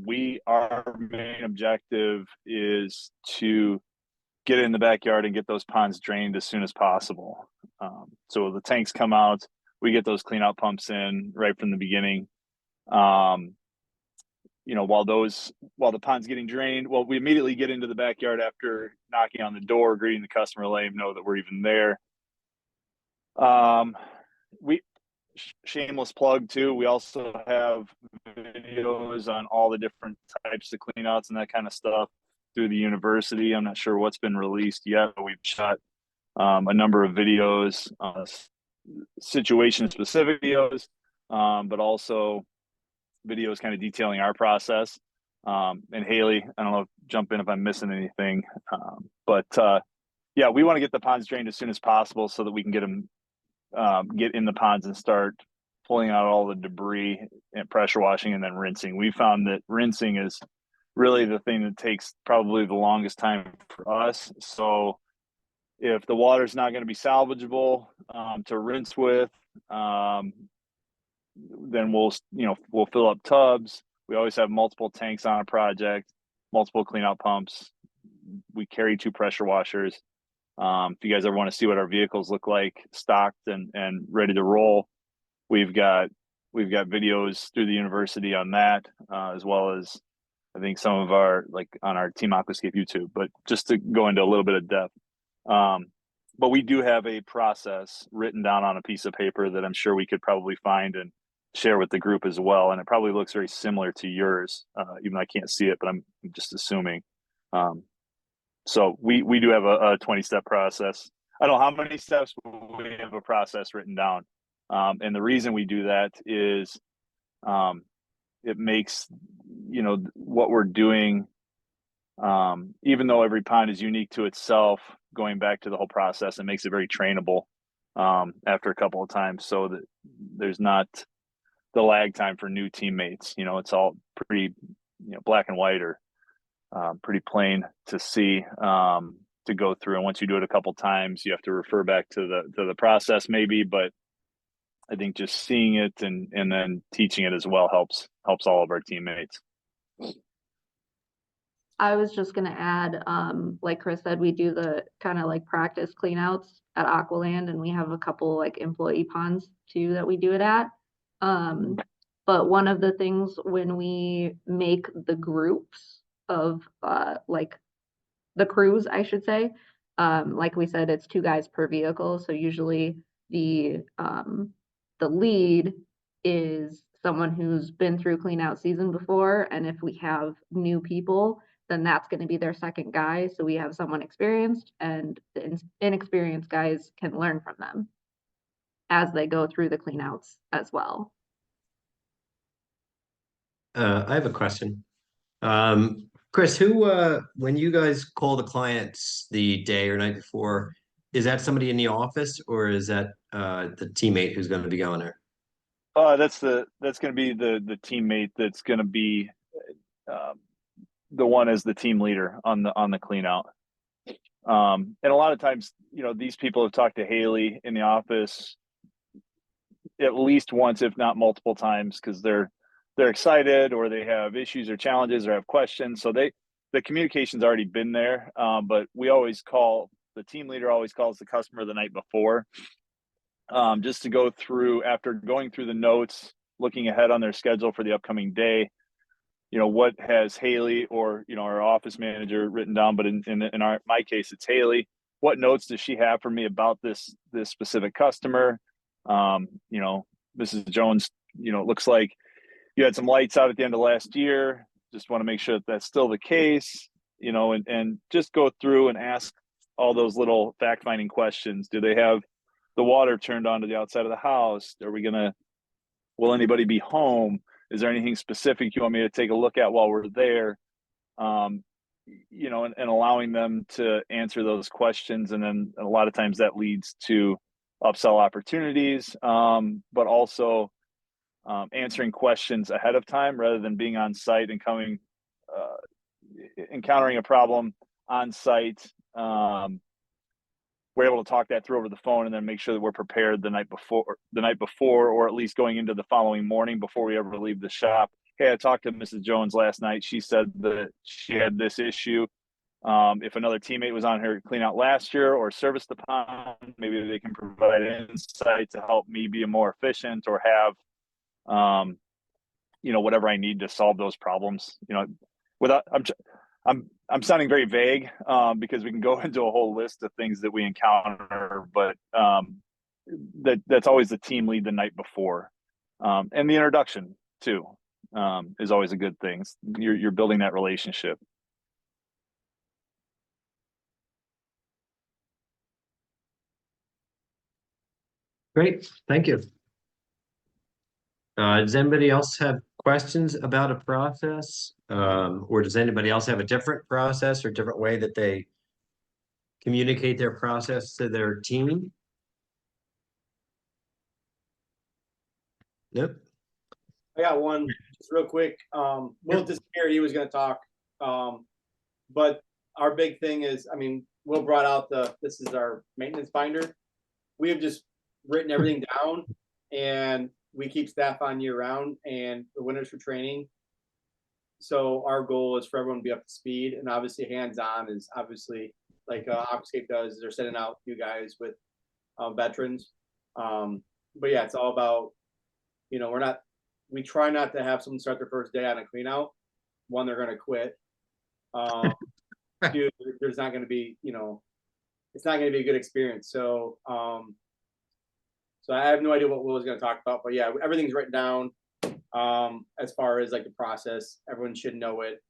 main objective is to get in the backyard and get those ponds drained as soon as possible. So the tanks come out, we get those clean out pumps in right from the beginning. While the pond's getting drained, we immediately get into the backyard after knocking on the door, greeting the customer, letting them know that we're even there. Shameless plug too, we also have videos on all the different types of cleanouts and that kind of stuff through the university. I'm not sure what's been released yet, but we've shot a number of videos, situation specific videos, but also videos kind of detailing our process. And Haley, I don't know, jump in if I'm missing anything. But we want to get the ponds drained as soon as possible so that we can get them, get in the ponds and start pulling out all the debris and pressure washing and then rinsing. We found that rinsing is really the thing that takes probably the longest time for us. So if the water's not going to be salvageable to rinse with, then we'll fill up tubs. We always have multiple tanks on a project, multiple cleanout pumps. We carry 2 pressure washers. If you guys ever want to see what our vehicles look like, stocked and ready to roll, we've got videos through the university on that, as well as I think some of our, like on our Team Aquascape YouTube, but just to go into a little bit of depth. But we do have a process written down on a piece of paper that I'm sure we could probably find and share with the group as well. And it probably looks very similar to yours, even though I can't see it, but I'm just assuming. So we do have a 20-step process. I don't know how many steps, but we have a process written down. And the reason we do that is It makes, what we're doing, even though every pond is unique to itself, going back to the whole process, it makes it very trainable after a couple of times, so that there's not the lag time for new teammates. It's all pretty, black and white, or pretty plain to see, to go through. And once you do it a couple times, you have to refer back to the process maybe, but I think just seeing it and then teaching it as well helps all of our teammates. I was just gonna add, like Chris said, we do the kind of like practice cleanouts at Aqualand, and we have a couple like employee ponds too that we do it at. But one of the things when we make the groups of like the crews, I should say, like we said, it's 2 guys per vehicle. So usually the lead is someone who's been through clean out season before. And if we have new people, then that's going to be their second guy. So we have someone experienced, and the inexperienced guys can learn from them as they go through the clean outs as well. I have a question. Chris, when you guys call the clients the day or night before, is that somebody in the office, or is that the teammate who's going to be going there? That's going to be the teammate that's going to be the one as the team leader on the clean out. And a lot of times, these people have talked to Haley in the office at least once, if not multiple times, because they're excited, or they have issues or challenges or have questions. So the communication's already been there. But the team leader always calls the customer the night before, just to go through, after going through the notes, looking ahead on their schedule for the upcoming day. What has Haley or, our office manager written down, but in my case, it's Haley. What notes does she have for me about this specific customer? Mrs. Jones, it looks like you had some lights out at the end of last year. Just want to make sure that that's still the case, and just go through and ask all those little fact-finding questions. Do they have the water turned on to the outside of the house? Will anybody be home? Is there anything specific you want me to take a look at while we're there? And allowing them to answer those questions. And then a lot of times that leads to upsell opportunities, but also answering questions ahead of time rather than being on site and encountering a problem on site. We're able to talk that through over the phone, and then make sure that we're prepared the night before, or at least going into the following morning before we ever leave the shop. Hey, I talked to Mrs. Jones last night. She said that she had this issue. If another teammate was on here to clean out last year or service the pond, maybe they can provide insight to help me be more efficient, or have, whatever I need to solve those problems. I'm sounding very vague, because we can go into a whole list of things that we encounter, but that's always the team lead the night before, and the introduction too is always a good thing. You're building that relationship. Great, thank you. Does anybody else have questions about a process? Or does anybody else have a different process or different way that they communicate their process to their team? Nope. I got one just real quick. Will disappeared. He was going to talk. But our big thing is, Will brought out this is our maintenance binder. We have just written everything down, and we keep staff on year round, and the winters for training. So our goal is for everyone to be up to speed, and obviously hands-on is obviously like Aquascape does. They're sending out you guys with veterans. But yeah, it's all about, we try not to have someone start their first day on a clean out. One, they're going to quit. Two, there's not going to be, it's not going to be a good experience. So, so I have no idea what Will was going to talk about, but yeah, everything's written down. As far as like the process, everyone should know it.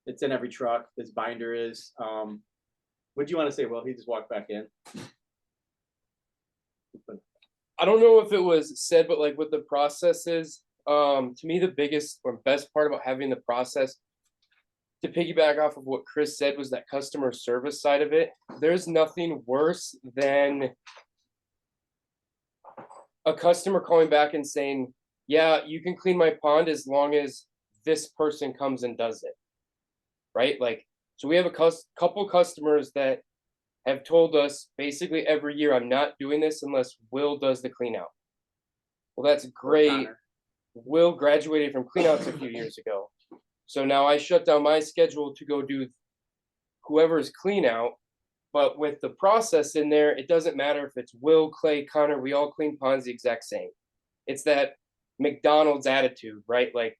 It's in every truck. This binder is. What do you want to say, Will? He just walked back in. I don't know if it was said, but like what the process is, To me, the biggest or best part about having the process, to piggyback off of what Chris said, was that customer service side of it. There's nothing worse than a customer calling back and saying, yeah, you can clean my pond as long as this person comes and does it. Right? Like, so we have a couple customers that have told us basically every year, I'm not doing this unless Will does the clean out. Well, that's great. Will graduated from cleanouts a few years ago. So now I shut down my schedule to go do whoever's clean out. But with the process in there, it doesn't matter if it's Will, Clay, Connor, we all clean ponds the exact same. It's that McDonald's attitude, right? Like,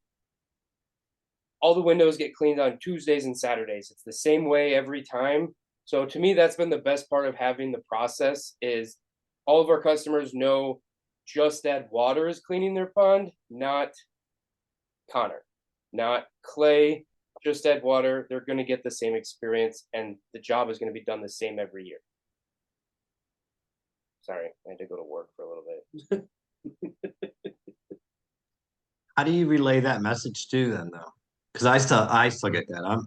all the windows get cleaned on Tuesdays and Saturdays. It's the same way every time. So to me, that's been the best part of having the process, is all of our customers know Just Add Water is cleaning their pond, not Connor, not Clay. Just Add Water. They're going to get the same experience, and the job is going to be done the same every year. Sorry, I had to go to work for a little bit. How do you relay that message to them, though? Because I still get that.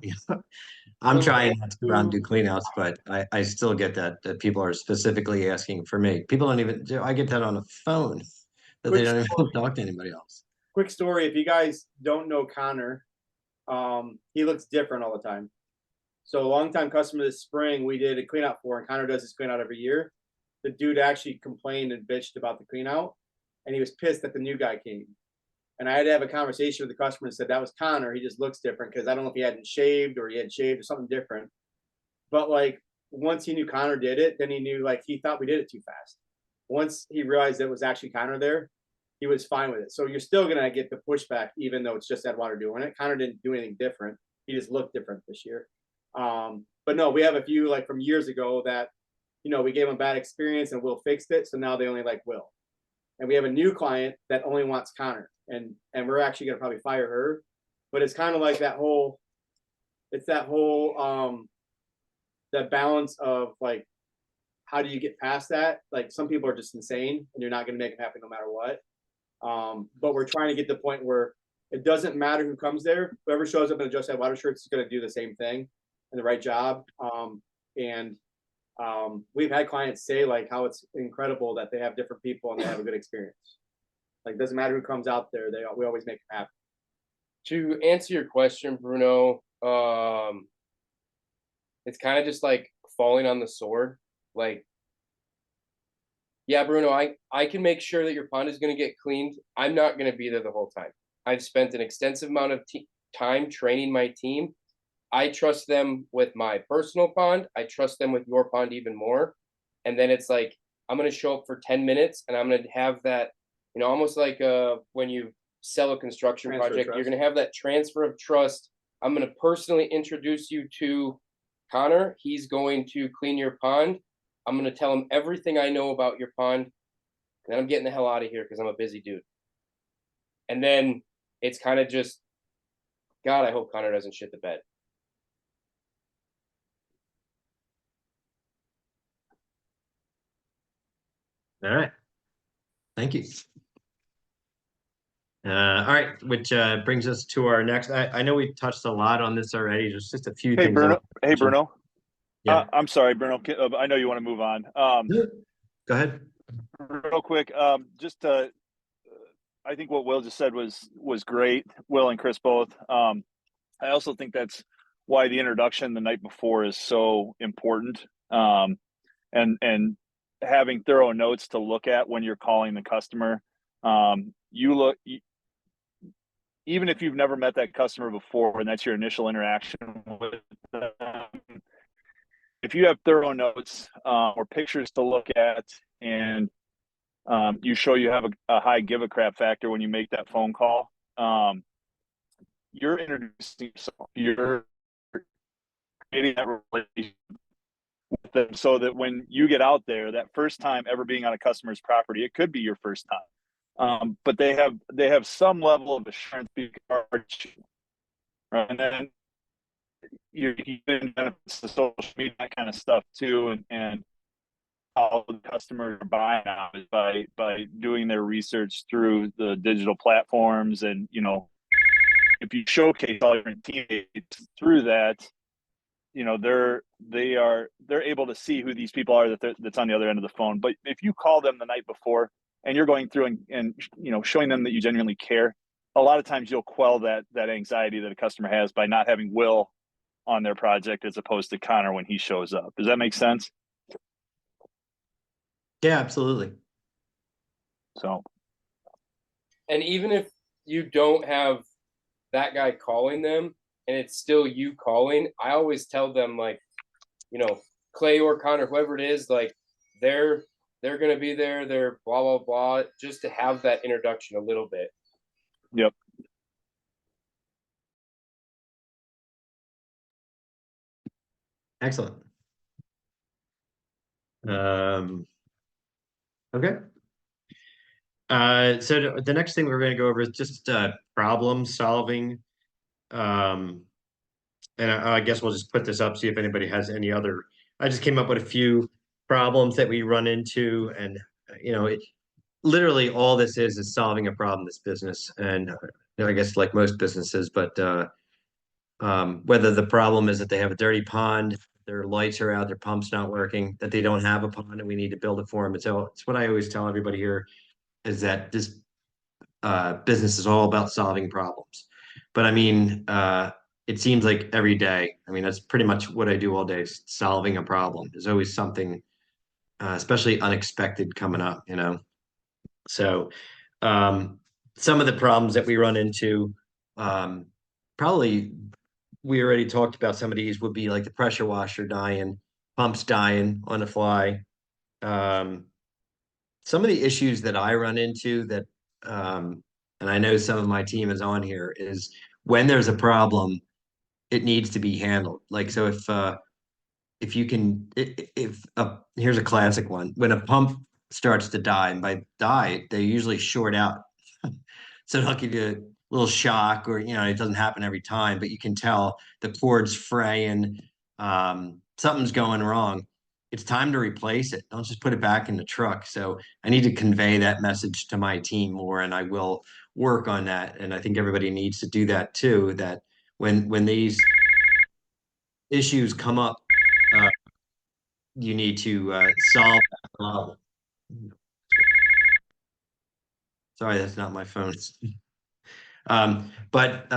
I'm trying not to go around and do cleanouts, but I still get that people are specifically asking for me. People don't even do. I get that on the phone, that they don't even talk to anybody else. Quick story: if you guys don't know Connor, he looks different all the time. So a longtime customer this spring, we did a clean out for, and Connor does his clean out every year. The dude actually complained and bitched about the clean out, and he was pissed that the new guy came. And I had to have a conversation with the customer and said, that was Connor. He just looks different, because I don't know if he hadn't shaved or he had shaved or something different. But like, once he knew Connor did it, then he knew, like, he thought we did it too fast. Once he realized it was actually Connor there, he was fine with it. So you're still going to get the pushback, even though it's Just Add Water doing it. Connor didn't do anything different. He just looked different this year. But no, we have a few, like, from years ago that, you know, we gave them a bad experience and Will fixed it. So now they only like Will. And we have a new client that only wants Connor. And we're actually going to probably fire her. But it's kind of like that whole that balance of, like, how do you get past that? Like, some people are just insane and you're not going to make them happy no matter what. But we're trying to get to the point where it doesn't matter who comes there. Whoever shows up in a Just Add Water shirt is going to do the same thing and the right job. We've had clients say, like, how it's incredible that they have different people and they have a good experience. Like, doesn't matter who comes out there, we always make them happy. To answer your question, Bruno, it's kind of just like falling on the sword. Like, yeah, Bruno, I can make sure that your pond is going to get cleaned. I'm not going to be there the whole time. I've spent an extensive amount of time training my team. I trust them with my personal pond. I trust them with your pond even more. And then it's like, I'm going to show up for 10 minutes and I'm going to have that, you know, almost like when you sell a construction project, you're going to have that transfer of trust. I'm going to personally introduce you to Connor. He's going to clean your pond. I'm going to tell him everything I know about your pond. And then I'm getting the hell out of here because I'm a busy dude. And then it's kind of just, God, I hope Connor doesn't shit the bed. All right. Thank you. All right, which brings us to our next. I know we touched a lot on this already. There's just a few things. Hey, Bruno. Yeah. I'm sorry, Bruno. I know you want to move on. Go ahead. Real quick, I think what Will just said was great. Will and Chris both. I also think that's why the introduction the night before is so important. And having thorough notes to look at when you're calling the customer. Even if you've never met that customer before and that's your initial interaction with them, if you have thorough notes or pictures to look at and you show you have a high give a crap factor when you make that phone call, you're introducing yourself. You're creating that relationship with them so that when you get out there, that first time ever being on a customer's property, it could be your first time. But they have some level of assurance because, right? And then you get benefits to social media, that kind of stuff too, and how the customers are buying now is by doing their research through the digital platforms. And, you know, if you showcase all your teammates through that, you know, they're able to see who these people are that's on the other end of the phone. But if you call them the night before and you're going through and you know, showing them that you genuinely care, a lot of times you'll quell that anxiety that a customer has by not having Will on their project as opposed to Connor when he shows up. Does that make sense? Yeah, absolutely. So, And even if you don't have that guy calling them and it's still you calling, I always tell them, like, you know, Clay or Connor, whoever it is, like, they're gonna be there, they're blah blah blah, just to have that introduction a little bit. yep. Excellent. Okay. So the next thing we're going to go over is just problem solving. And I guess we'll just put this up, see if anybody has any other. I just came up with a few problems that we run into, and you know, literally all this is solving a problem in this business, and I guess like most businesses, but whether the problem is that they have a dirty pond, their lights are out, their pump's not working, that they don't have a pond, and we need to build it for them. And so it's what I always tell everybody here is that this business is all about solving problems. But I mean, it seems like every day, I mean, that's pretty much what I do all day, is solving a problem. There's always something, especially unexpected coming up, you know? So some of the problems that we run into, probably we already talked about some of these, would be like the pressure washer dying, pumps dying on the fly. Some of the issues that I run into that, and I know some of my team is on here, is when there's a problem, it needs to be handled. Like, so if you can, if here's a classic one, when a pump starts to die, and by die, they usually short out. So they'll give you a little shock, or, you know, it doesn't happen every time, but you can tell the cord's fraying, something's going wrong. It's time to replace it. Don't just put it back in the truck. So I need to convey that message to my team more, and I will work on that. And I think everybody needs to do that too, that when these issues come up, you need to solve that problem. Sorry, that's not my phone. But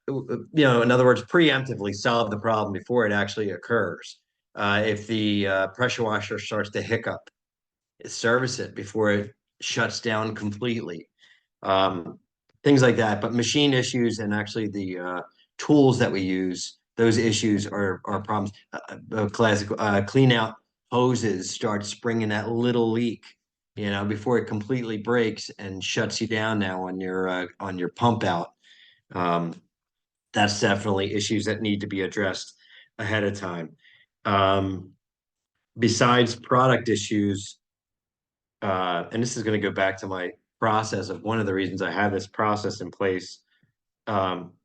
you know, in other words, preemptively solve the problem before it actually occurs. If the pressure washer starts to hiccup, service it before it shuts down completely. Things like that. But machine issues and actually the tools that we use, those issues are problems. Classic clean out hoses start springing that little leak, you know, before it completely breaks and shuts you down now on your pump out. That's definitely issues that need to be addressed ahead of time. Besides product issues, and this is going to go back to my process of one of the reasons I have this process in place.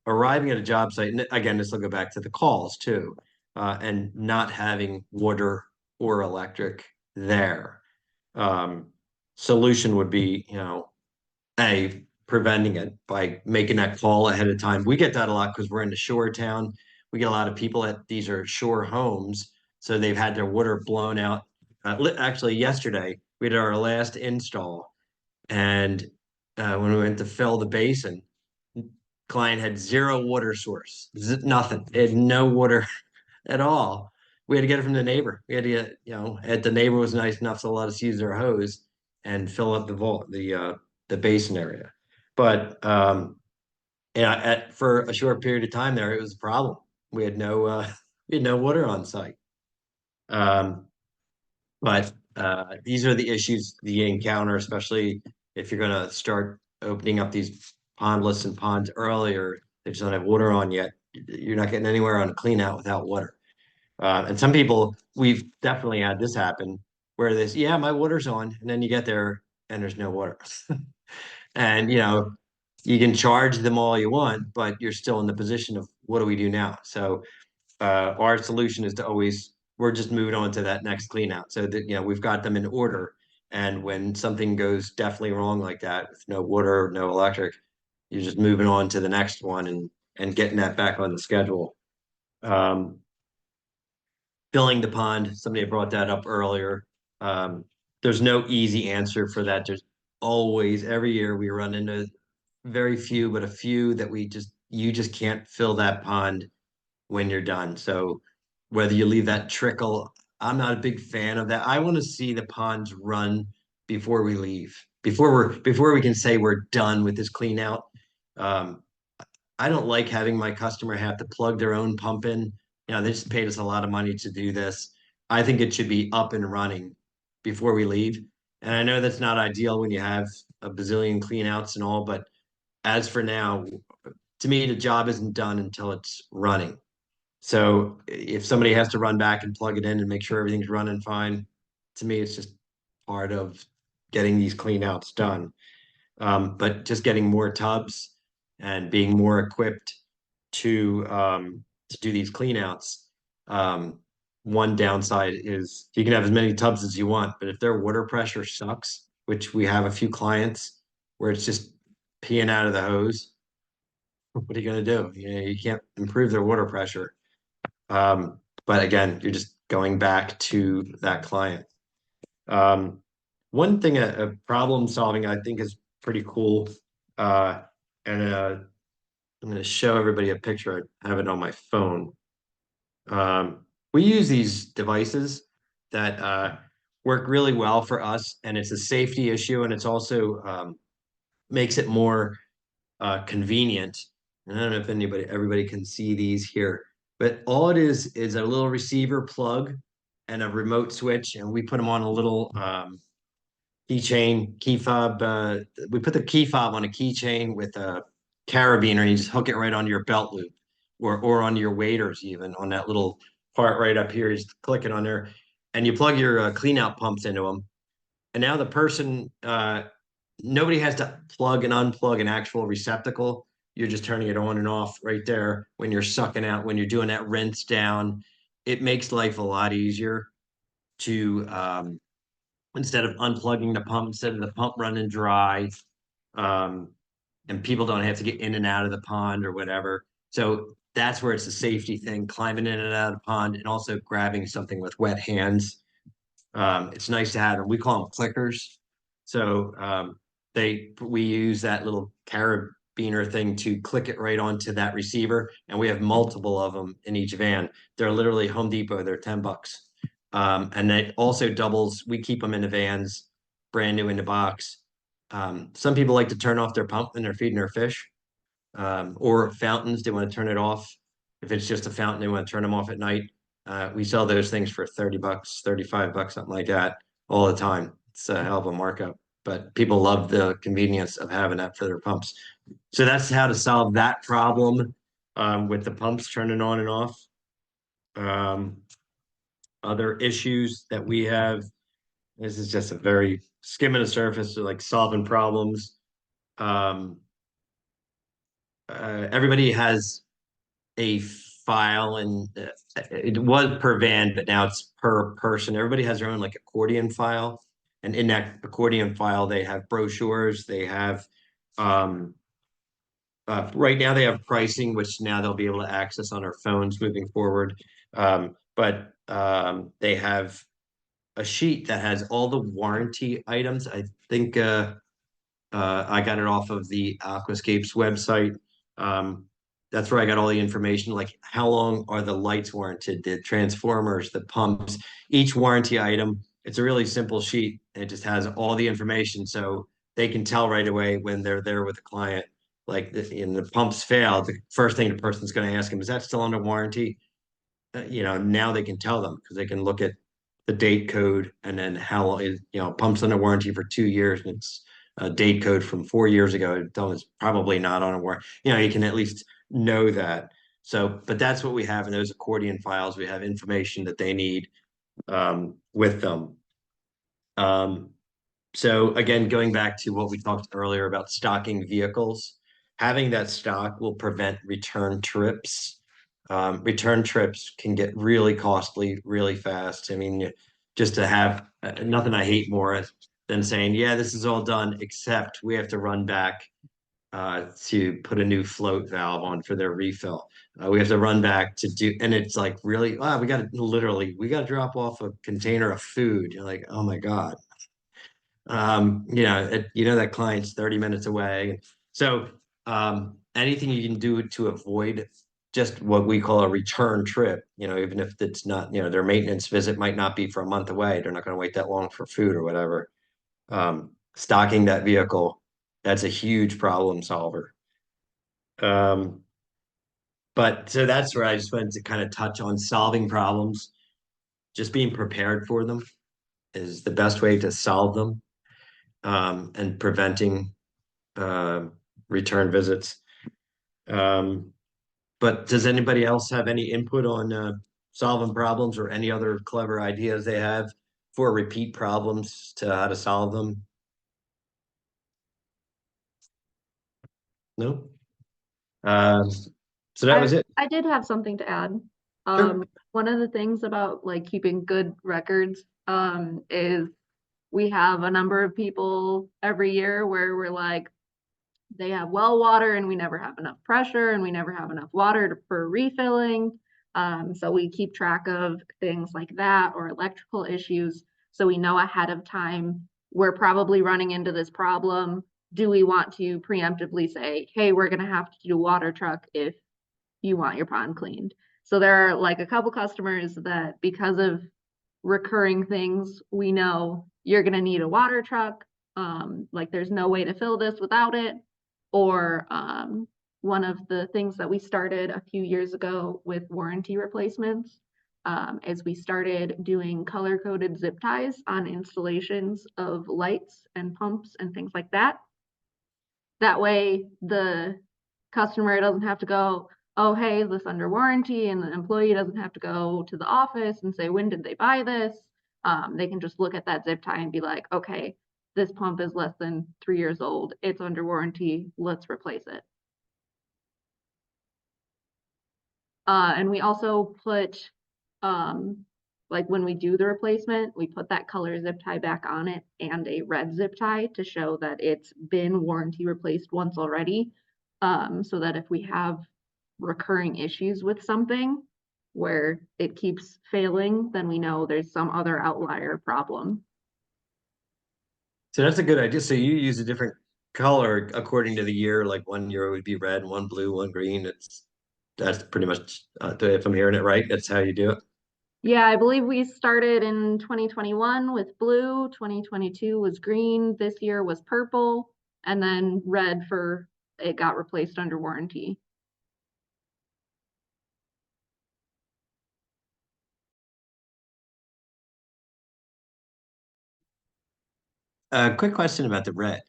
Arriving at a job site, and again, this will go back to the calls too, and not having water or electric there. Solution would be, you know, preventing it by making that call ahead of time. We get that a lot because we're in the shore town. We get a lot of people that these are shore homes, so they've had their water blown out. Actually, yesterday we did our last install, and when we went to fill the basin, client had zero water source, nothing. It had no water at all. We had to get it from the neighbor. We had to get, you know, the neighbor was nice enough to let us use their hose and fill up the basin area. But yeah, for a short period of time there, it was a problem. We had no water on site. But these are the issues that you encounter, especially if you're going to start opening up these pondlets and ponds earlier. They just don't have water on yet. You're not getting anywhere on a clean out without water. And some people, we've definitely had this happen where this, yeah, my water's on, and then you get there and there's no water. And, you know, you can charge them all you want, but you're still in the position of what do we do now? So our solution is to always we're just moving on to that next clean out. So that, we've got them in order. And when something goes definitely wrong like that, with no water, no electric, you're just moving on to the next one and getting that back on the schedule. Filling the pond, somebody brought that up earlier. There's no easy answer for that. There's always, every year we run into very few, but a few that you just can't fill that pond when you're done. So whether you leave that trickle, I'm not a big fan of that. I want to see the ponds run before we leave, before we can say we're done with this clean out. I don't like having my customer have to plug their own pump in. They just paid us a lot of money to do this. I think it should be up and running before we leave. And I know that's not ideal when you have a bazillion clean outs and all, but as for now, to me, the job isn't done until it's running. So if somebody has to run back and plug it in and make sure everything's running fine, to me, it's just part of getting these clean outs done. But just getting more tubs and being more equipped to do these clean outs. One downside is you can have as many tubs as you want, but if their water pressure sucks, which we have a few clients where it's just peeing out of the hose, what are you going to do? You can't improve their water pressure. But again, you're just going back to that client. One thing, a problem solving, I think is pretty cool. And I'm going to show everybody a picture. I have it on my phone. We use these devices that work really well for us, and it's a safety issue, and it's also makes it more convenient. And I don't know if everybody can see these here, but all it is a little receiver plug and a remote switch, and we put them on a little keychain, key fob. We put the key fob on a keychain with a carabiner, and you just hook it right onto your belt loop or onto your waders, even on that little part right up here. You just click it on there, and you plug your clean out pumps into them. And now the person, nobody has to plug and unplug an actual receptacle. You're just turning it on and off right there when you're sucking out, when you're doing that rinse down. It makes life a lot easier to instead of unplugging the pump, instead of the pump running dry, and people don't have to get in and out of the pond or whatever. So that's where it's a safety thing, climbing in and out of the pond and also grabbing something with wet hands. It's nice to have them. We call them clickers. So we use that little carabiner thing to click it right onto that receiver, and we have multiple of them in each van. They're literally Home Depot. They're $10. And that also doubles. We keep them in the vans, brand new in the box. Some people like to turn off their pump when they're feeding their fish, or fountains. They want to turn it off. If it's just a fountain, they want to turn them off at night. We sell those things for $30, $35, something like that, all the time. It's a hell of a markup, but people love the convenience of having that for their pumps. So that's how to solve that problem with the pumps turning on and off. Other issues that we have, this is just a very skimming the surface, so like solving problems. Everybody has a file, and it was per van, but now it's per person. Everybody has their own like accordion file, and in that accordion file, they have brochures. They have right now they have pricing, which now they'll be able to access on our phones moving forward. But they have a sheet that has all the warranty items. I think I got it off of the Aquascapes website. That's where I got all the information, like how long are the lights warranted, the transformers, the pumps, each warranty item. It's a really simple sheet. It just has all the information, so they can tell right away when they're there with the client. Like in the pumps fail, the first thing the person's going to ask them, is that still under warranty? Now they can tell them because they can look at the date code and then how long is, pumps under warranty for 2 years, and it's a date code from 4 years ago. It's probably not on a warranty. You can at least know that. So, but that's what we have in those accordion files. We have information that they need with them. So again, going back to what we talked earlier about stocking vehicles, having that stock will prevent return trips. Return trips can get really costly really fast. I mean, just to have nothing I hate more than saying, yeah, this is all done, except we have to run back to put a new float valve on for their refill. We have to run back to do, and it's like really, we got to we got to drop off a container of food. You're like, oh my God. That client's 30 minutes away. So anything you can do to avoid just what we call a return trip, even if it's not, their maintenance visit might not be for a month away. They're not going to wait that long for food or whatever. Stocking that vehicle, that's a huge problem solver. But so that's where I just wanted to kind of touch on solving problems. Just being prepared for them is the best way to solve them, and preventing return visits. But does anybody else have any input on solving problems or any other clever ideas they have for repeat problems to how to solve them? No? So that was it. I did have something to add. Sure. One of the things about like keeping good records is we have a number of people every year where we're like, they have well water and we never have enough pressure and we never have enough water for refilling. So we keep track of things like that or electrical issues. So we know ahead of time, we're probably running into this problem. Do we want to preemptively say, hey, we're going to have to do a water truck if you want your pond cleaned? So there are like a couple customers that because of recurring things, we know you're going to need a water truck. Like there's no way to fill this without it. Or one of the things that we started a few years ago with warranty replacements is we started doing color-coded zip ties on installations of lights and pumps and things like that. That way the customer doesn't have to go, oh, hey, is this under warranty? And the employee doesn't have to go to the office and say, when did they buy this? They can just look at that zip tie and be like, okay, this pump is less than 3 years old. It's under warranty. Let's replace it. And we also put, like when we do the replacement, we put that color zip tie back on it and a red zip tie to show that it's been warranty replaced once already. So that if we have recurring issues with something where it keeps failing, then we know there's some other outlier problem. So that's a good idea. So you use a different color according to the year, like 1 year it would be red, one blue, one green. That's pretty much, if I'm hearing it right, that's how you do it. Yeah, I believe we started in 2021 with blue, 2022 was green, this year was purple, and then red for it got replaced under warranty. Quick question about the red.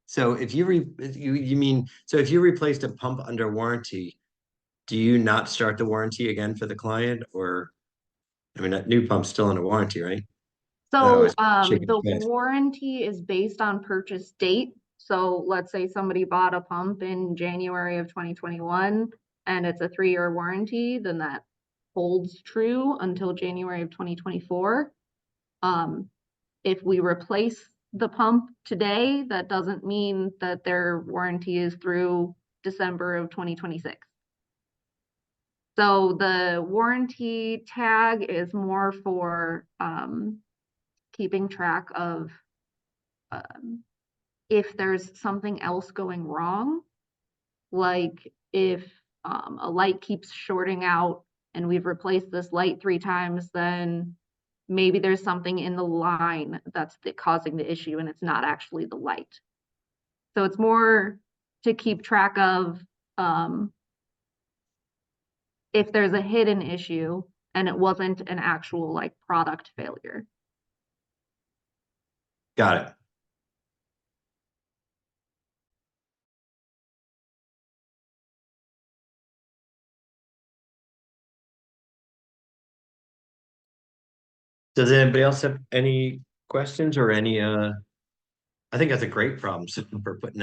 So if you if you replaced a pump under warranty, do you not start the warranty again for the client? Or I mean, that new pump's still under warranty, right? So shaking the his head. warranty is based on purchase date. So let's say somebody bought a pump in January of 2021 and it's a 3-year warranty, then that holds true until January of 2024. If we replace the pump today, that doesn't mean that their warranty is through December of 2026. So the warranty tag is more for keeping track of if there's something else going wrong, like if a light keeps shorting out and we've replaced this light 3 times, then maybe there's something in the line that's causing the issue and it's not actually the light. So it's more to keep track of if there's a hidden issue and it wasn't an actual like product failure. Got it. Does anybody else have any questions or any I think that's a great problem for putting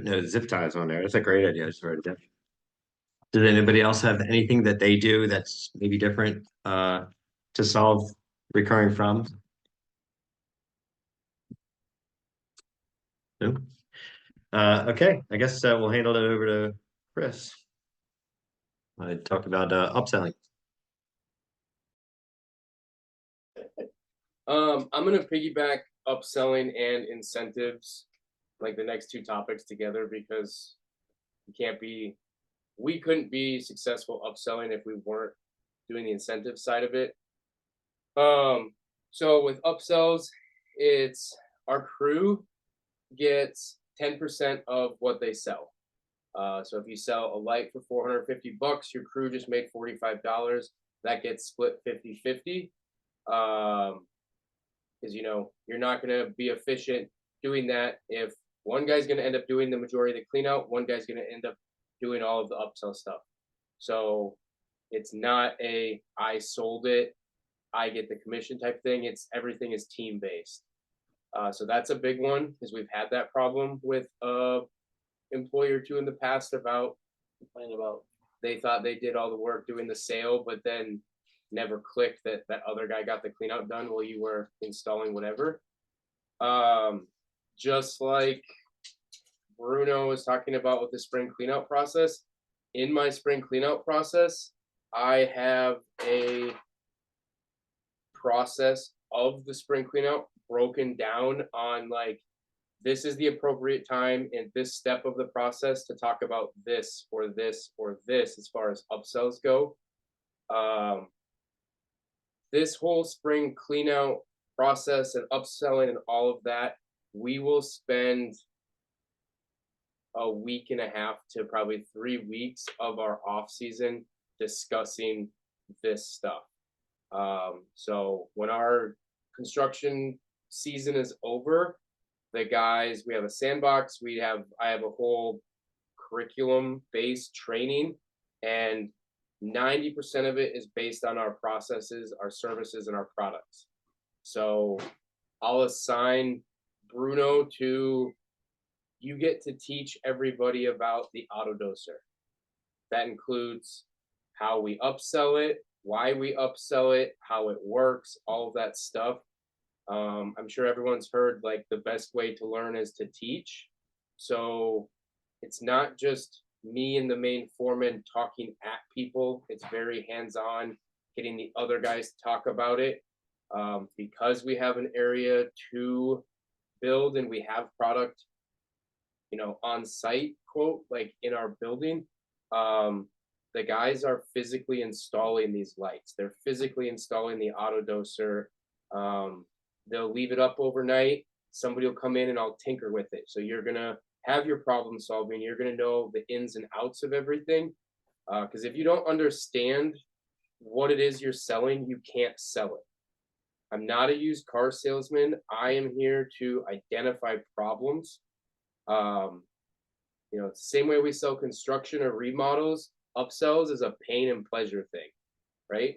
those zip ties on there. That's a great idea. I just wrote it down. Does anybody else have anything that they do that's maybe different to solve recurring problems? No? Okay, I guess we'll handle it over to Chris. I talk about upselling. I'm gonna piggyback upselling and incentives, like the next two topics together, because we couldn't be successful upselling if we weren't doing the incentive side of it. So with upsells, it's our crew gets 10% of what they sell. So if you sell a light for 450 bucks, your crew just made $45. That gets split 50-50. Because you're not going to be efficient doing that if one guy's going to end up doing the majority of the clean out, one guy's going to end up doing all of the upsell stuff. So it's not I sold it, I get the commission type thing. It's everything is team based. So that's a big one because we've had that problem with employer or two in the past about complaining about they thought they did all the work doing the sale, but then never clicked that other guy got the clean out done while you were installing whatever. Just like Bruno was talking about with the spring cleanout process, in my spring cleanout process, I have a process of the spring cleanout broken down on like, this is the appropriate time in this step of the process to talk about this or this or this as far as upsells go. This whole spring cleanout process and upselling and all of that, we will spend a week and a half to probably 3 weeks of our off season discussing this stuff. So when our construction season is over, the guys, we have a sandbox, I have a whole curriculum based training, and 90% of it is based on our processes, our services, and our products. So I'll assign Bruno to, you get to teach everybody about the autodoser. That includes how we upsell it, why we upsell it, how it works, all of that stuff. I'm sure everyone's heard like the best way to learn is to teach. So it's not just me and the main foreman talking at people. It's very hands-on, getting the other guys to talk about it. Because we have an area to build and we have product, on site, quote, like in our building, the guys are physically installing these lights. They're physically installing the autodoser. They'll leave it up overnight. Somebody will come in and I'll tinker with it. So you're going to have your problem solving. You're going to know the ins and outs of everything. Because if you don't understand what it is you're selling, you can't sell it. I'm not a used car salesman. I am here to identify problems. It's the same way we sell construction or remodels. Upsells is a pain and pleasure thing, right?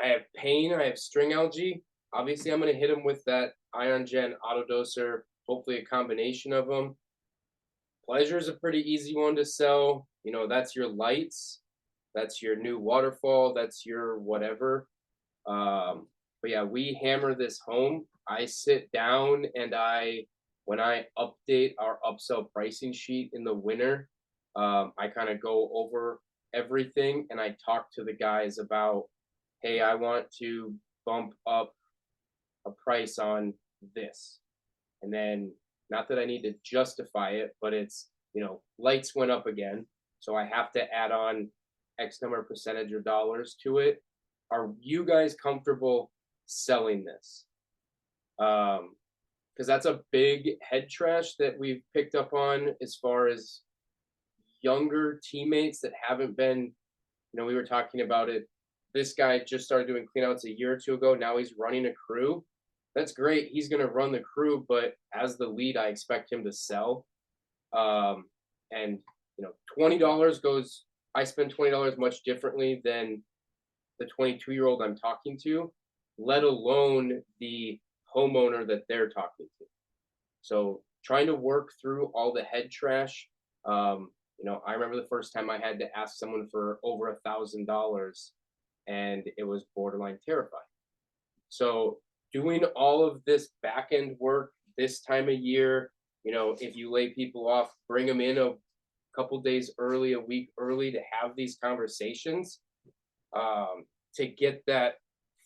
I have pain, I have string algae. Obviously, I'm going to hit them with that Ion Gen autodoser, hopefully a combination of them. Pleasure is a pretty easy one to sell. That's your lights, that's your new waterfall, that's your whatever. But yeah, we hammer this home. I sit down and when I update our upsell pricing sheet in the winter, I kind of go over everything and I talk to the guys about, hey, I want to bump up a price on this. And then, not that I need to justify it, but it's, lights went up again. So I have to add on X number of percentage or dollars to it. Are you guys comfortable selling this? Because that's a big head trash that we've picked up on as far as younger teammates that haven't been, we were talking about it. This guy just started doing cleanouts a year or two ago. Now he's running a crew. That's great. He's going to run the crew, but as the lead, I expect him to sell. And $20 goes, I spend $20 much differently than the 22-year-old I'm talking to, let alone the homeowner that they're talking to. So trying to work through all the head trash. You know, I remember the first time I had to ask someone for over $1,000 and it was borderline terrifying. So doing all of this back end work this time of year, you know, if you lay people off, bring them in a couple days early, a week early to have these conversations, to get that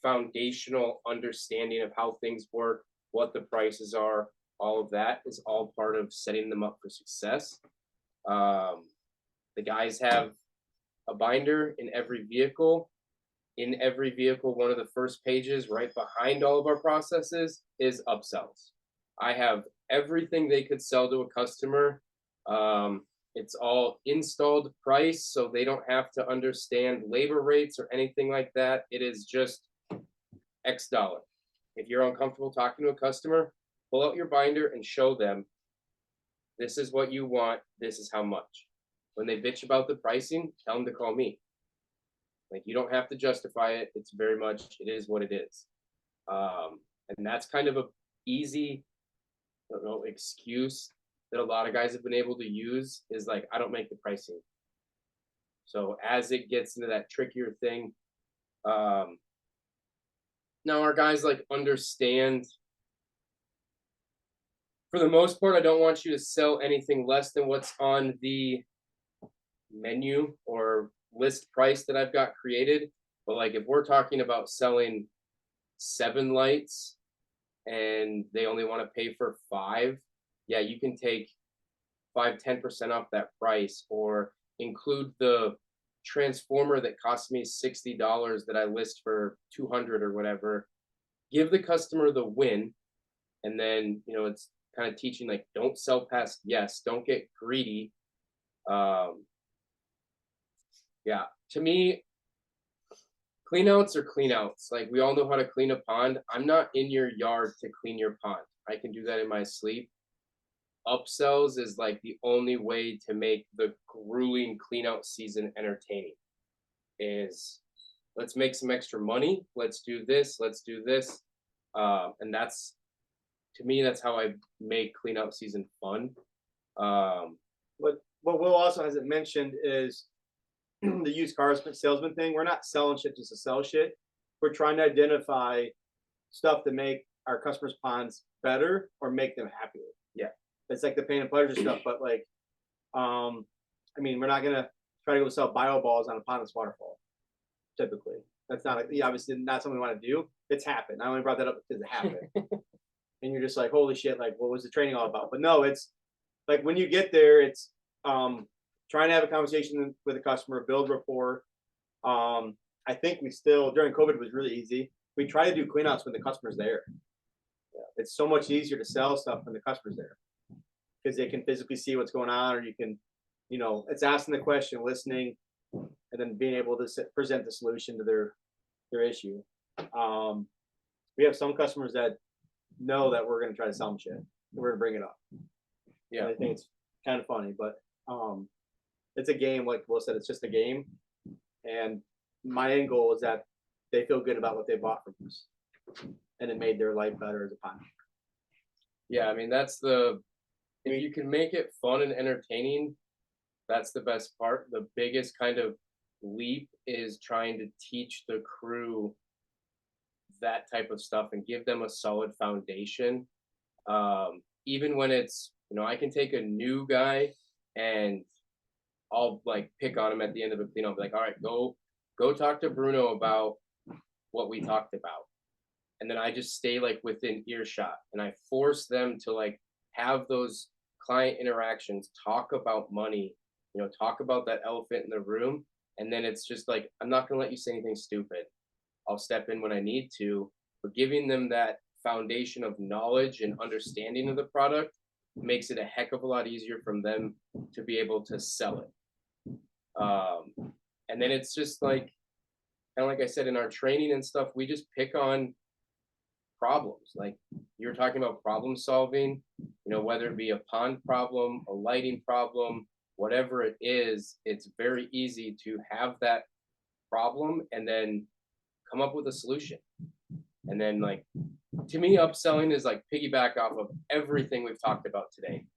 foundational understanding of how things work, what the prices are, all of that is all part of setting them up for success. The guys have a binder in every vehicle. In every vehicle, one of the first pages right behind all of our processes is upsells. I have everything they could sell to a customer. It's all installed price, so they don't have to understand labor rates or anything like that. It is just X dollar. If you're uncomfortable talking to a customer, pull out your binder and show them, this is what you want, this is how much. When they bitch about the pricing, tell them to call me. Like, you don't have to justify it. It's very much, it is what it is. And that's kind of a easy, I don't know, excuse that a lot of guys have been able to use, is like, I don't make the pricing. So as it gets into that trickier thing, now our guys like understand, for the most part, I don't want you to sell anything less than what's on the menu or list price that I've got created. But like, if we're talking about selling 7 lights and they only want to pay for 5, yeah, you can take 5-10% off that price, or include the transformer that cost me $60 that I list for $200 or whatever. Give the customer the win, and then, you know, it's kind of teaching, like, don't sell past yes, don't get greedy. Yeah, to me, cleanouts are cleanouts. Like, we all know how to clean a pond. I'm not in your yard to clean your pond. I can do that in my sleep. Upsells is like the only way to make the grueling cleanout season entertaining. Is, let's make some extra money. Let's do this. Let's do this. And that's, to me, that's how I make cleanout season fun. What Will also hasn't mentioned is the used car salesman thing. We're not selling shit just to sell shit. We're trying to identify stuff to make our customers' ponds better or make them happier. Yeah, it's like the pain and pleasure stuff. But like, I mean, we're not gonna try to go sell bio balls on a pondless waterfall. Typically, that's not obviously not something we want to do. It's happened. I only brought that up because it happened. And you're just like, holy shit! Like, what was the training all about? But no, it's like when you get there, it's trying to have a conversation with a customer, build rapport. I think we still, during COVID, was really easy. We try to do cleanouts when the customer's there. Yeah, it's so much easier to sell stuff when the customer's there, because they can physically see what's going on, or you can, you know, it's asking the question, listening, and then being able to present the solution to their issue. We have some customers that know that we're going to try to sell them shit. We're going to bring it up. Yeah, I think it's kind of funny, but it's a game. Like Will said, it's just a game. And my end goal is that they feel good about what they bought from us, and it made their life better as a pond. Yeah, I mean, that's the, if you can make it fun and entertaining, that's the best part. The biggest kind of leap is trying to teach the crew that type of stuff and give them a solid foundation. Even when it's, you know, I can take a new guy and I'll like pick on him at the end of a clean. I'll be like, all right, go talk to Bruno about what we talked about. And then I just stay like within earshot, and I force them to like have those client interactions, talk about money, you know, talk about that elephant in the room. And then it's just like, I'm not going to let you say anything stupid. I'll step in when I need to, but giving them that foundation of knowledge and understanding of the product makes it a heck of a lot easier for them to be able to sell it. And then it's just like, kind of like I said, in our training and stuff, we just pick on problems. Like you were talking about problem solving, you know, whether it be a pond problem, a lighting problem, whatever it is, it's very easy to have that problem and then come up with a solution. And then, like, to me, upselling is like piggyback off of everything we've talked about today,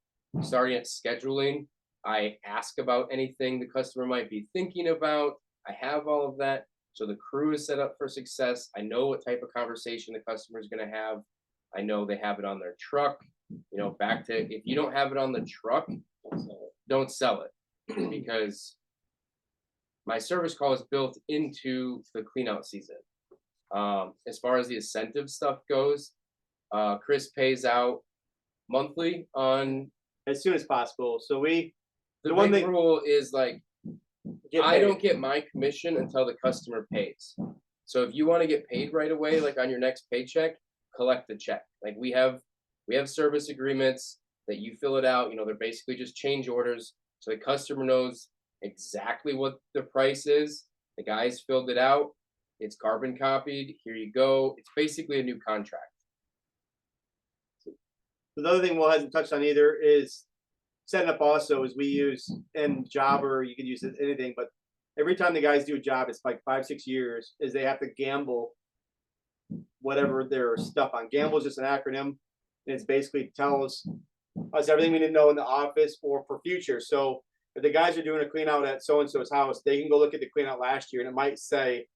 starting at scheduling, I ask about anything the customer might be thinking about. I have all of that. So the crew is set up for success. I know what type of conversation the customer is going to have. I know they have it on their truck. You know, back to, if you don't have it on the truck, don't sell it, because my service call is built into the clean out season. As far as the incentive stuff goes, Chris pays out monthly on as soon as possible. So the one big thing rule is like, I don't get my commission until the customer pays. So if you want to get paid right away, like on your next paycheck, collect the check. Like we have service agreements that you fill it out. You know, they're basically just change orders. So the customer knows exactly what the price is. The guys filled it out. It's carbon copied. Here you go. It's basically a new contract. The other thing Will hasn't touched on either is setting up also is we use in Jobber, you can use it anything, but every time the guys do a job, it's like 5-6 years, is they have to gamble whatever their stuff on. Gamble is just an acronym, and it's basically tells us everything we need to know in the office or for future. So if the guys are doing a clean out at so-and-so's house, they can go look at the clean out last year, and it might say,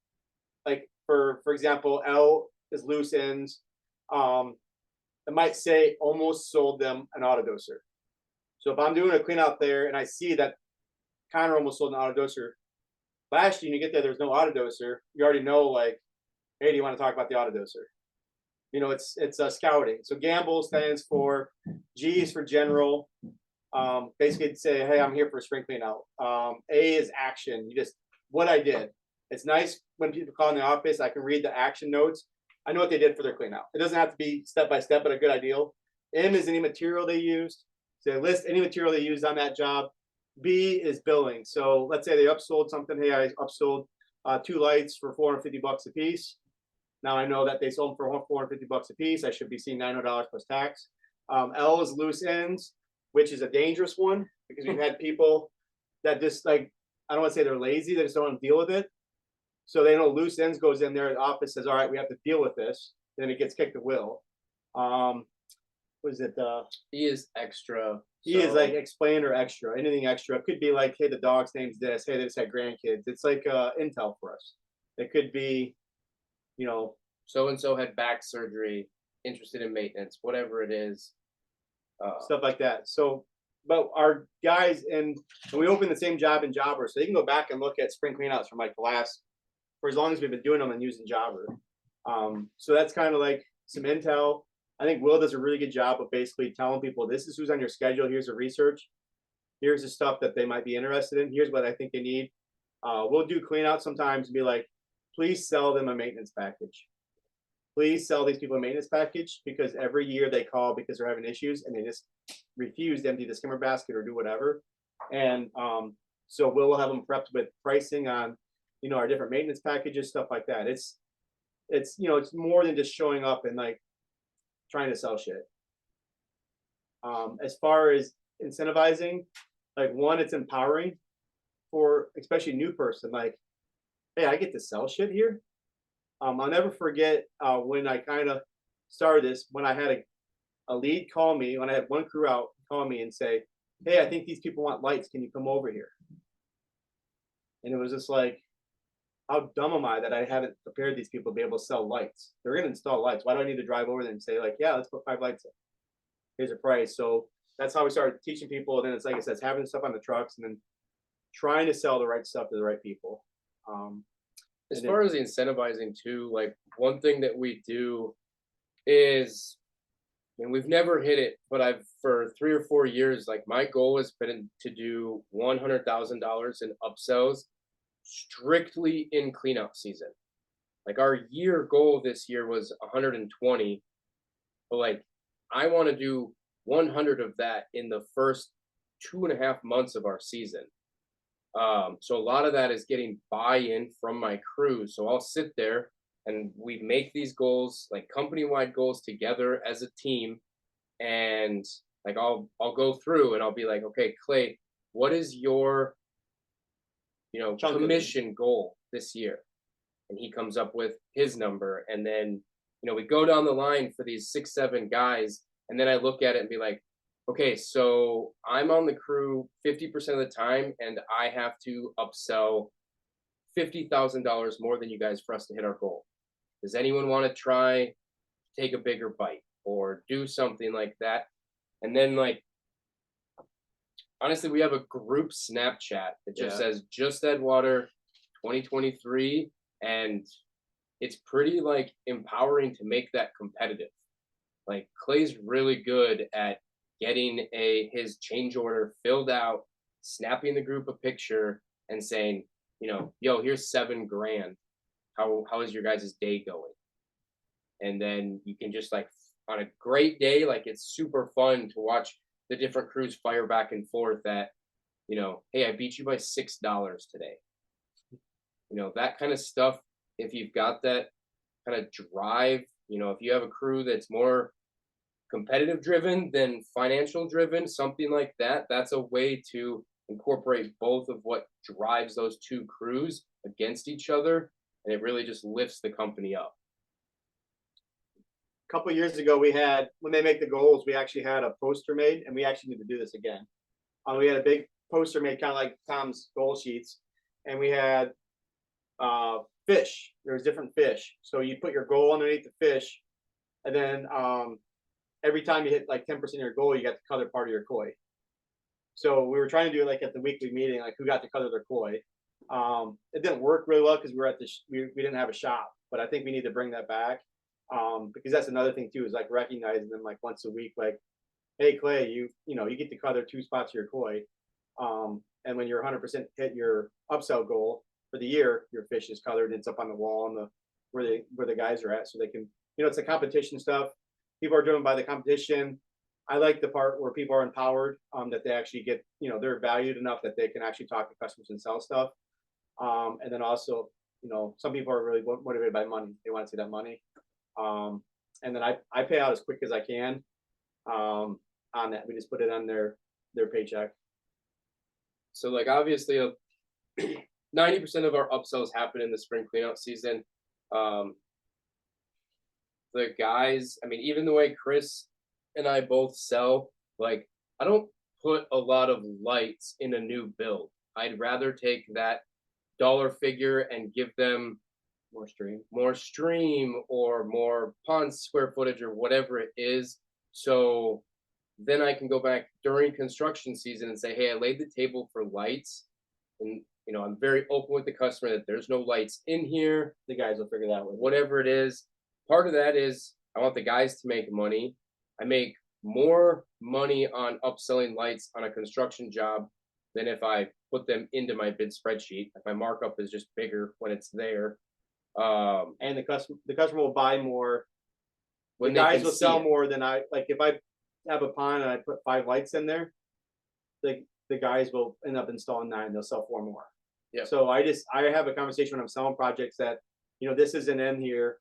like for example, L is loose ends. It might say almost sold them an autodoser. So if I'm doing a clean out there and I see that Connor almost sold an autodoser last year, and you get there's no autodoser, you already know, like, hey, do you want to talk about the autodoser? You know, it's scouting. So gamble stands for, G is for general. Basically say, hey, I'm here for a spring clean out. A is action. You just, what I did. It's nice when people call in the office, I can read the action notes. I know what they did for their clean out. It doesn't have to be step by step, but a good ideal. M is any material they used. So they list any material they used on that job. B is billing. So let's say they upsold something. Hey, I upsold 2 lights for $450 a piece. Now I know that they sold them for $450 a piece. I should be seeing $900 plus tax. L is loose ends, which is a dangerous one because we've had people that just, like, I don't want to say they're lazy, they just don't want to deal with it. So they know loose ends goes in there. The office says, all right, we have to deal with this. Then it gets kicked to will. What is it? E is extra. E is like explain or extra. Anything extra. It could be like, hey, the dog's name's this. Hey, they just had grandkids. It's like intel for us. It could be, you know, so-and-so had back surgery, interested in maintenance, whatever it is. Stuff like that. So, but our guys, and we open the same job in Jobber, so they can go back and look at spring cleanouts from like the last, for as long as we've been doing them and using Jobber. So that's kind of like some intel. I think Will does a really good job of basically telling people, this is who's on your schedule. Here's the research. Here's the stuff that they might be interested in. Here's what I think they need. We'll do clean out sometimes and be like, please sell them a maintenance package. Please sell these people a maintenance package, because every year they call because they're having issues and they just refuse to empty the skimmer basket or do whatever. And so we'll have them prepped with pricing on, you know, our different maintenance packages, stuff like that. It's you know, it's more than just showing up and like trying to sell shit. As far as incentivizing, like, one, it's empowering for especially a new person. Like, hey, I get to sell shit here. I'll never forget when I kind of started this, when I had a lead call me, when I had one crew out call me and say, hey, I think these people want lights. Can you come over here? And it was just like, how dumb am I that I haven't prepared these people to be able to sell lights? They're going to install lights. Why do I need to drive over there and say, like, yeah, let's put 5 lights in. Here's a price. So that's how we started teaching people. And then it's like I said, it's having stuff on the trucks and then trying to sell the right stuff to the right people. As far as the incentivizing too, like, one thing that we do is, and we've never hit it, but for 3 or 4 years, like, my goal has been to do $100,000 in upsells strictly in cleanout season. Like, our year goal this year was 120, but like, I want to do 100 of that in the first 2.5 months of our season. So a lot of that is getting buy-in from my crew. So I'll sit there and we make these goals, like company-wide goals, together as a team. And like, I'll go through and I'll be like, okay, Clay, what is your, you know, commission goal this year? And he comes up with his number. And then, you know, we go down the line for these 6, 7 guys. And then I look at it and be like, Okay, so I'm on the crew 50% of the time, and I have to upsell $50,000 more than you guys for us to hit our goal. Does anyone want to try take a bigger bite or do something like that? And then like honestly, we have a group Snapchat that just says just add water 2023, and it's pretty like empowering to make that competitive. Like Clay's really good at getting his change order filled out, snapping the group a picture and saying, you know, yo, here's $7,000. How is your guys' day going? And then you can just like on a great day, like it's super fun to watch the different crews fire back and forth that, you know, hey, I beat you by $6 today. You know, that kind of stuff. If you've got that kind of drive, you know, if you have a crew that's more competitive driven than financial driven, something like that, that's a way to incorporate both of what drives those two crews against each other. And it really just lifts the company up. A couple of years ago, we had, when they make the goals, we actually had a poster made, and we actually need to do this again. We had a big poster made, kind of like Tom's goal sheets, and we had fish. There was different fish. So you put your goal underneath the fish, and then every time you hit like 10% of your goal, you got to color part of your koi. So we were trying to do it like at the weekly meeting, like who got to color their koi. It didn't work really well because we were at the we didn't have a shop, but I think we need to bring that back because that's another thing too, is like recognizing them like once a week, like, hey Clay, you know you get to color 2 spots of your koi, and when you're 100% hit your upsell goal for the year, your fish is colored and it's up on the wall on the where the guys are at, so they can, you know, it's the competition stuff. People are driven by the competition. I like the part where people are empowered, that they actually get, you know, they're valued enough that they can actually talk to customers and sell stuff. And then also, you know, some people are really motivated by money. They want to see that money. And then I pay out as quick as I can on that. We just put it on their paycheck. So like obviously 90% of our upsells happen in the spring cleanout season. The guys, I mean, even the way Chris and I both sell, like I don't put a lot of lights in a new build. I'd rather take that dollar figure and give them more stream or more pond square footage or whatever it is. So then I can go back during construction season and say, hey, I laid the table for lights, and you know, I'm very open with the customer that there's no lights in here. The guys will figure that out. Whatever it is. Part of that is I want the guys to make money. I make more money on upselling lights on a construction job than if I put them into my bid spreadsheet. If my markup is just bigger when it's there. And the customer will buy more. When the guys will sell more than like if I have a pond and I put 5 lights in there, the guys will end up installing 9. They'll sell 4 more. Yeah. So I have a conversation when I'm selling projects that, you know, this isn't in here.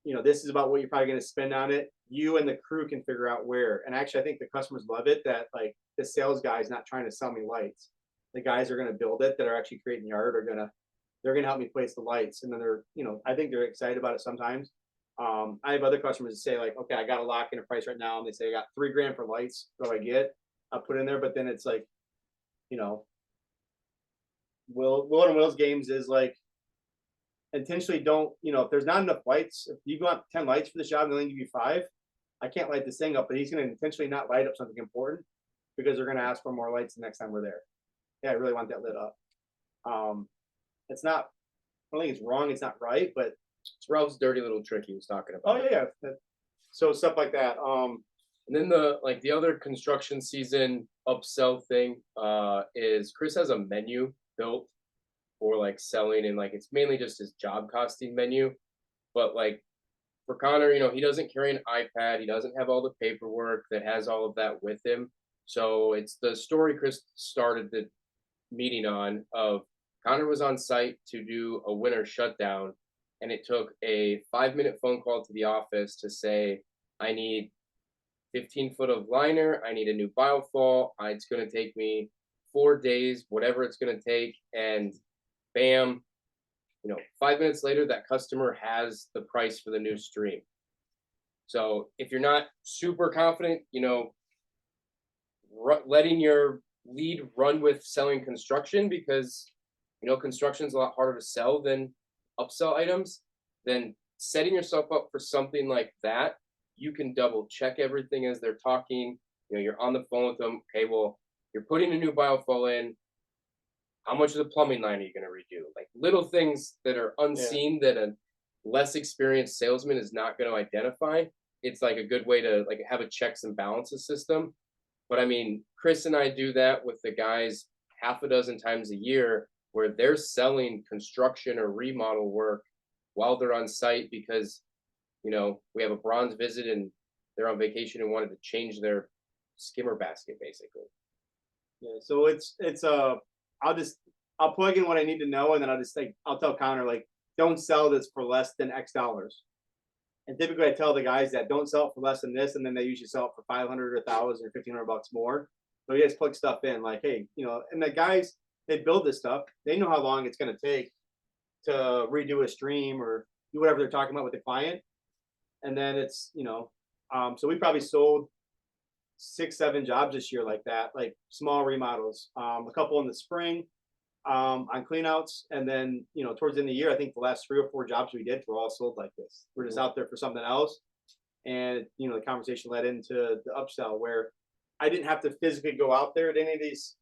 You know, this is about what you're probably going to spend on it. You and the crew can figure out where. And actually, I think the customers love it that like the sales guy is not trying to sell me lights. The guys are going to build it that are actually creating yard they're going to help me place the lights. And then they're, you know, I think they're excited about it sometimes. I have other customers that say like, okay, I got to lock in a price right now. And they say, I got $3,000 for lights. What do I get? I'll put in there. But then it's like, you know, Will and Will's games is like, intentionally don't, you know, if there's not enough lights, if you want 10 lights for the job and they only give you 5, I can't light this thing up, but he's going to intentionally not light up something important because they're going to ask for more lights the next time we're there. Yeah, I really want that lit up. It's not, I don't think it's wrong, it's not right, but it's Ralph's dirty little trick he was talking about. Oh yeah. So stuff like that. And then the other construction season upsell thing is Chris has a menu built for like selling, and like it's mainly just his job costing menu. But like for Connor, you know, he doesn't carry an iPad, he doesn't have all the paperwork that has all of that with him. So it's the story Chris started the meeting on of Connor was on site to do a winter shutdown, and it took a 5-minute phone call to the office to say, I need 15 foot of liner, I need a new biofall, it's going to take me 4 days, whatever it's going to take, and bam, you know, 5 minutes later, that customer has the price for the new stream. So if you're not super confident, you know, letting your lead run with selling construction, because construction is a lot harder to sell than upsell items, then setting yourself up for something like that, you can double check everything as they're talking. You're on the phone with them. Okay, well, you're putting a new biofall in. How much of the plumbing line are you going to redo? Like little things that are unseen that a less experienced salesman is not going to identify. It's like a good way to like have a checks and balances system. But I mean, Chris and I do that with the guys half a dozen times a year, where they're selling construction or remodel work while they're on site because, we have a bronze visit and they're on vacation and wanted to change their skimmer basket basically. Yeah. So I'll plug in what I need to know, and then I'll tell Connor, like, don't sell this for less than X dollars. And typically I tell the guys that don't sell it for less than this, and then they usually sell it for 500 or 1,000 or 1,500 bucks more. So you guys plug stuff in like, hey, and the guys, they build this stuff. They know how long it's going to take to redo a stream or do whatever they're talking about with the client. And then it's, so we probably sold 6-7 jobs this year like that, like small remodels, a couple in the spring on cleanouts. And then, towards the end of the year, I think the last 3 or 4 jobs we did were all sold like this. We're just out there for something else. And, the conversation led into the upsell where I didn't have to physically go out there at any of these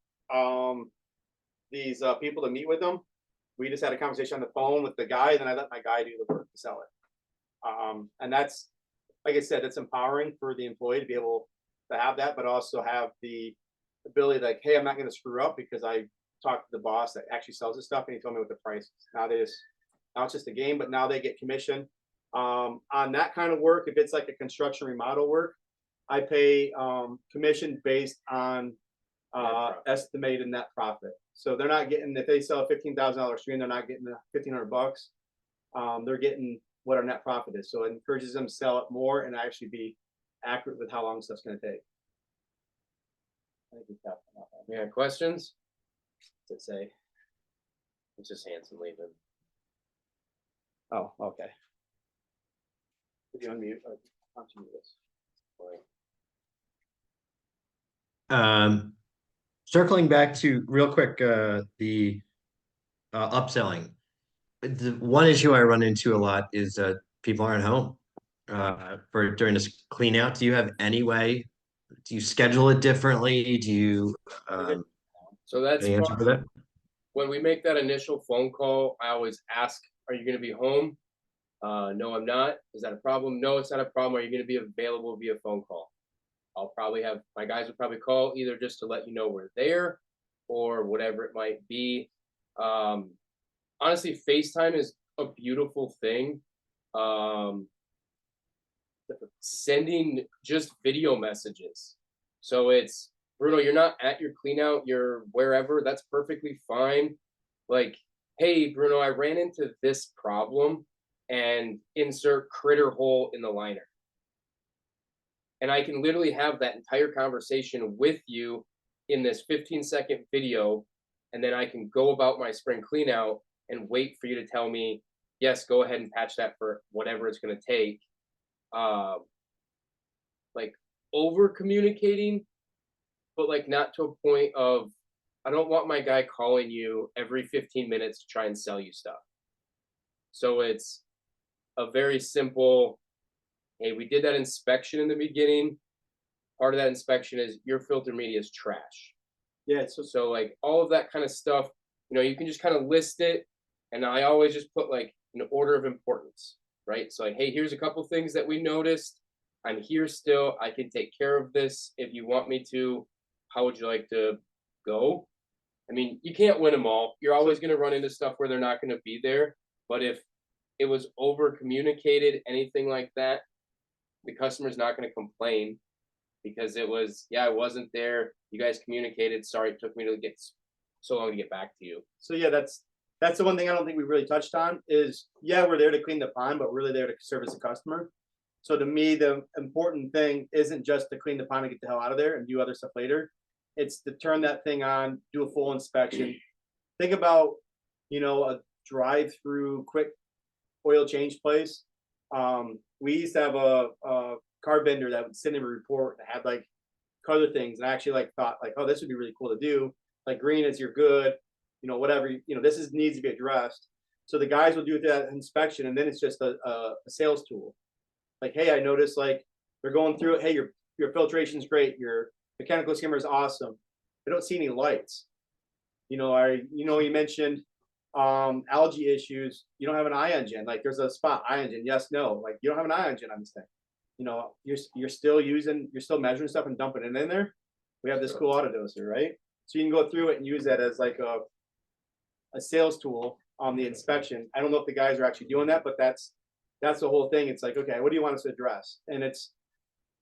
people to meet with them. We just had a conversation on the phone with the guy, and then I let my guy do the work to sell it. And that's, like I said, it's empowering for the employee to be able to have that, but also have the ability like, hey, I'm not going to screw up because I talked to the boss that actually sells this stuff and he told me what the price is. Now it's just a game, but now they get commission on that kind of work. If it's like a construction remodel work, I pay commission based on estimated net profit. So they're not getting, if they sell a $15,000 stream, they're not getting the 1,500 bucks. They're getting what our net profit is. So it encourages them to sell it more and actually be accurate with how long stuff's going to take. I think we got that. Yeah, questions? What's it say? It's just Hanson leaving. Oh, okay. Did you unmute? Unmute this. Circling back to real quick, the upselling. The one issue I run into a lot is people aren't home during this clean out. Do you have any way? Do you schedule it differently? Do you? So that's any answer for that? When we make that initial phone call, I always ask, "Are you going to be home?" No, I'm not. Is that a problem? No, it's not a problem. Are you going to be available via phone call? I'll probably have my guys will probably call either just to let you know we're there or whatever it might be. Honestly, FaceTime is a beautiful thing. Sending just video messages. So it's, Bruno, you're not at your clean out, you're wherever, that's perfectly fine. Like, hey, Bruno, I ran into this problem, and insert critter hole in the liner. And I can literally have that entire conversation with you in this 15-second video, and then I can go about my spring clean out and wait for you to tell me, yes, go ahead and patch that for whatever it's going to take. Like over communicating, but like not to a point of, I don't want my guy calling you every 15 minutes to try and sell you stuff. So it's a very simple, hey, we did that inspection in the beginning. Part of that inspection is your filter media is trash. Yeah. So like all of that kind of stuff, you can just kind of list it. And I always just put like an order of importance, right? So like, hey, here's a couple things that we noticed. I'm here still. I can take care of this. If you want me to, how would you like to go? I mean, you can't win them all. You're always going to run into stuff where they're not going to be there. But if it was over communicated, anything like that, the customer's not going to complain because it was, yeah, I wasn't there. You guys communicated. Sorry, it took me to get so long to get back to you. So yeah, that's the one thing I don't think we really touched on is, yeah, we're there to clean the pond, but we're really there to service the customer. So to me, the important thing isn't just to clean the pond and get the hell out of there and do other stuff later. It's to turn that thing on, do a full inspection. Think about, a drive-through quick oil change place. We used to have a car vendor that would send him a report that had like other things, and I actually like thought like, oh, this would be really cool to do. Like green is you're good, you know, whatever, you know, this is needs to be addressed. So the guys will do that inspection, and then it's just a sales tool. Like, hey, I noticed like they're going through it. Hey, your filtration's great. Your mechanical skimmer is awesome. I don't see any lights. You know, you mentioned algae issues. You don't have an ion gen. Like there's a spot ion gen. Yes, no. Like you don't have an ion gen on this thing. You know, you're still measuring stuff and dumping it in there. We have this cool autodoser, right? So you can go through it and use that as like a sales tool on the inspection. I don't know if the guys are actually doing that, but that's the whole thing. It's like, okay, what do you want us to address? And it's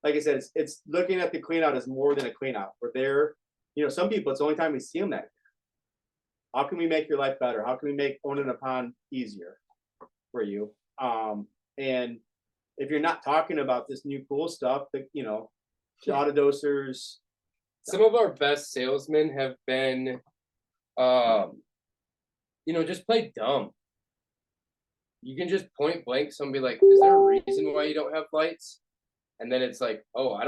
like I said, it's looking at the clean out as more than a clean out. We're there, you know, some people it's the only time we see them that year. How can we make your life better? How can we make owning a pond easier for you? And if you're not talking about this new cool stuff, that you know, the autodosers. Some of our best salesmen have been you know, just play dumb. You can just point blank somebody like, is there a reason why you don't have lights? And then it's like, oh,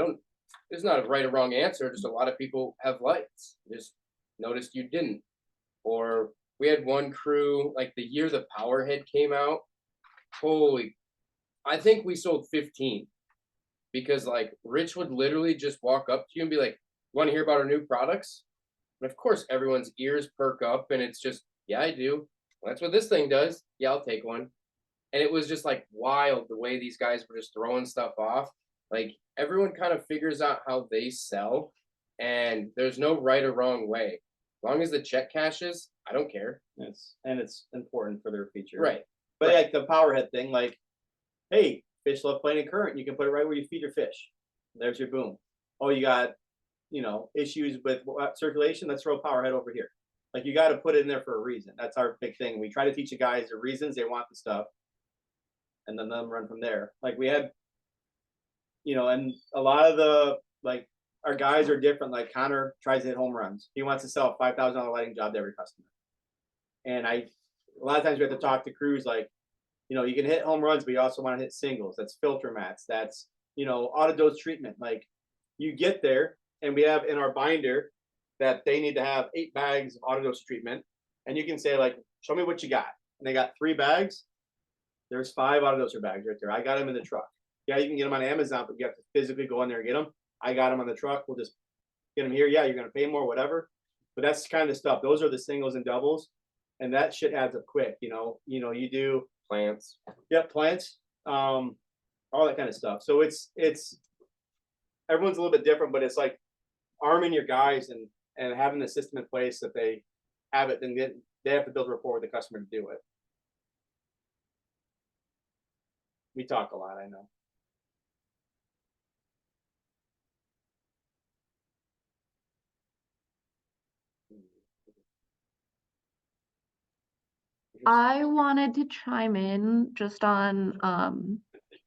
there's not a right or wrong answer. Just a lot of people have lights. Just noticed you didn't. Or we had one crew, like the year the power head came out, I think we sold 15. Because like Rich would literally just walk up to you and be like, want to hear about our new products? And of course, everyone's ears perk up and it's just, yeah, I do. Well, that's what this thing does. Yeah, I'll take one. And it was just like wild the way these guys were just throwing stuff off. Like everyone kind of figures out how they sell, and there's no right or wrong way. As long as the check cashes, I don't care. It's important for their feature. Right. But like the power head thing, like, hey, fish love playing in current. You can put it right where you feed your fish. There's your boom. Oh, you got, you know, issues with circulation. Let's throw a power head over here. Like you got to put it in there for a reason. That's our big thing. We try to teach the guys the reasons they want the stuff, and then let them run from there. Like we had, you know, and a lot of the like our guys are different. Like Connor tries to hit home runs. He wants to sell a $5,000 lighting job to every customer. And a lot of times we have to talk to crews like, you know, you can hit home runs, but you also want to hit singles. That's filter mats. That's, you know, autodose treatment. Like you get there, and we have in our binder that they need to have 8 bags of autodose treatment. And you can say like, show me what you got. And they got 3 bags. There's 5 autodoser bags right there. I got them in the truck. Yeah, you can get them on Amazon, but you have to physically go in there and get them. I got them on the truck. We'll just get them here. Yeah, you're going to pay more, whatever. But that's the kind of stuff. Those are the singles and doubles. And that shit adds up quick, you know, you do plants. Yep. Plants. All that kind of stuff. So it's everyone's a little bit different, but it's like arming your guys and having the system in place that they have it, then they have to build rapport with the customer to do it. We talk a lot, I know. I wanted to chime in just on,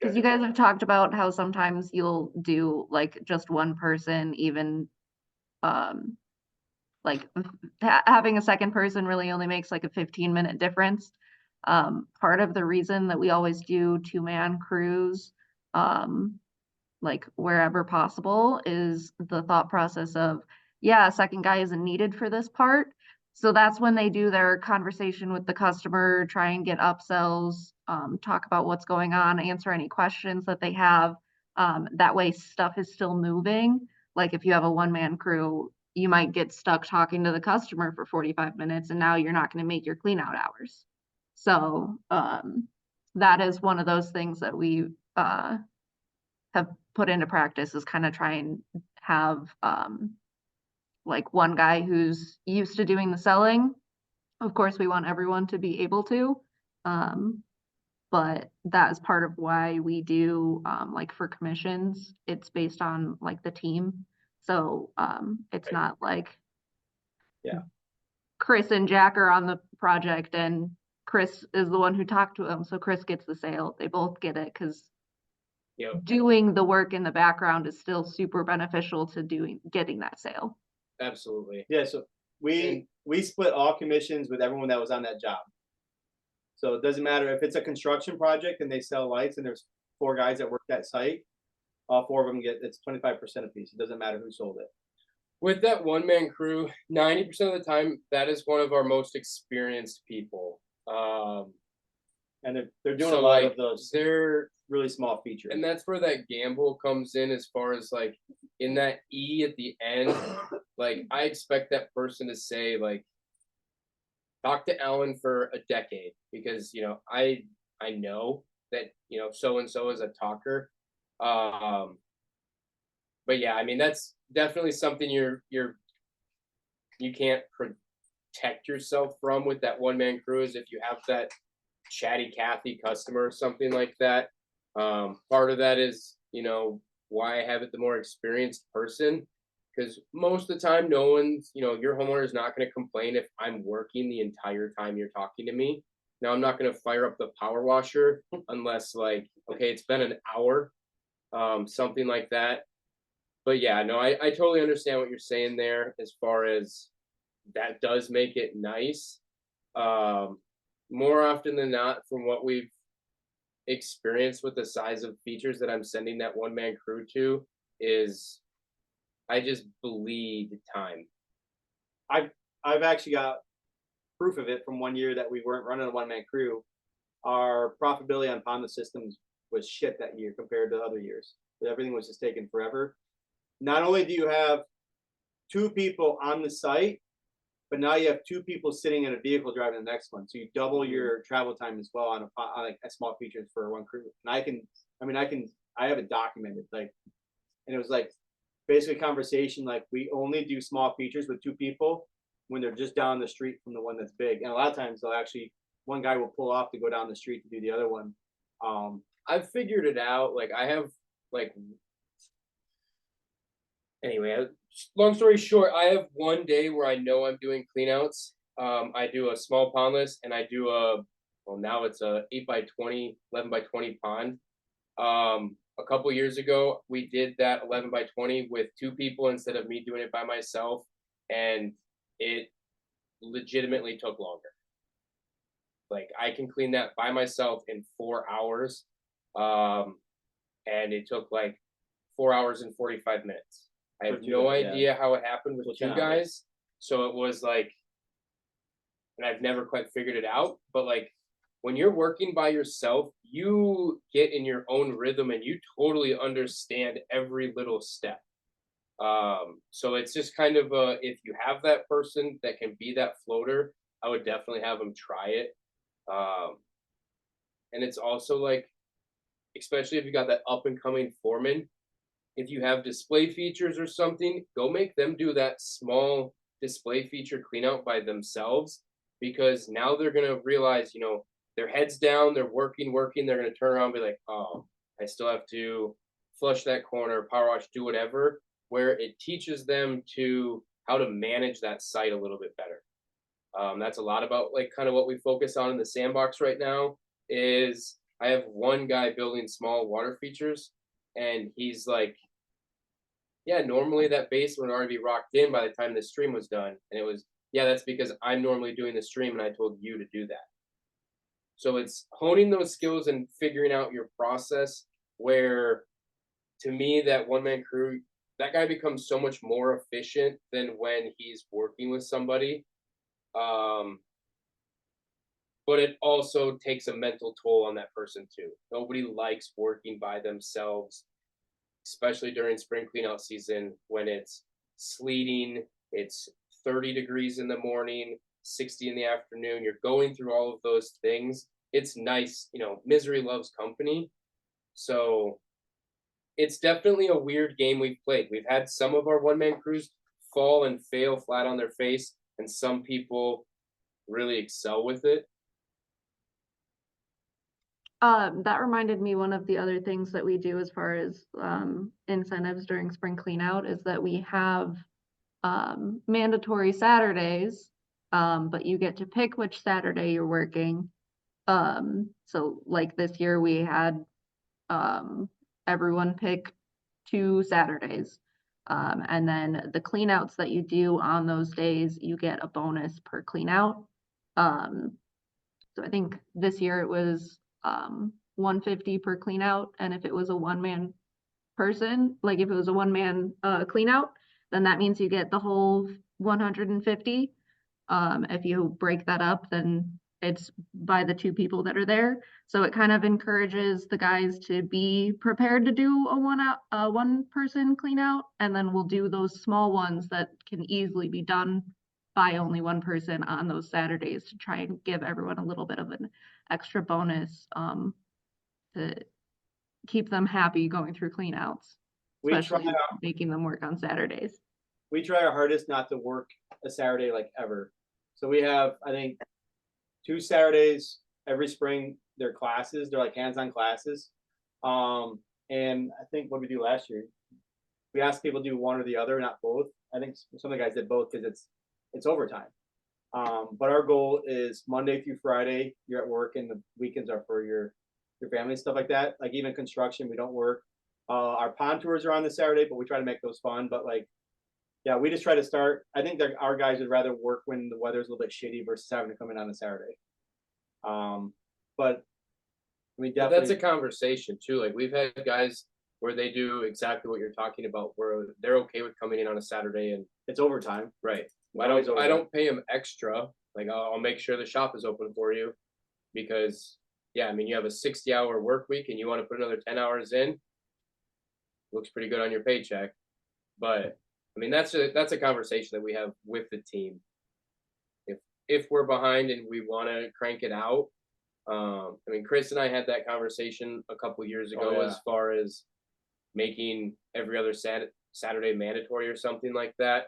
because you guys have talked about how sometimes you'll do like just one person, even like having a second person really only makes like a 15-minute difference. Part of the reason that we always do 2-man crews, like wherever possible, is the thought process of, yeah, a second guy isn't needed for this part. So that's when they do their conversation with the customer, try and get upsells, talk about what's going on, answer any questions that they have. That way stuff is still moving. Like if you have a 1-man crew, you might get stuck talking to the customer for 45 minutes and now you're not going to make your clean out hours. So that is one of those things that we have put into practice, is kind of try and have like one guy who's used to doing the selling. Of course, we want everyone to be able to, but that is part of why we do like for commissions, it's based on like the team. So it's not like Chris and Jack are on the project and Chris is the one who talked to him, so Chris gets the sale. They both get it, because doing the work in the background is still super beneficial to getting that sale. Absolutely. Yeah, so we split all commissions with everyone that was on that job. So it doesn't matter if it's a construction project and they sell lights and there's 4 guys that work that site. all 4 of them it's 25% a piece. It doesn't matter who sold it. With that one-man crew, 90% of the time, that is one of our most experienced people. And they're doing So, a lot like, of those they're really small features. and that's where that gamble comes in, as far as like in that E at the end. Like, I expect that person to say, like, talk to Alan for a decade, because I know that so and so is a talker. But yeah, I mean, that's definitely something you can't protect yourself from with that one-man crew, is if you have that chatty Cathy customer or something like that. Part of that is why I have it the more experienced person, because most of the time no one's your homeowner is not going to complain if I'm working the entire time you're talking to me. Now, I'm not going to fire up the power washer unless, like, okay, it's been an hour, something like that. But yeah, no, I totally understand what you're saying there, as far as that does make it nice. More often than not, from what we've experienced with the size of features that I'm sending that one-man crew to, is I just bleed time. I've actually got proof of it from one year that we weren't running a one-man crew. Our profitability on Pond systems was shit that year compared to other years. Everything was just taking forever. Not only do you have 2 people on the site, but now you have 2 people sitting in a vehicle driving the next one. So you double your travel time as well on like a small features for one crew. And I have it documented, like, and it was like basically a conversation, like, we only do small features with 2 people when they're just down the street from the one that's big. And a lot of times one guy will pull off to go down the street to do the other one. I've figured it out. Like, I have, like, anyway, long story short, I have one day where I know I'm doing cleanouts. I do a small pondless, and I do now it's a 8x20, 11x20 pond. A couple years ago, we did that 11x20 with 2 people instead of me doing it by myself, and it legitimately took longer. Like, I can clean that by myself in 4 hours, and it took like 4 hours and 45 minutes. I have no idea how it happened with 2 guys. So it was like, and I've never quite figured it out, but like, when you're working by yourself, you get in your own rhythm and you totally understand every little step. So it's just kind of if you have that person that can be that floater, I would definitely have them try it. And it's also like, especially if you got that up and coming foreman, if you have display features or something, go make them do that small display feature clean out by themselves, because now they're going to realize, their heads down, they're working, they're going to turn around and be like, oh, I still have to flush that corner, power wash, do whatever, where it teaches them how to manage that site a little bit better. That's a lot about like kind of what we focus on in the sandbox right now. Is I have one guy building small water features, and he's like, yeah, normally that base would already be rocked in by the time the stream was done. And it was, yeah, that's because I'm normally doing the stream and I told you to do that. So it's honing those skills and figuring out your process, where to me, that one-man crew, that guy becomes so much more efficient than when he's working with somebody. But it also takes a mental toll on that person too. Nobody likes working by themselves, especially during spring cleanout season, when it's sleeting, it's 30 degrees in the morning, 60 in the afternoon. You're going through all of those things. It's nice, misery loves company. So it's definitely a weird game we've played. We've had some of our one-man crews fall and fail flat on their face, and some people really excel with it. That reminded me, one of the other things that we do as far as incentives during spring cleanout is that we have mandatory Saturdays, but you get to pick which Saturday you're working. So like this year we had everyone pick 2 Saturdays. And then the cleanouts that you do on those days, you get a bonus per cleanout. So I think this year it was $150 per cleanout, and if it was a one-man person, like if it was a one-man clean out, then that means you get the whole 150. If you break that up, then it's by the two people that are there. So it kind of encourages the guys to be prepared to do a one person clean out, and then we'll do those small ones that can easily be done by only one person on those Saturdays to try and give everyone a little bit of an extra bonus to keep them happy going through clean outs, especially making them work on Saturdays. We try our hardest not to work a Saturday like ever. So we have, I think, 2 Saturdays every spring. They're classes. They're like hands-on classes. And I think what we do last year, we asked people to do one or the other, not both. I think some of the guys did both because it's overtime. But our goal is Monday through Friday, you're at work, and the weekends are for your family and stuff like that. Like even construction, we don't work. Our pond tours are on the Saturday, but we try to make those fun. But like, yeah, we just try to start. I think that our guys would rather work when the weather's a little bit shitty versus having to come in on a Saturday. But I mean, definitely that's a conversation too. Like we've had guys where they do exactly what you're talking about, where they're okay with coming in on a Saturday and it's overtime. Right. I don't pay them extra. Like I'll make sure the shop is open for you because yeah, I mean you have a 60-hour work week and you want to put another 10 hours in. Looks pretty good on your paycheck, but I mean that's a conversation that we have with the team. If we're behind and we want to crank it out, I mean Chris and I had that conversation a couple years ago as far as making every other Saturday mandatory or something like that.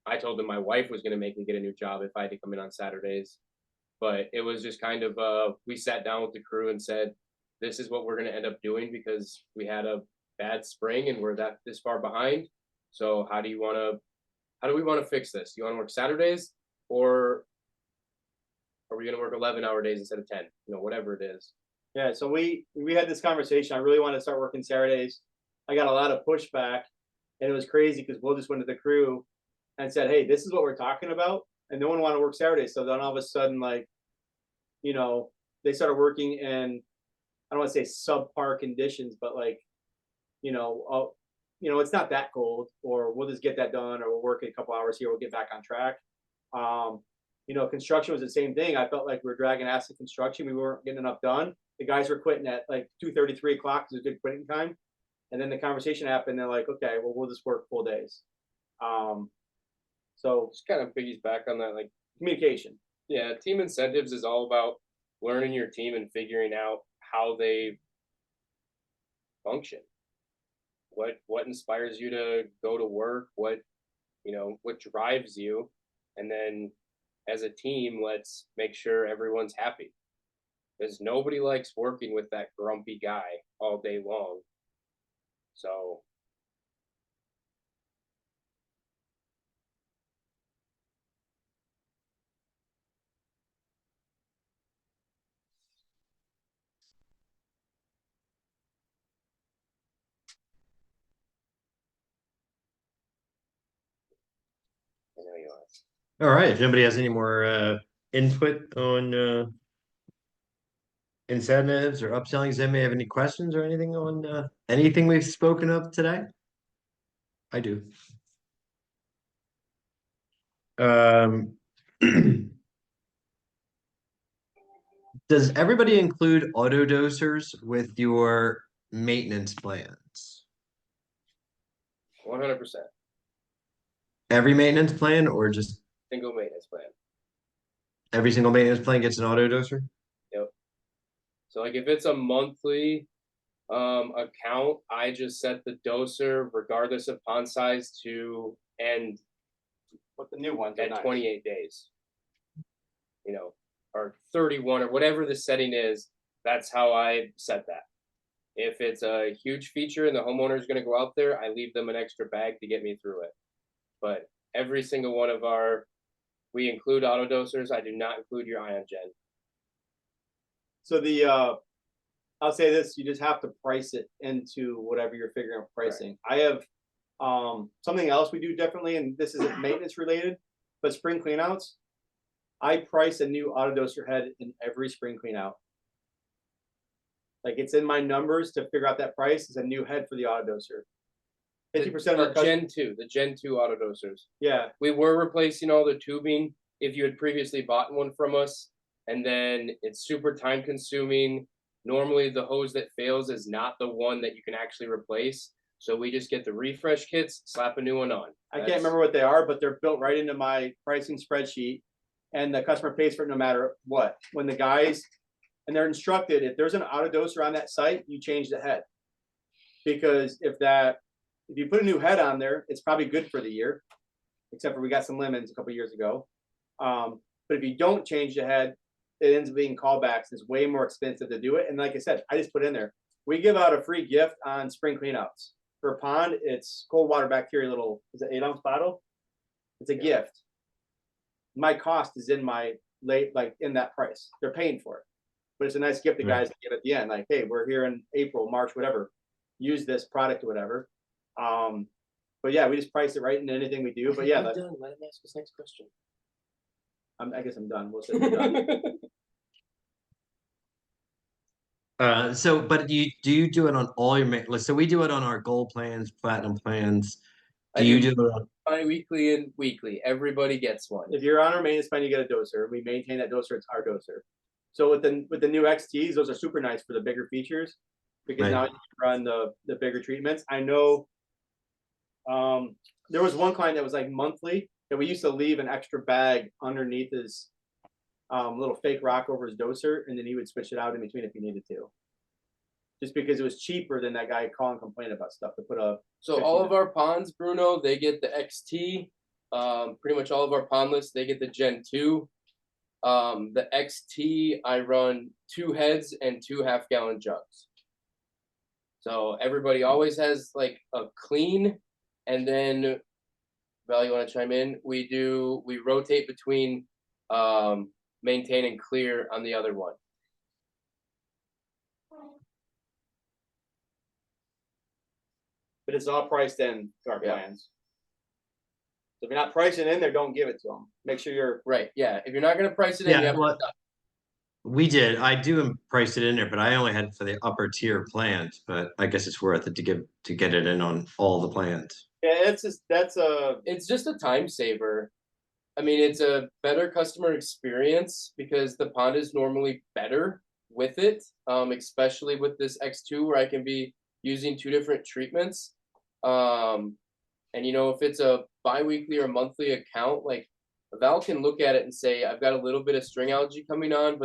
I told him my wife was going to make me get a new job if I had to come in on Saturdays, but it was just kind of we sat down with the crew and said, this is what we're going to end up doing because we had a bad spring and we're this far behind. So how do we want to fix this? You want to work Saturdays, or are we going to work 11-hour days instead of 10? You know, whatever it is. Yeah. So we had this conversation. I really want to start working Saturdays. I got a lot of pushback, and it was crazy because Will just went to the crew and said, hey, this is what we're talking about. And no one wanted to work Saturdays. So then all of a sudden, like, you know, they started working in, I don't want to say subpar conditions, but like, you know, it's not that cold, or we'll just get that done, or we'll work a couple hours here, we'll get back on track. You know, construction was the same thing. I felt like we were dragging ass in construction. We weren't getting enough done. The guys were quitting at like 2:30, 3 o'clock is a good quitting time. And then the conversation happened. They're like, okay, well, we'll just work full days. So just kind of piggies back on that, like communication. Yeah, team incentives is all about learning your team and figuring out how they function. What inspires you to go to work? What drives you? And then as a team, let's make sure everyone's happy. Because nobody likes working with that grumpy guy all day long. So all right. If nobody has any more input on incentives or upselling, does anybody have any questions or anything on anything we've spoken of today? I do. Does everybody include auto dosers with your maintenance plans? 100%. Every maintenance plan, or just Single maintenance plan. every single maintenance plan gets an auto doser? Yep. So like if it's a monthly account, I just set the doser regardless of pond size to end what the new ones at 28 days. You know, or 31 or whatever the setting is, that's how I set that. If it's a huge feature and the homeowner is going to go out there, I leave them an extra bag to get me through it. But every single one of we include auto dosers. I do not include your ion gen. So I'll say this, you just have to price it into whatever you're figuring out pricing. Right. I have something else we do differently, and this isn't maintenance related, but spring cleanouts. I price a new auto doser head in every spring cleanout. Like it's in my numbers to figure out that price is a new head for the autodoser. 50% of our the Gen 2 autodosers. Yeah. We were replacing all the tubing if you had previously bought one from us, and then it's super time consuming. Normally the hose that fails is not the one that you can actually replace. So we just get the refresh kits, slap a new one on. I can't remember what they are, but they're built right into my pricing spreadsheet, and the customer pays for it no matter what. When the guys, and they're instructed, if there's an autodoser on that site, you change the head. Because if you put a new head on there, it's probably good for the year, except for we got some lemons a couple years ago. But if you don't change the head, it ends up being callbacks. It's way more expensive to do it. And like I said, I just put in there, we give out a free gift on spring cleanouts. For Pond, it's cold water bacteria little, is it 8-ounce bottle? It's a gift. My cost is in my in that price. They're paying for it. But it's a nice gift to guys to give at the end. Like, hey, we're here in April, March, whatever. Use this product or whatever. But yeah, we just price it right into anything we do. But yeah, done. Let him ask his next question. I guess I'm done. We'll say we're done. But do you do it on all your maintenance? So we do it on our gold plans, platinum plans. Do you do it on bi-weekly and weekly? Everybody gets one. If you're on our maintenance plan, you get a doser. We maintain that doser. It's our doser. So with the new XTs, those are super nice for the bigger features because now you can run the bigger treatments. I know there was one client that was like monthly that we used to leave an extra bag underneath his little fake rock over his doser, and then he would switch it out in between if he needed to. Just because it was cheaper than that guy call and complain about stuff to put a. So all of our ponds, Bruno, they get the XT. Pretty much all of our pondless, they get the Gen 2. The XT, I run 2 heads and 2 half-gallon jugs. So everybody always has like a clean, and then Val, you want to chime in? We rotate between maintain and clear on the other one. But it's all priced in to our plans. So if you're not pricing in there, don't give it to them. Make sure you're right. Yeah, if you're not going to price it in, you have to. We did. I do price it in there, but I only had it for the upper tier plans. But I guess it's worth it to get it in on all the plans. Yeah, it's just a time saver. I mean, it's a better customer experience because the pond is normally better with it, especially with this X2 where I can be using 2 different treatments. And if it's a bi-weekly or monthly account, like Val can look at it and say, I've got a little bit of string algae coming on,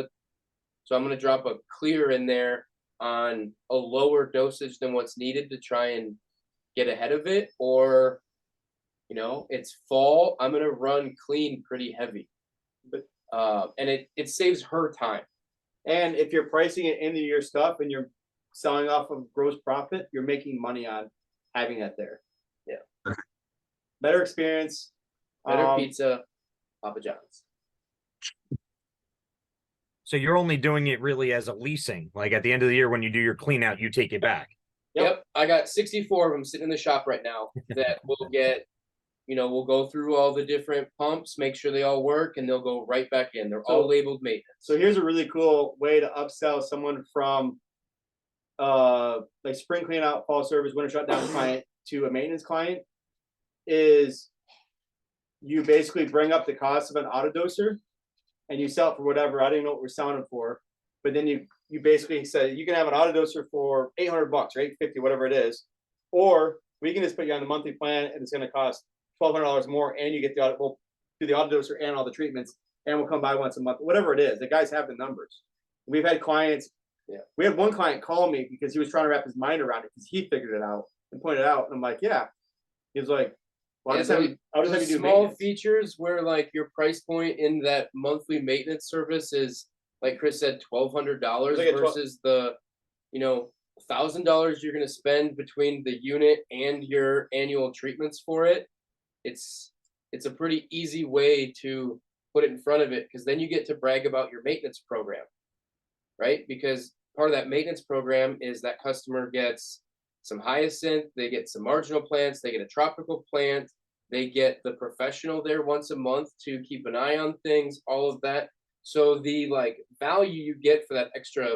so I'm going to drop a clear in there on a lower dosage than what's needed to try and get ahead of it. Or, it's fall, I'm going to run clean pretty heavy. But and it saves her time. And if you're pricing it into your stuff and you're selling off of gross profit, you're making money on having that there. Yeah. Better experience. Better pizza, Papa John's. So you're only doing it really as a leasing. Like at the end of the year, when you do your clean out, you take it back. Yep. I got 64 of them sitting in the shop right now that will get, we'll go through all the different pumps, make sure they all work, and they'll go right back in. They're all labeled maintenance. So here's a really cool way to upsell someone from like spring clean out, fall service, winter shutdown client to a maintenance client is you basically bring up the cost of an autodoser and you sell it for whatever. I don't even know what we're selling it for, but then you basically say you can have an autodoser for $800 or $850, whatever it is, or we can just put you on the monthly plan and it's going to cost $1,200 more, and you get we'll do the autodoser and all the treatments, and we'll come by once a month, whatever it is. The guys have the numbers. We've had clients. Yeah, we had one client call me because he was trying to wrap his mind around it because he figured it out and pointed it out, and I'm like, yeah. He was like, well, I'll just have you do small features where like your price point in that monthly maintenance service is, like Chris said, $1,200 versus the, $1,000 you're going to spend between the unit and your annual treatments for it. It's a pretty easy way to put it in front of it, because then you get to brag about your maintenance program, right? Because part of that maintenance program is that customer gets some hyacinth, they get some marginal plants, they get a tropical plant, they get the professional there once a month to keep an eye on things, all of that. So the value you get for that extra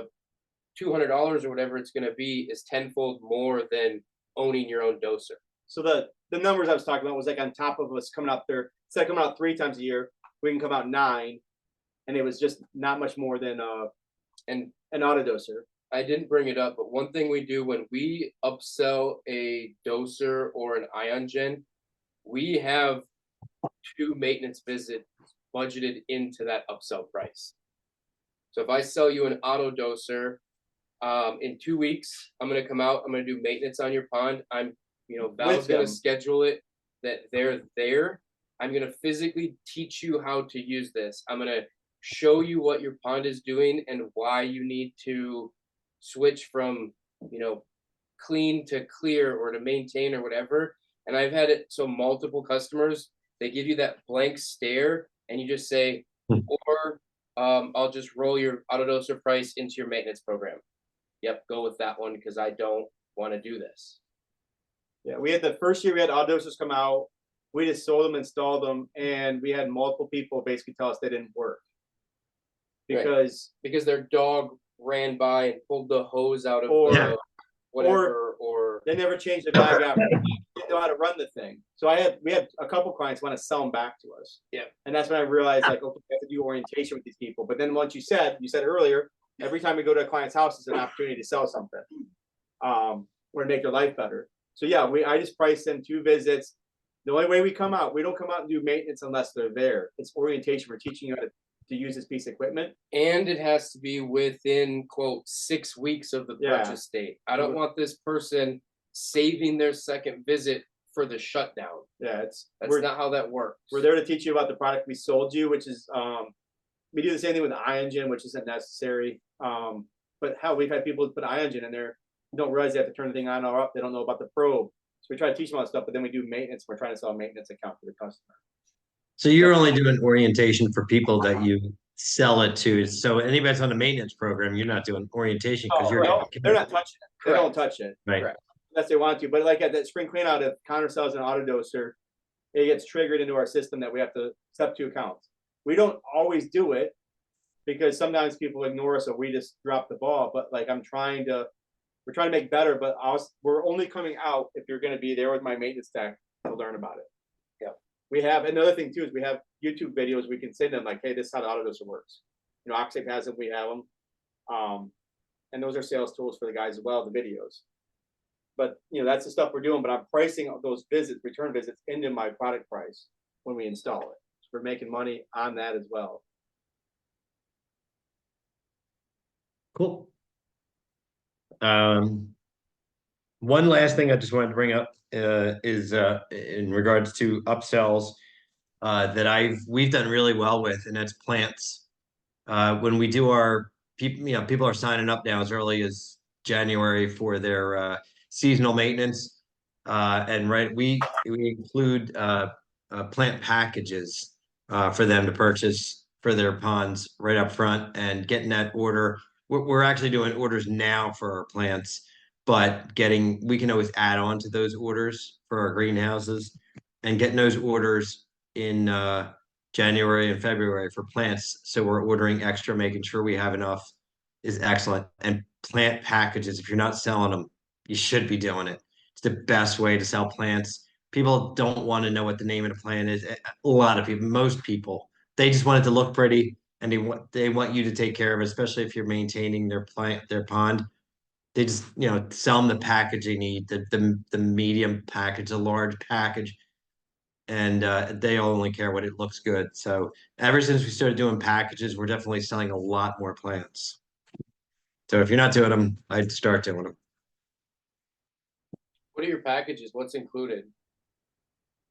$200 or whatever it's going to be is tenfold more than owning your own doser. So the numbers I was talking about was like on top of us coming out there, instead of coming out 3 times a year, we can come out 9, and it was just not much more than an auto doser. I didn't bring it up, but one thing we do when we upsell a doser or an ion gen, we have 2 maintenance visits budgeted into that upsell price. So if I sell you an auto doser, in 2 weeks, I'm gonna come out, I'm gonna do maintenance on your pond. Val's gonna schedule it that they're there. I'm gonna physically teach you how to use this. I'm gonna show you what your pond is doing and why you need to switch from, clean to clear or to maintain or whatever. And I've had it so multiple customers, they give you that blank stare and you just say, or I'll just roll your autodoser price into your maintenance program. Yep, go with that one because I don't want to do this. Yeah, we had the first year we had autodosers come out. We just sold them, installed them, and we had multiple people basically tell us they didn't work. Because their dog ran by and pulled the hose out of the whatever, or they never changed the bag out. They didn't know how to run the thing. So we had a couple clients want to sell them back to us. Yeah. And that's when I realized like, okay, I have to do orientation with these people. But then once you said earlier, every time we go to a client's house, it's an opportunity to sell something. Or to make their life better. So yeah, I just priced in 2 visits. The only way we come out, we don't come out and do maintenance unless they're there. It's orientation. We're teaching you how to use this piece of equipment. And it has to be within, quote, 6 weeks of the purchase date. I don't want this person saving their second visit for the shutdown. Yeah, that's not how that works. We're there to teach you about the product we sold you, which is we do the same thing with the Iongen, which isn't necessary. But how we've had people put Iongen in there, don't realize they have to turn the thing on or up. They don't know about the probe. So we try to teach them all that stuff, but then we do maintenance. We're trying to sell a maintenance account for the customer. So you're only doing orientation for people that you sell it to. So anybody that's on a maintenance program, you're not doing orientation because they're not touching it. They don't touch it. Right. Correct. Unless they want to. But like at that spring clean out, if counter sells an auto doser, it gets triggered into our system that we have to set 2 accounts. We don't always do it because sometimes people ignore us or we just drop the ball. But like we're trying to make better, but we're only coming out if you're going to be there with my maintenance tech to learn about it. Yeah. We have another thing too is we have YouTube videos we can send them like, hey, this is how the autodoser works. Oxape has them, we have them. And those are sales tools for the guys as well, the videos. But that's the stuff we're doing, but I'm pricing those return visits into my product price when we install it. So we're making money on that as well. Cool. One last thing I just wanted to bring up is in regards to upsells that we've done really well with, and that's plants. When we do our people are signing up now as early as January for their seasonal maintenance, and we include plant packages for them to purchase for their ponds right up front, and getting that order. We're actually doing orders now for our plants, but we can always add on to those orders for our greenhouses, and getting those orders in January and February for plants. So we're ordering extra, making sure we have enough is excellent. And plant packages, if you're not selling them, you should be doing it. It's the best way to sell plants. People don't want to know what the name of the plant is. A lot of people, most people, they just want it to look pretty. And they want you to take care of it, especially if you're maintaining their pond. They just sell them the package they need, the medium package, the large package, and they only care what it looks good. So ever since we started doing packages, we're definitely selling a lot more plants. So if you're not doing them, I'd start doing them. What are your packages? What's included?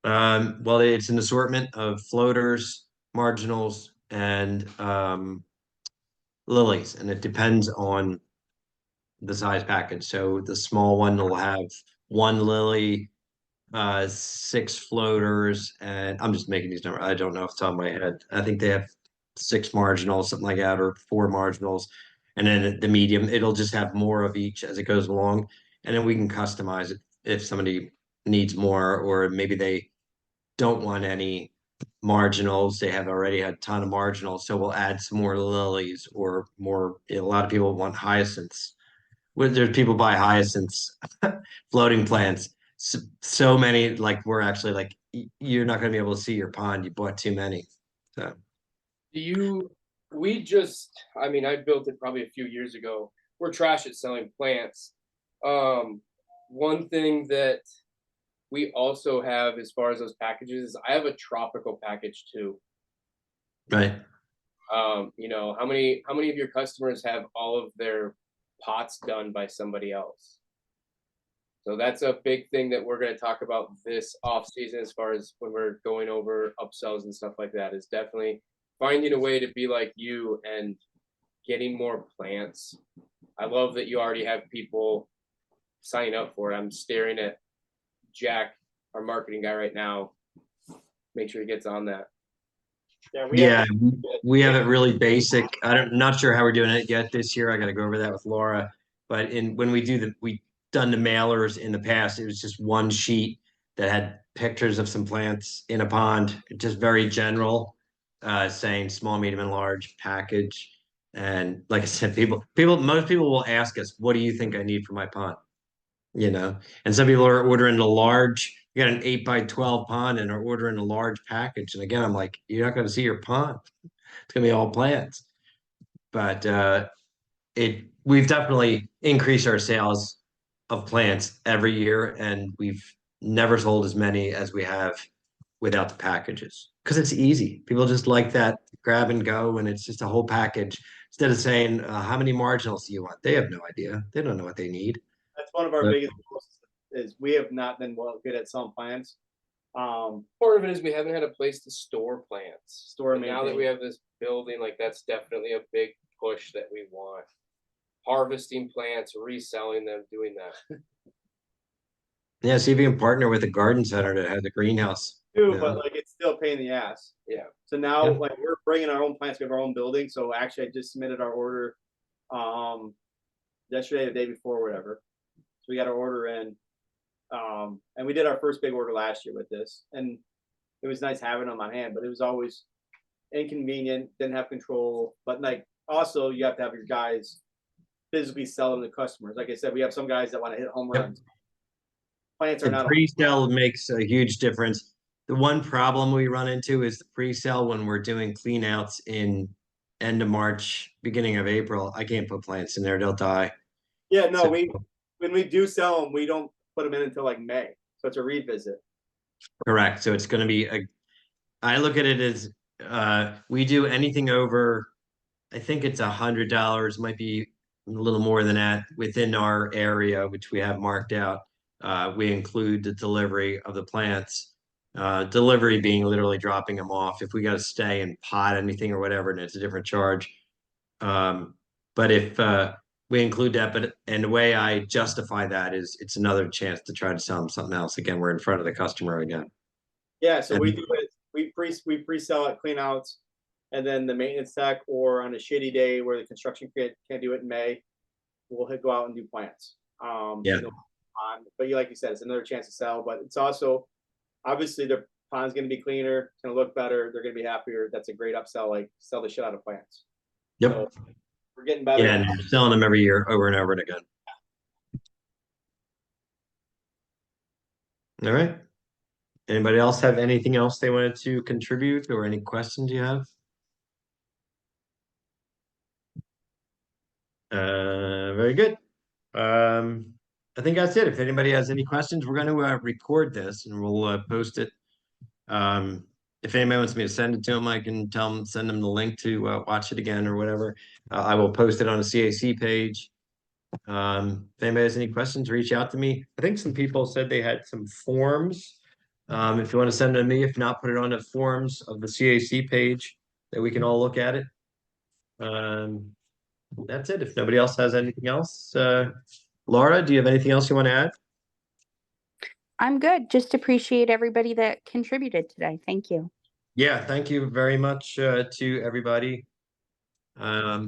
Well, it's an assortment of floaters, marginals, and lilies, and it depends on the size package. So the small one will have 1 lily, 6 floaters, and I'm just making these numbers. I don't know off the top of my head. I think they have 6 marginals, something like that, or 4 marginals. And then the medium, it'll just have more of each as it goes along. And then we can customize it if somebody needs more, or maybe they don't want any marginals. They have already had a ton of marginals, so we'll add some more lilies or more. A lot of people want hyacinths, where there's people buy hyacinths, floating plants. So many, like we're actually like, you're not going to be able to see your pond. You bought too many. So I mean, I built it probably a few years ago. We're trash at selling plants. One thing that we also have as far as those packages, I have a tropical package too. right. You know, how many of your customers have all of their pots done by somebody else? So that's a big thing that we're going to talk about this off season, as far as when we're going over upsells and stuff like that, is definitely finding a way to be like you and getting more plants. I love that you already have people signing up for it. I'm staring at Jack, our marketing guy, right now. Make sure he gets on that. Yeah, we have it really basic. Not sure how we're doing it yet this year. I got to go over that with Laura. But when we done the mailers in the past, it was just one sheet that had pictures of some plants in a pond, just very general, saying small, medium, and large package. And like I said, most people will ask us, "What do you think I need for my pond?" You know, and some people are ordering a large. You got an 8x12 pond and are ordering a large package. And again, I'm like, you're not going to see your pond. It's going to be all plants. But we've definitely increased our sales of plants every year, and we've never sold as many as we have without the packages, because it's easy. People just like that grab and go, and it's just a whole package. Instead of saying, how many marginals do you want? They have no idea. They don't know what they need. That's one of our But- biggest goals, is we have not been good at selling plants. Part of it is we haven't had a place to store plants. And Now that we have this building, like, that's definitely a big push that we want. Harvesting plants, reselling them, doing that. Yeah, see if you can partner with a garden center that has a greenhouse. too, Yeah. but like it's still a pain in the ass. Yeah. So now Yeah. like we're bringing our own plants, we have our own building. So actually I just submitted our order yesterday, the day before, whatever. So we got our order in. And we did our first big order last year with this. And it was nice having them on hand, but it was always inconvenient, didn't have control. But like also you have to have your guys physically sell them to customers. Like I said, we have some guys that want to hit home Yep. runs. Plants are The not pre-sale makes a huge difference. The one problem we run into is the pre-sale when we're doing clean outs in end of March, beginning of April. I can't put plants in there, they'll die. Yeah, no, So- when we do sell them, we don't put them in until like May. So it's a revisit. Correct. So it's going to be I look at it as we do anything over, I think it's $100, might be a little more than that within our area, which we have marked out. We include the delivery of the plants. Delivery being literally dropping them off. If we got to stay and pot anything or whatever, and it's a different charge. But if we include that, and the way I justify that is it's another chance to try to sell them something else. Again, we're in front of the customer again. Yeah, so we And- do it. We pre-sell it, clean outs, and then the maintenance tech, or on a shitty day where the construction can't do it in May, we'll go out and do plants. Yeah. But like you said, it's another chance to sell. But it's also obviously the pond's going to be cleaner, it's going to look better, they're going to be happier. That's a great upsell. Like sell the shit out of plants. Yep. So we're getting better. Yeah, and we're selling them every year over and over and again. All right. Anybody else have anything else they wanted to contribute or any questions you have? Very good. I think that's it. If anybody has any questions, we're going to record this and we'll post it. If anybody wants me to send it to them, I can send them the link to watch it again or whatever. I will post it on a CAC page. If anybody has any questions, reach out to me. I think some people said they had some forms. If you want to send it to me, if not, put it on the forums of the CAC page that we can all look at it. That's it. If nobody else has anything else, Laura, do you have anything else you want to add? I'm good. Just appreciate everybody that contributed today. Thank you. Yeah, thank you very much to everybody. I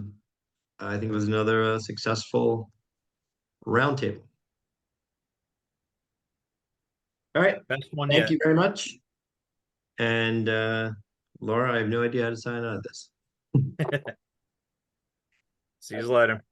think it was another successful roundtable. All right. Best one Thank yet. you very much. And Laura, I have no idea how to sign out of this. See you later.